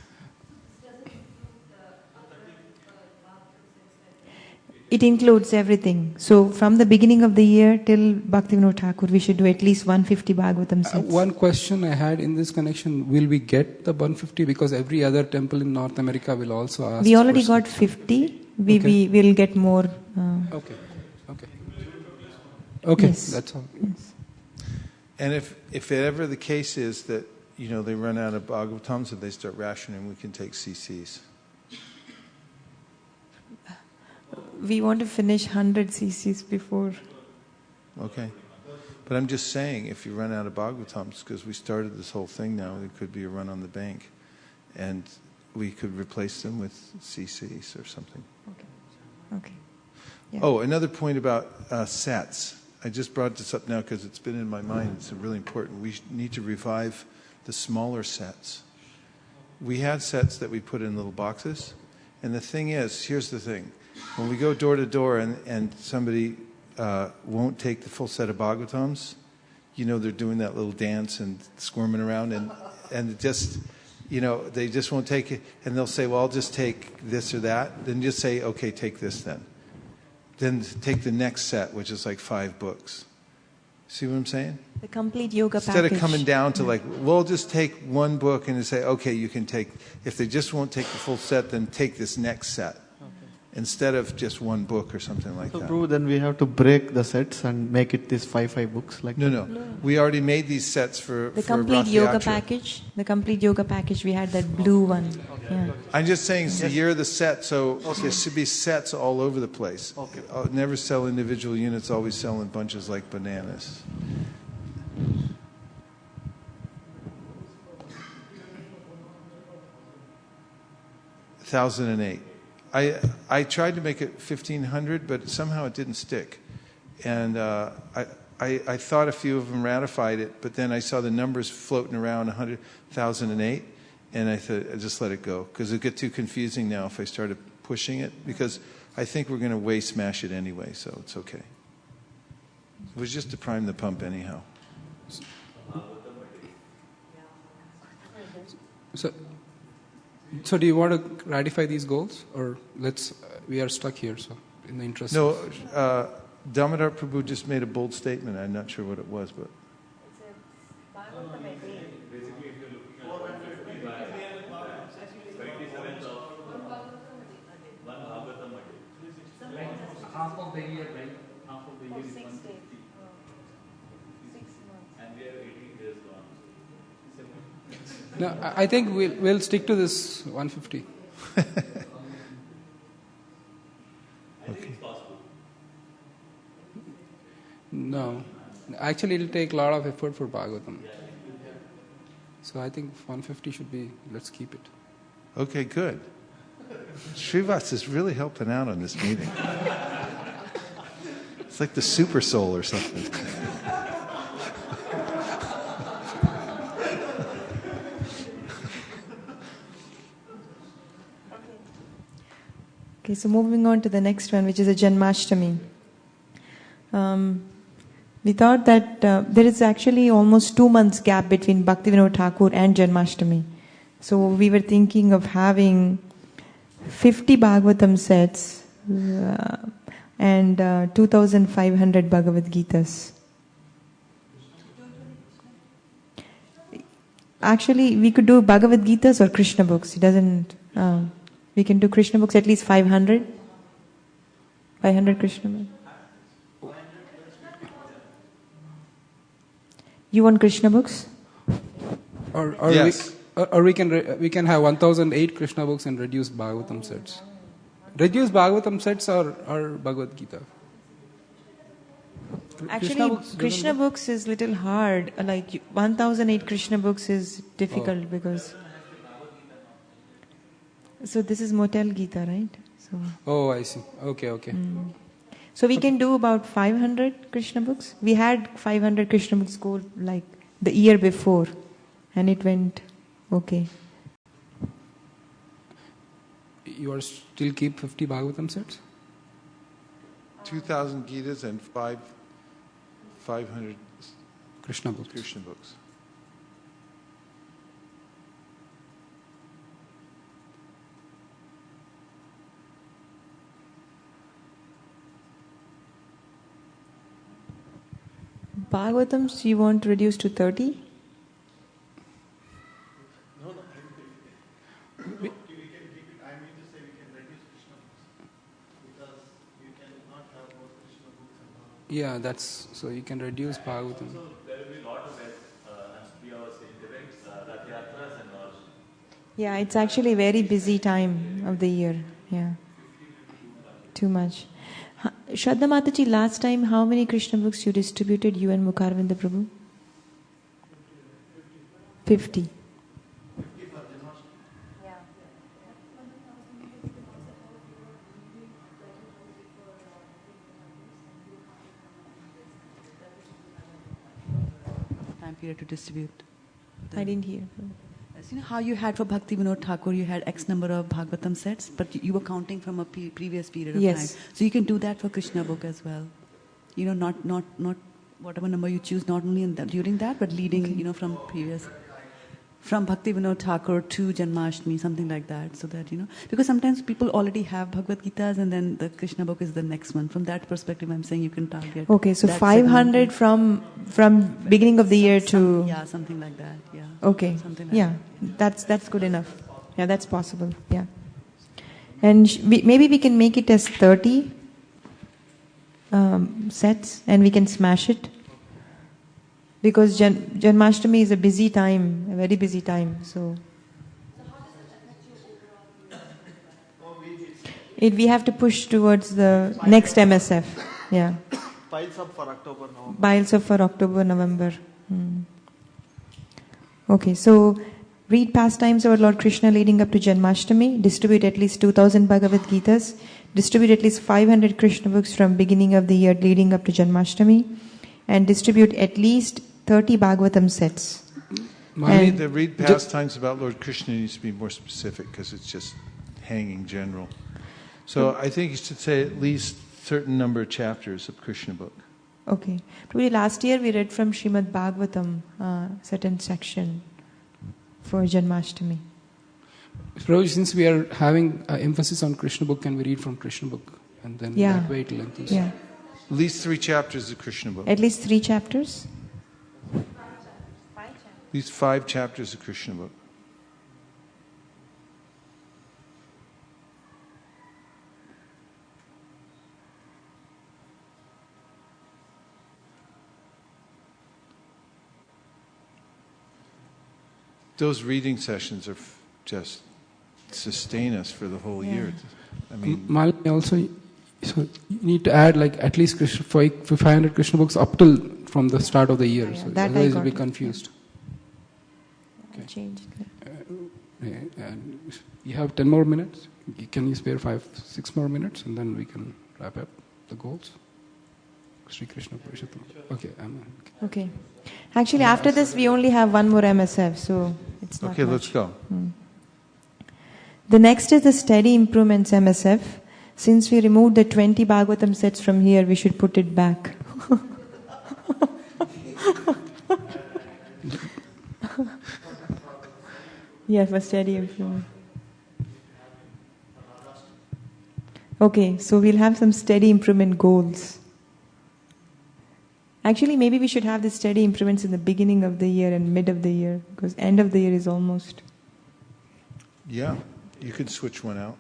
It includes everything. So from the beginning of the year till Bhaktivinoda Thakur, we should do at least 150 Bhagavatam sets. One question I had in this connection, will we get the 150? Because every other temple in North America will also ask. We already got 50. We will get more. Okay. Okay, Yes. that's all. Yes. And if ever the case is that, they run out of Bhagavatams and they start rationing, we can take CCs. We want to finish 100 cc's before. Okay. But I'm just saying, if you run out of Bhagavatams, because we started this whole thing now, it could be a run on the bank. And we could replace them with CCs or something. Okay. Yeah. Oh, another point about sets. I just brought this up now because it's been in my mind. It's really important. We need to revive the smaller sets. We had sets that we put in little boxes. And the thing is, here's the thing. When we go door to door and somebody won't take the full set of Bhagavatams, they're doing that little dance and squirming around and just, they just won't take it. And they'll say, well, I'll just take this or that. Then just say, okay, take this then. Then take the next set, which is like 5 books. See what I'm saying? The complete yoga Instead package. of coming down to we'll just take one book and say, okay, you can take, if they just won't take the full set, then take this next set. Instead of just one book or something like So, that. Prabhu, then we have to break the sets and make it these 5 books like No, that? no. We already made these sets for The complete Rath yoga Yatra. package. The complete yoga package. We had that blue one. Yeah. I'm just saying it's the year of the set, so there should be sets all over the place. I'll never sell individual units, always sell in bunches like bananas. $1,008. I tried to make it 1,500, but somehow it didn't stick. And I thought a few of them ratified it, but then I saw the numbers floating around 100,008, and I thought, I'll just let it go, because it'll get too confusing now if I started pushing it, because I think we're going to way smash it anyway, so it's okay. It was just to prime the pump anyhow. So do you want to ratify these goals, or we are stuck here? So, in the interest. No, Damodar Prabhu just made a bold statement. I'm not sure what it was, but. Half of the year, right? Half of the year is 160. 6 months. And we have 18 days gone. No, I think we'll stick to this 150. Okay. No, actually it'll take a lot of effort for Bhagavatam. So I think 150 should be. Let's keep it. Okay, good. Srivats is really helping out on this meeting. It's like the super soul or something. Okay, so moving on to the next one, which is a Janmashtami. We thought that there is actually almost 2 months gap between Bhaktivinoda Thakur and Janmashtami. So we were thinking of having 50 Bhagavatam sets and 2,500 Bhagavad Gitas. Actually, we could do Bhagavad Gitas or Krishna books. It doesn't. We can do Krishna books, at least 500. 500 Krishna books. You want Krishna books? Or yes. we can have 1,008 Krishna books and reduce Bhagavatam sets. Reduce Bhagavatam sets or Bhagavad Gita. Actually, Krishna books is little hard. Like 1,008 Krishna books is difficult because. So this is Motel Gita, right? So. Oh, I see. Okay. So we can do about 500 Krishna books. We had 500 Krishna books go like the year before, and it went okay. You are still keep 50 Bhagavatam sets? 2,000 Gitas and 500 Krishna books. Bhagavatams you want to reduce to 30? Yeah, that's so you can reduce Bhagavatam. So there will be a lot of as Priya was saying, direct Rath Yatras and all. Yeah, it's actually a very busy time of the year. Yeah. Too much. Shraddha Mataji, last time how many Krishna books you distributed, you and Mukharvinda Prabhu? 50. Time period to distribute. I didn't hear. You know how you had for Bhakti Vinod Thakur, you had X number of Bhagavatam sets, but you were counting from a previous period of Yes. time. So you can do that for Krishna book as well. You know, not whatever number you choose, not only during that, but leading, from previous. From Bhakti Vinod Thakur to Janmashtami, something like that. So that, because sometimes people already have Bhagavad Gitas and then the Krishna book is the next one. From that perspective, I'm saying you can target. Okay, so that 500 segment. from beginning of the year to... Yeah, something like that, yeah. Okay, Something like yeah, that's good enough. Yeah, that's possible, yeah. And maybe we can make it as 30 sets and we can smash it. Because Janmashtami is a busy time, a very busy time. So we have to push towards the next MSF. Yeah. Piles up for October, November. Piles up for October, November. Okay, so read pastimes about Lord Krishna leading up to Janmashtami, distribute at least 2000 Bhagavad Gitas, distribute at least 500 Krishna books from beginning of the year leading up to Janmashtami, and distribute at least 30 Bhagavatam sets. The read pastimes about Lord Krishna needs to be more specific because it's just hanging general. So I think you should say at least certain number of chapters of Krishna book. Okay. Probably last year we read from Srimad Bhagavatam, certain section for Janmashtami. Prabhuji, since we are having emphasis on Krishna book, can we read from Krishna book? And then that way it'll enthuse. Yeah. At least 3 chapters of Krishna book. At least 3 chapters? At least 5 chapters of Krishna book. Those reading sessions are just sustain us for the whole year. I mean, Malini also, so you need to add like at least 500 Krishna books up till from the start of the year. So otherwise you'll be confused. Okay. Changed. And you have 10 more minutes. Can you spare 5-6 more minutes and then we can wrap up the goals? Sri Krishna Parishadam. Okay. Okay. Actually, after this, we only have one more MSF, so it's not okay, much. Let's go. The next is the Steady Improvements MSF. Since we removed the 20 Bhagavatam sets from here, we should put it back. Yeah, for Steady Improvement. Okay, so we'll have some Steady Improvement goals. Actually, maybe we should have the steady improvements in the beginning of the year and mid of the year, because end of the year is almost. Yeah, you could switch one out.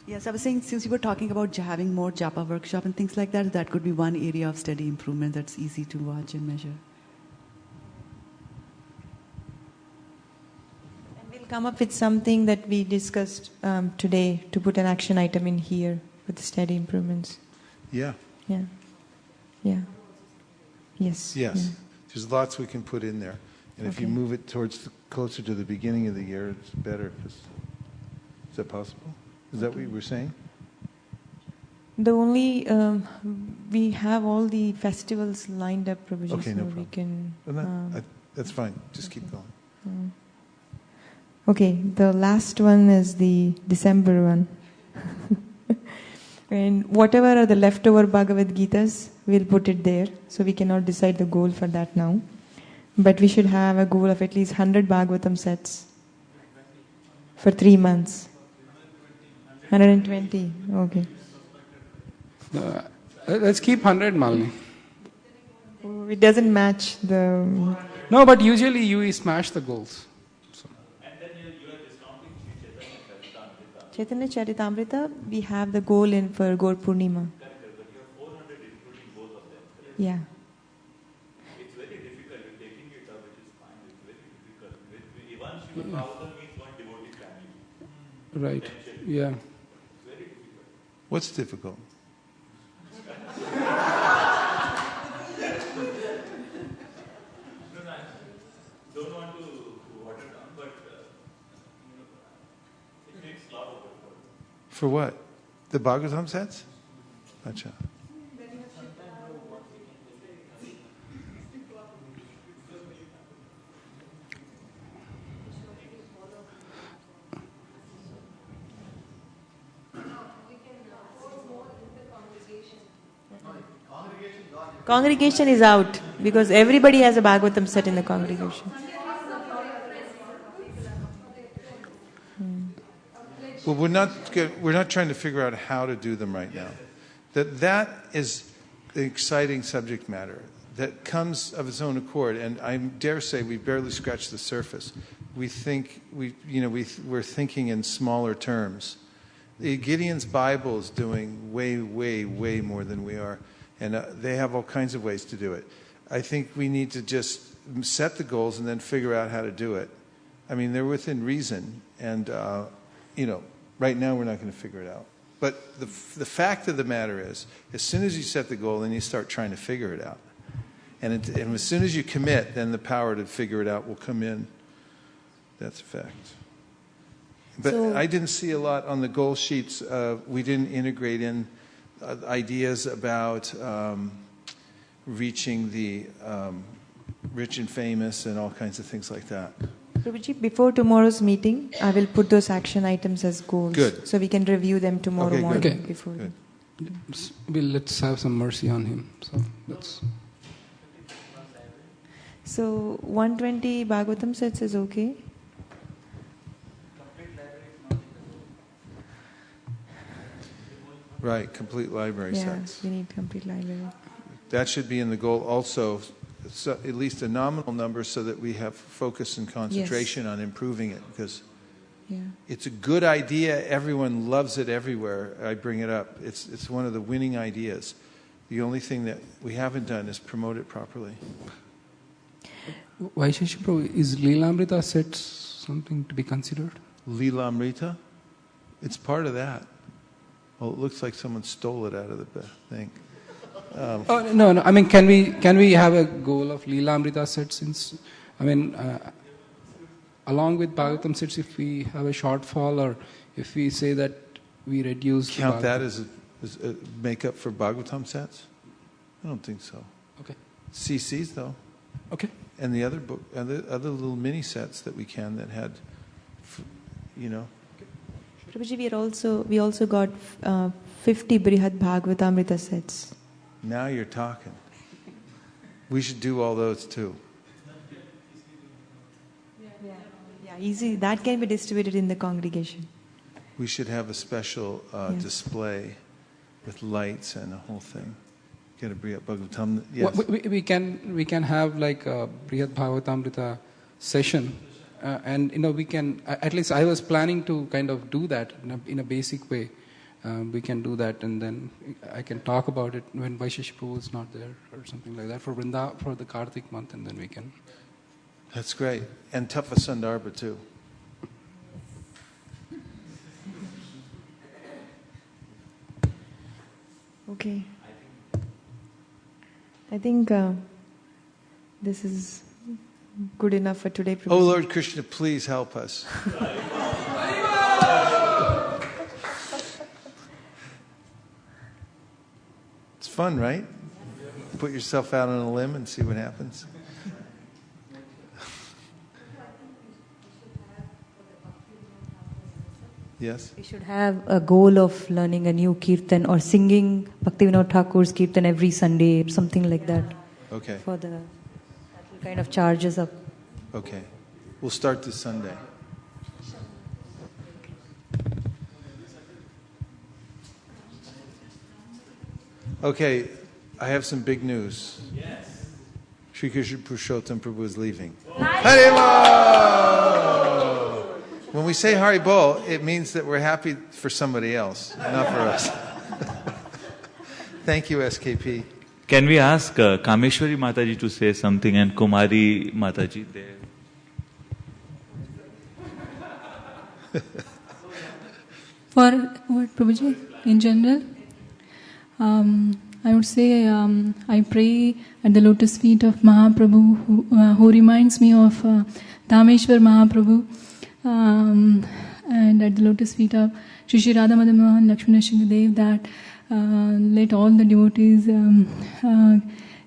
Yes, I was saying since you were talking about having more japa workshop and things like that, that could be one area of steady improvement that's easy to watch and measure. Come up with something that we discussed today to put an action item in here with the steady improvements. Yeah. Yeah. Yeah. Yes. Yes. Yeah. There's lots we can put in there. And if you move it towards closer to the beginning of the year, it's better. Is that possible? Is that what you were saying? The only, we have all the festivals lined up, Prabhuji, okay, so no problem. we can... that's fine. Just keep going. Okay, the last one is the December one. And whatever are the leftover Bhagavad Gitas, we'll put it there. So we cannot decide the goal for that now. But we should have a goal of at least 100 Bhagavatam sets for 3 months. 120. Okay. Let's keep 100, Malini. Oh, it doesn't match the. No, but usually you smash the goals. Chaitanya Charitamrita, we have the goal in for Gaur Purnima. Yeah. It's very difficult. You're taking it up, which is fine. It's very difficult. Even Srimad Bhagavatam means one devotee family. Right. Yeah. It's very difficult. What's difficult? Don't want to water down, but it takes a lot of effort. For what? The Bhagavatam sets? Acha. Congregation is out because everybody has a Bhagavatam set in the congregation. Well, we're not trying to figure out how to do them right now. That is the exciting subject matter that comes of its own accord, and I dare say we barely scratched the surface. We're thinking in smaller terms. The Gideon's Bible is doing way, way, way more than we are, and they have all kinds of ways to do it. I think we need to just set the goals and then figure out how to do it. I mean, they're within reason, and right now we're not going to figure it out. But the fact of the matter is, as soon as you set the goal, then you start trying to figure it out. And as soon as you commit, then the power to figure it out will come in. That's a fact. But I didn't see a lot on the goal sheets. We didn't integrate in ideas about reaching the rich and famous and all kinds of things like that. Prabhuji, before tomorrow's meeting, I will put those action items as goals. Good. So we can review them tomorrow morning. Okay. Before. Well, let's have some mercy on him. So 120 Bhagavatam sets is okay. Right, complete library sets. Yeah, we need complete library. That should be in the goal also, so at least a nominal number so that we have focus and concentration on improving it, because it's a good idea. Everyone loves it everywhere. I bring it up. It's one of the winning ideas. The only thing that we haven't done is promote it properly. Vaisesika Prabhu, is Leelamrita set something to be considered? Leelamrita? It's part of that. Well, it looks like someone stole it out of the thing. No. I mean, can we have a goal of Leelamrita sets? Since, along with Bhagavatam sets, if we have a shortfall, or if we say that we reduce... Count that as a makeup for Bhagavatam sets? I don't think so. Okay. CCs, though. Okay. And the other little mini sets that we can that had, Prabhuji, we also got 50 Brihad Bhagavatamrita sets. Now you're talking. We should do all those too. Yeah, easy. That can be distributed in the congregation. We should have a special display with lights and a whole thing. Get a Brihad Bhagavatam. Yes. We can have like a Brihad Bhagavatamrita session. And we can, at least I was planning to kind of do that in a basic way. We can do that, and then I can talk about it when Vaisesika Prabhu is not there or something like that for the Kartik month, and then we can. That's great. And Tafa Sandarbha too. Okay. I think this is good enough for today. Oh Lord Krishna, please help us. It's fun, right? Put yourself out on a limb and see what happens. Yes? We should have a goal of learning a new kirtan or singing Bhaktivinoda Thakur's kirtan every Sunday, something like that. Okay. For that will kind of charge us up. Okay. We'll start this Sunday. Okay, I have some big news. Yes. Sri Krishna Purushottam Prabhu is leaving. Haribol! When we say Haribol, it means that we're happy for somebody else, not for us. Thank you, SKP. Can we ask Kameshwari Mataji to say something and Kumari Mataji there? For what, Prabhuji, in general? I would say I pray at the lotus feet of Mahaprabhu, who reminds me of Dhameshwar Mahaprabhu, and at the lotus feet of Shri Shri Radha Madan Mohan Lakshmana Shingadev, that let all the devotees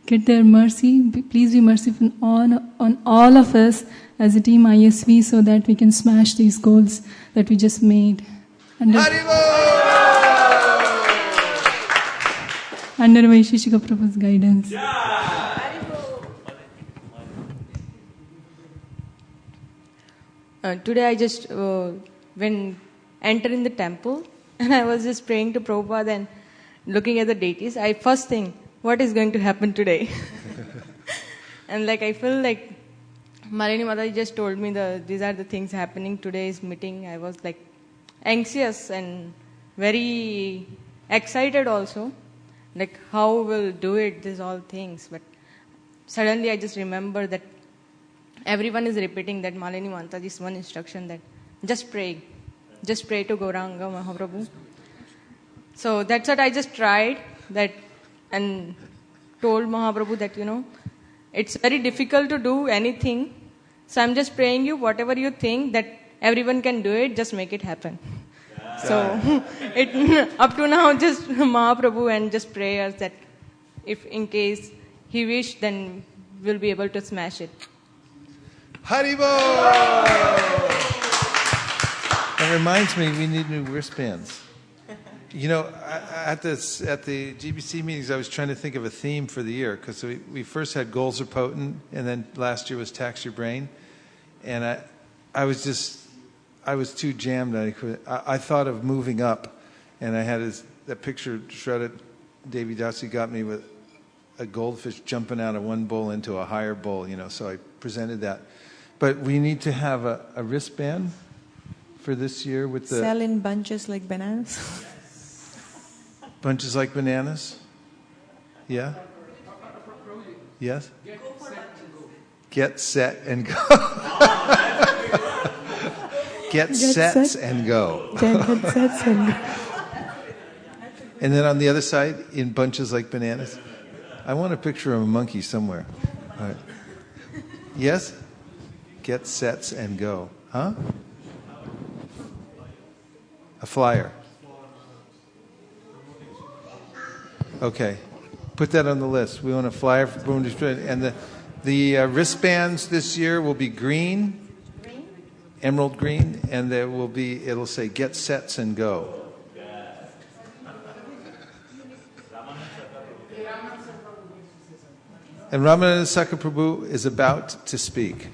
get their mercy. Please be merciful on all of us as a team ISV, so that we can smash these goals that we just made. Under Vaisesika Prabhu's guidance. Today I just entered in the temple, and I was just praying to Prabhupada and looking at the deities. I first think, what is going to happen today? And I feel like Malini Mataji just told me these are the things happening today's meeting. I was anxious and very excited also, how we'll do it, these all things. But suddenly I just remember that everyone is repeating that Malini Mataji's one instruction, that just pray to Gauranga Mahaprabhu. So that's what I just tried that and told Mahaprabhu that, it's very difficult to do anything. So I'm just praying you, whatever you think that everyone can do it, just make it happen. Yeah. So up to now, just Mahaprabhu and just prayers that if in case he wish, then we'll be able to smash it. Haribol! That reminds me, we need new wristbands. At the GBC meetings, I was trying to think of a theme for the year, because we first had goals are potent, and then last year was tax your brain, and I was too jammed. I thought of moving up, and I had that picture shredded. Devi Dasi got me with a goldfish jumping out of one bowl into a higher bowl, so I presented that. But we need to have a wristband for this year with the... Sell in bunches like bananas. Bunches like bananas? Yeah? Yes? Get set and go. Get sets and go. Get sets and go. And then on the other side, in bunches like bananas. I want a picture of a monkey somewhere. All right. Yes? Get sets and go. Huh? A flyer. Okay. Put that on the list. We want a flyer for Boom Display. And the wristbands this year will be green, emerald green, and it'll say get sets and go. And Ramananda Prabhu is about to speak.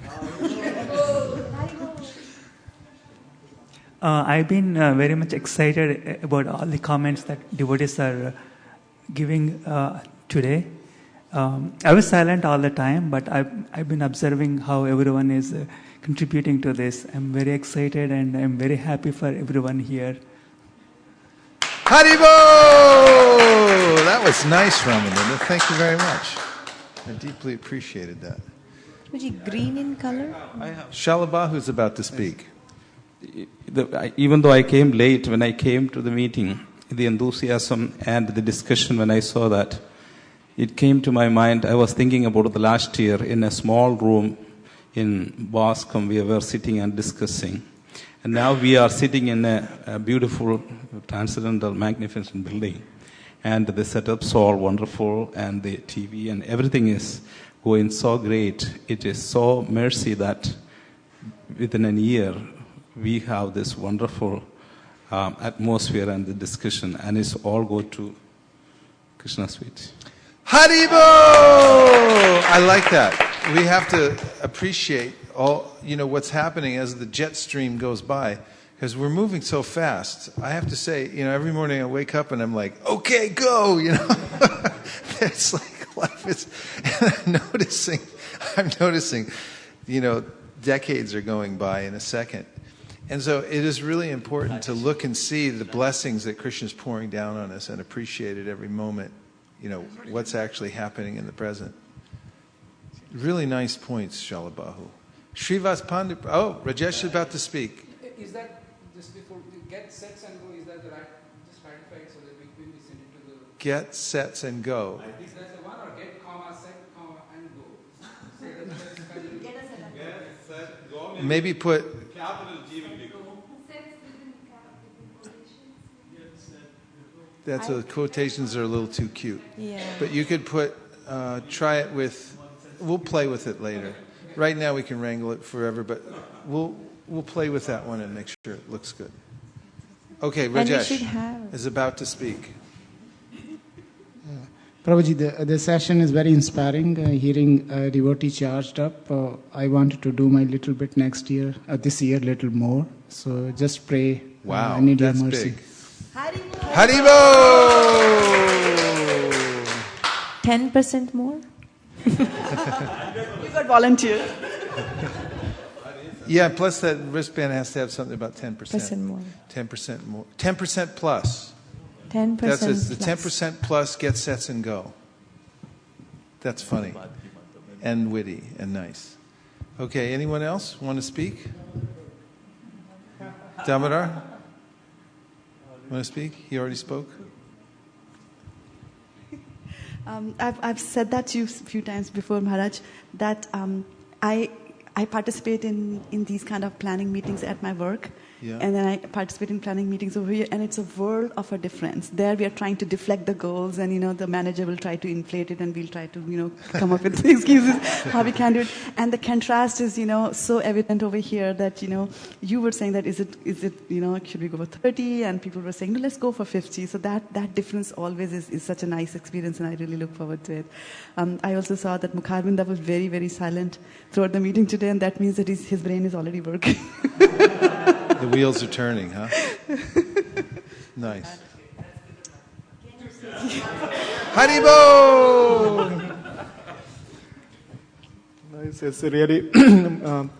I've been very much excited about all the comments that devotees are giving today. I was silent all the time, but I've been observing how everyone is contributing to this. I'm very excited and I'm very happy for everyone here. Haribo! That was nice, Ramananda. Thank you very much. I deeply appreciated that. Was he green in color? Shalabahu is about to speak. Even though I came late, when I came to the meeting, the enthusiasm and the discussion, when I saw that, it came to my mind. I was thinking about the last year in a small room in Boscombe. We were sitting and discussing. And now we are sitting in a beautiful, transcendental, magnificent building. And the setup's all wonderful, and the TV and everything is going so great. It is so mercy that within a year we have this wonderful atmosphere and the discussion, and it's all go to Krishna Sweet. Haribo! I like that. We have to appreciate what's happening as the jet stream goes by, because we're moving so fast. I have to say, every morning I wake up and I'm like, okay, go, it's like life is. And I'm noticing, decades are going by in a second. And so it is really important to look and see the blessings that Krishna is pouring down on us and appreciate it every moment, what's actually happening in the present. Really nice points, Shalabahu. Srivas Pandu. Oh, Rajesh is about to speak. Is that, just before, get, sets and go, is that the right, just clarify so that we can send it to the... Get, sets, and go. Is that the one, or get, comma, set, comma, and go? So that's kind of... Get, set, go. Maybe put... Capital G will be go. That's the quotations are a little too cute. Yeah. But you could put, try it with, we'll play with it later. Right now we can wrangle it forever, but we'll play with that one and make sure it looks good. Okay, Rajesh is about to speak. Prabhuji, the session is very inspiring. Hearing a devotee charged up, I wanted to do my little bit next year, this year little more. So just pray. Wow, I need that's your mercy. big. Haribo! 10% more? You got volunteers. Yeah, plus that wristband has to have something about 10%. 10% more. 10% more. 10% plus. 10% That's it. The plus. 10% plus get, sets, and go. That's funny and witty and nice. Okay, anyone else want to speak? Damodar? Want to speak? He already spoke? I've said that to you a few times before, Maharaj, that I participate in these kind of planning meetings at my work. Yeah. And then I participate in planning meetings over here, and it's a world of a difference. There we are trying to deflect the goals, and the manager will try to inflate it, and we'll try to come up with excuses how we can do it. And the contrast is so evident over here that you were saying that is it should we go for 30, and people were saying no, let's go for 50. So that difference always is such a nice experience, and I really look forward to it. I also saw that Mukharvinda was very, very silent throughout the meeting today, and that means that his brain is already working. The wheels are turning, huh? Nice. Haribo! Nice. It's really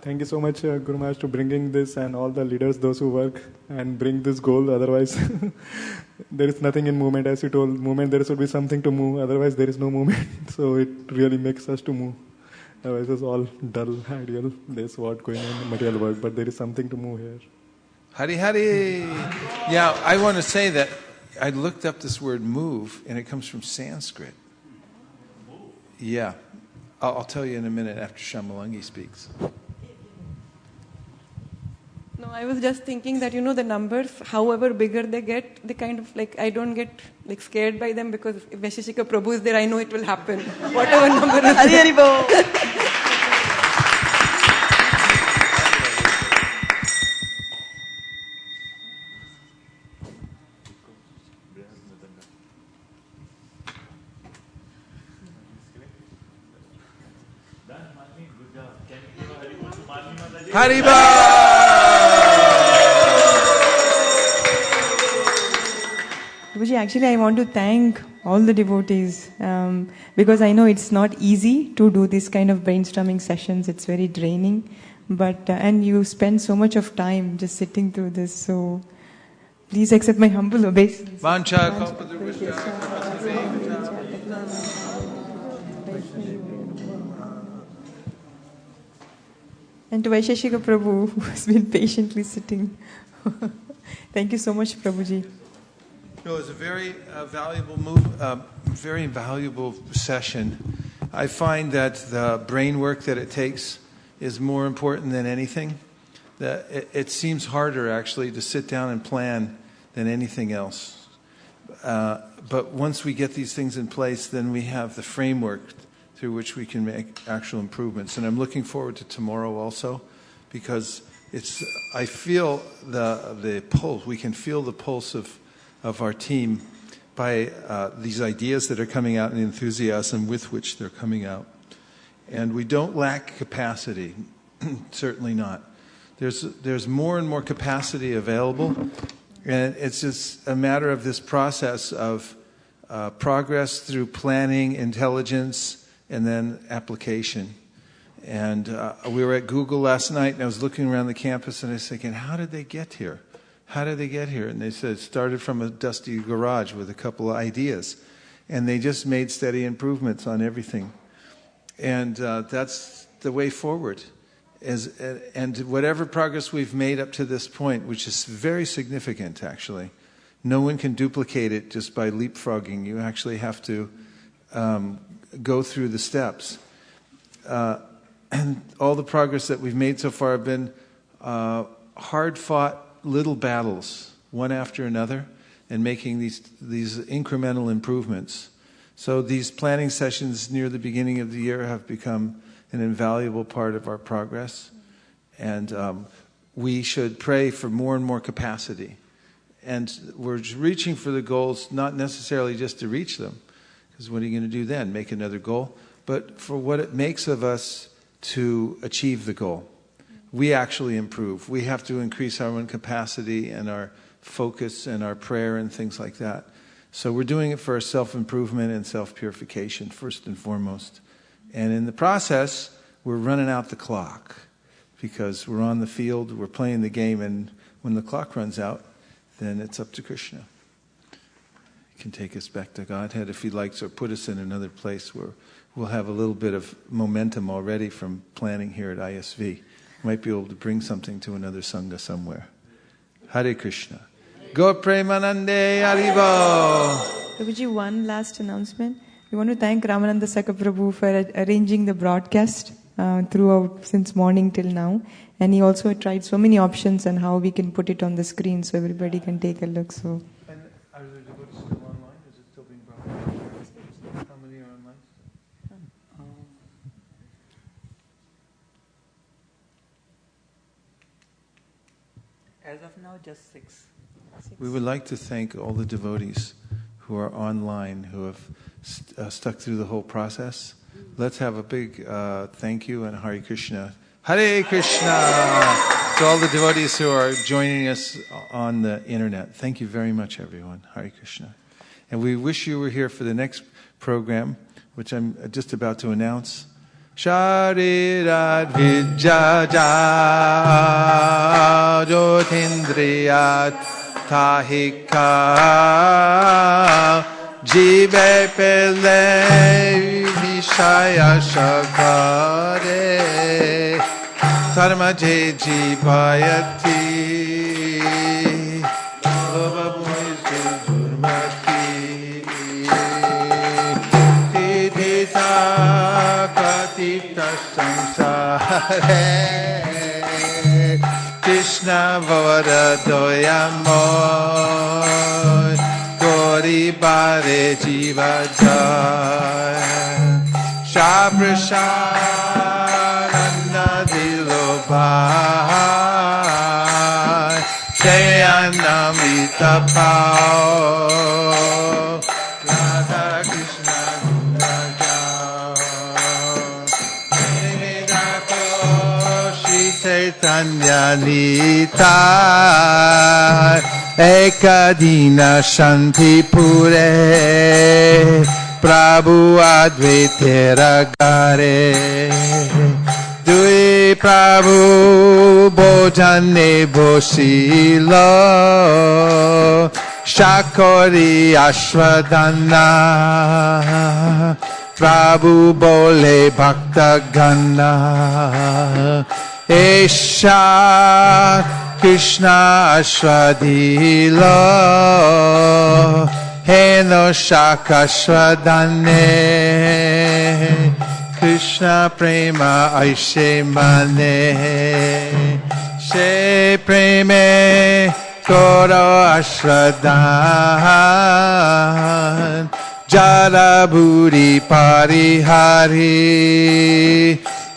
thank you so much, Guru Maharaj, to bringing this and all the leaders, those who work and bring this goal. Otherwise, there is nothing in movement. As you told, movement, there should be something to move. Otherwise, there is no movement. So it really makes us to move. Otherwise, it's all dull, ideal. There's what going on in material work, but there is something to move here. Hari Hari! Yeah, I want to say that I looked up this word move, and it comes from Sanskrit. Yeah. I'll tell you in a minute after Shamalangi speaks. No, I was just thinking that, the numbers, however bigger they get, they kind of I don't get scared by them, because if Vaisesika Prabhu is there, I know it will happen. Whatever number is there. Haribo! Prabhuji, actually, I want to thank all the devotees because I know it's not easy to do this kind of brainstorming sessions. It's very draining, but and you spend so much of time just sitting through this. So please accept my humble obeisance. And to Vaisesika Prabhu, who has been patiently sitting. Thank you so much, Prabhuji. No, it's a very very valuable session. I find that the brain work that it takes is more important than anything. That it seems harder, actually, to sit down and plan than anything else. But once we get these things in place, then we have the framework through which we can make actual improvements. And I'm looking forward to tomorrow also, because I feel the pulse. We can feel the pulse of our team by these ideas that are coming out and the enthusiasm with which they're coming out. And we don't lack capacity, certainly not. There's more and more capacity available, and it's just a matter of this process of progress through planning, intelligence, and then application. And we were at Google last night, and I was looking around the campus, and I was thinking, how did they get here? How did they get here? And they said it started from a dusty garage with a couple of ideas. And they just made steady improvements on everything. And that's the way forward. And whatever progress we've made up to this point, which is very significant, actually, no one can duplicate it just by leapfrogging. You actually have to go through the steps. And all the progress that we've made so far have been hard-fought little battles, one after another, and making these incremental improvements. So these planning sessions near the beginning of the year have become an invaluable part of our progress. And we should pray for more and more capacity. And we're reaching for the goals, not necessarily just to reach them, because what are you going to do then? Make another goal? But for what it makes of us to achieve the goal. We actually improve. We have to increase our own capacity and our focus and our prayer and things like that. So we're doing it for our self-improvement and self-purification, first and foremost. And in the process, we're running out the clock because we're on the field, we're playing the game, and when the clock runs out, then it's up to Krishna. He can take us back to Godhead if he likes, or put us in another place where we'll have a little bit of momentum already from planning here at ISV. Might be able to bring something to another Sangha somewhere. Hare Krishna. Go Premanande Haribo. Prabhuji, one last announcement. We want to thank Ramanandasaka Prabhu for arranging the broadcast throughout since morning till now. And he also tried so many options on how we can put it on the screen so everybody can take a look. So. And are the devotees still online? Is it still being broadcast? How many are online? As of now, just 6. We would like to thank all the devotees who are online, who have stuck through the whole process. Let's have a big thank you and Hare Krishna. Hare Krishna! To all the devotees who are joining us on the internet. Thank you very much, everyone. Hare Krishna. And we wish you were here for the next program, which I'm just about to announce. Sharirat Vijjaja Jyotindriyat Tahika Jive Pele Vishaya Shakare Dharmaje Jivayati Loba Bhuise Jurmati Tidita Katita Samsare Krishna Vavaradoyamoy Gori Bare Jiva Jai Shabrashananda Dilobai Jayanamita Pao Radha Krishna Gundajao Nidato Shri Chaitanya Nitai Ekadina Shanti Pure Prabhu Advaitera Gare Dui Prabhu Bojane Boshilo Shakori Ashwadana Prabhu Bole Bhakta Gana Esha Krishna Ashwadilo Heno Shakashwadane Krishna Prema Aishe Mane She Preme Koro Ashwadan Jara Bhuri Parihari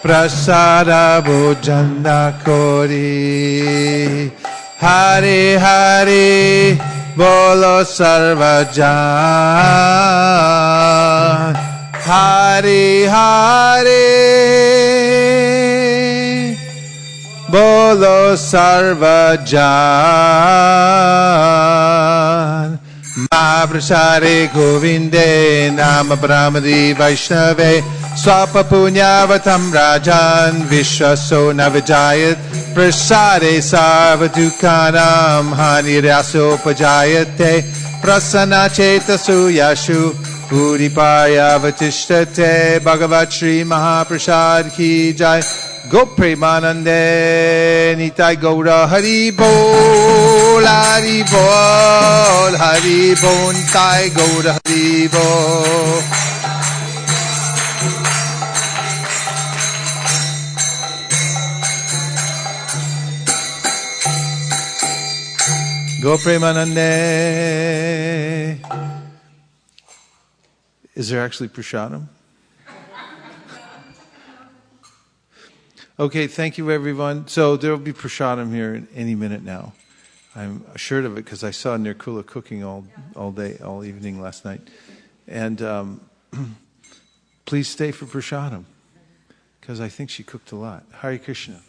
Prasada Bhojana Kori Hari Hari Bolo Sarvajan Hari Hari Bolo Sarvajan Mahaprasade Govinde Nama Brahmadi Vaishnave Swapa Punyavatam Rajan Vishwaso Navijayat Prasade Sarva Dukanam Haniryaso Pajayate Prasana Chetasu Yashu Puripaya Vatishtate Bhagavat Shri Mahaprasad Ki Jai Gopremanande Nitai Gaura Hari Bol Hari Bol Hari Bol Nitai Gaura Hari Bol Gopremanande. Is there actually prasadam? Okay, thank you everyone. So there will be prasadam here in any minute now. I'm assured of it because I saw Nirkula cooking all day, all evening last night. And please stay for prasadam because I think she cooked a lot. Hare Krishna.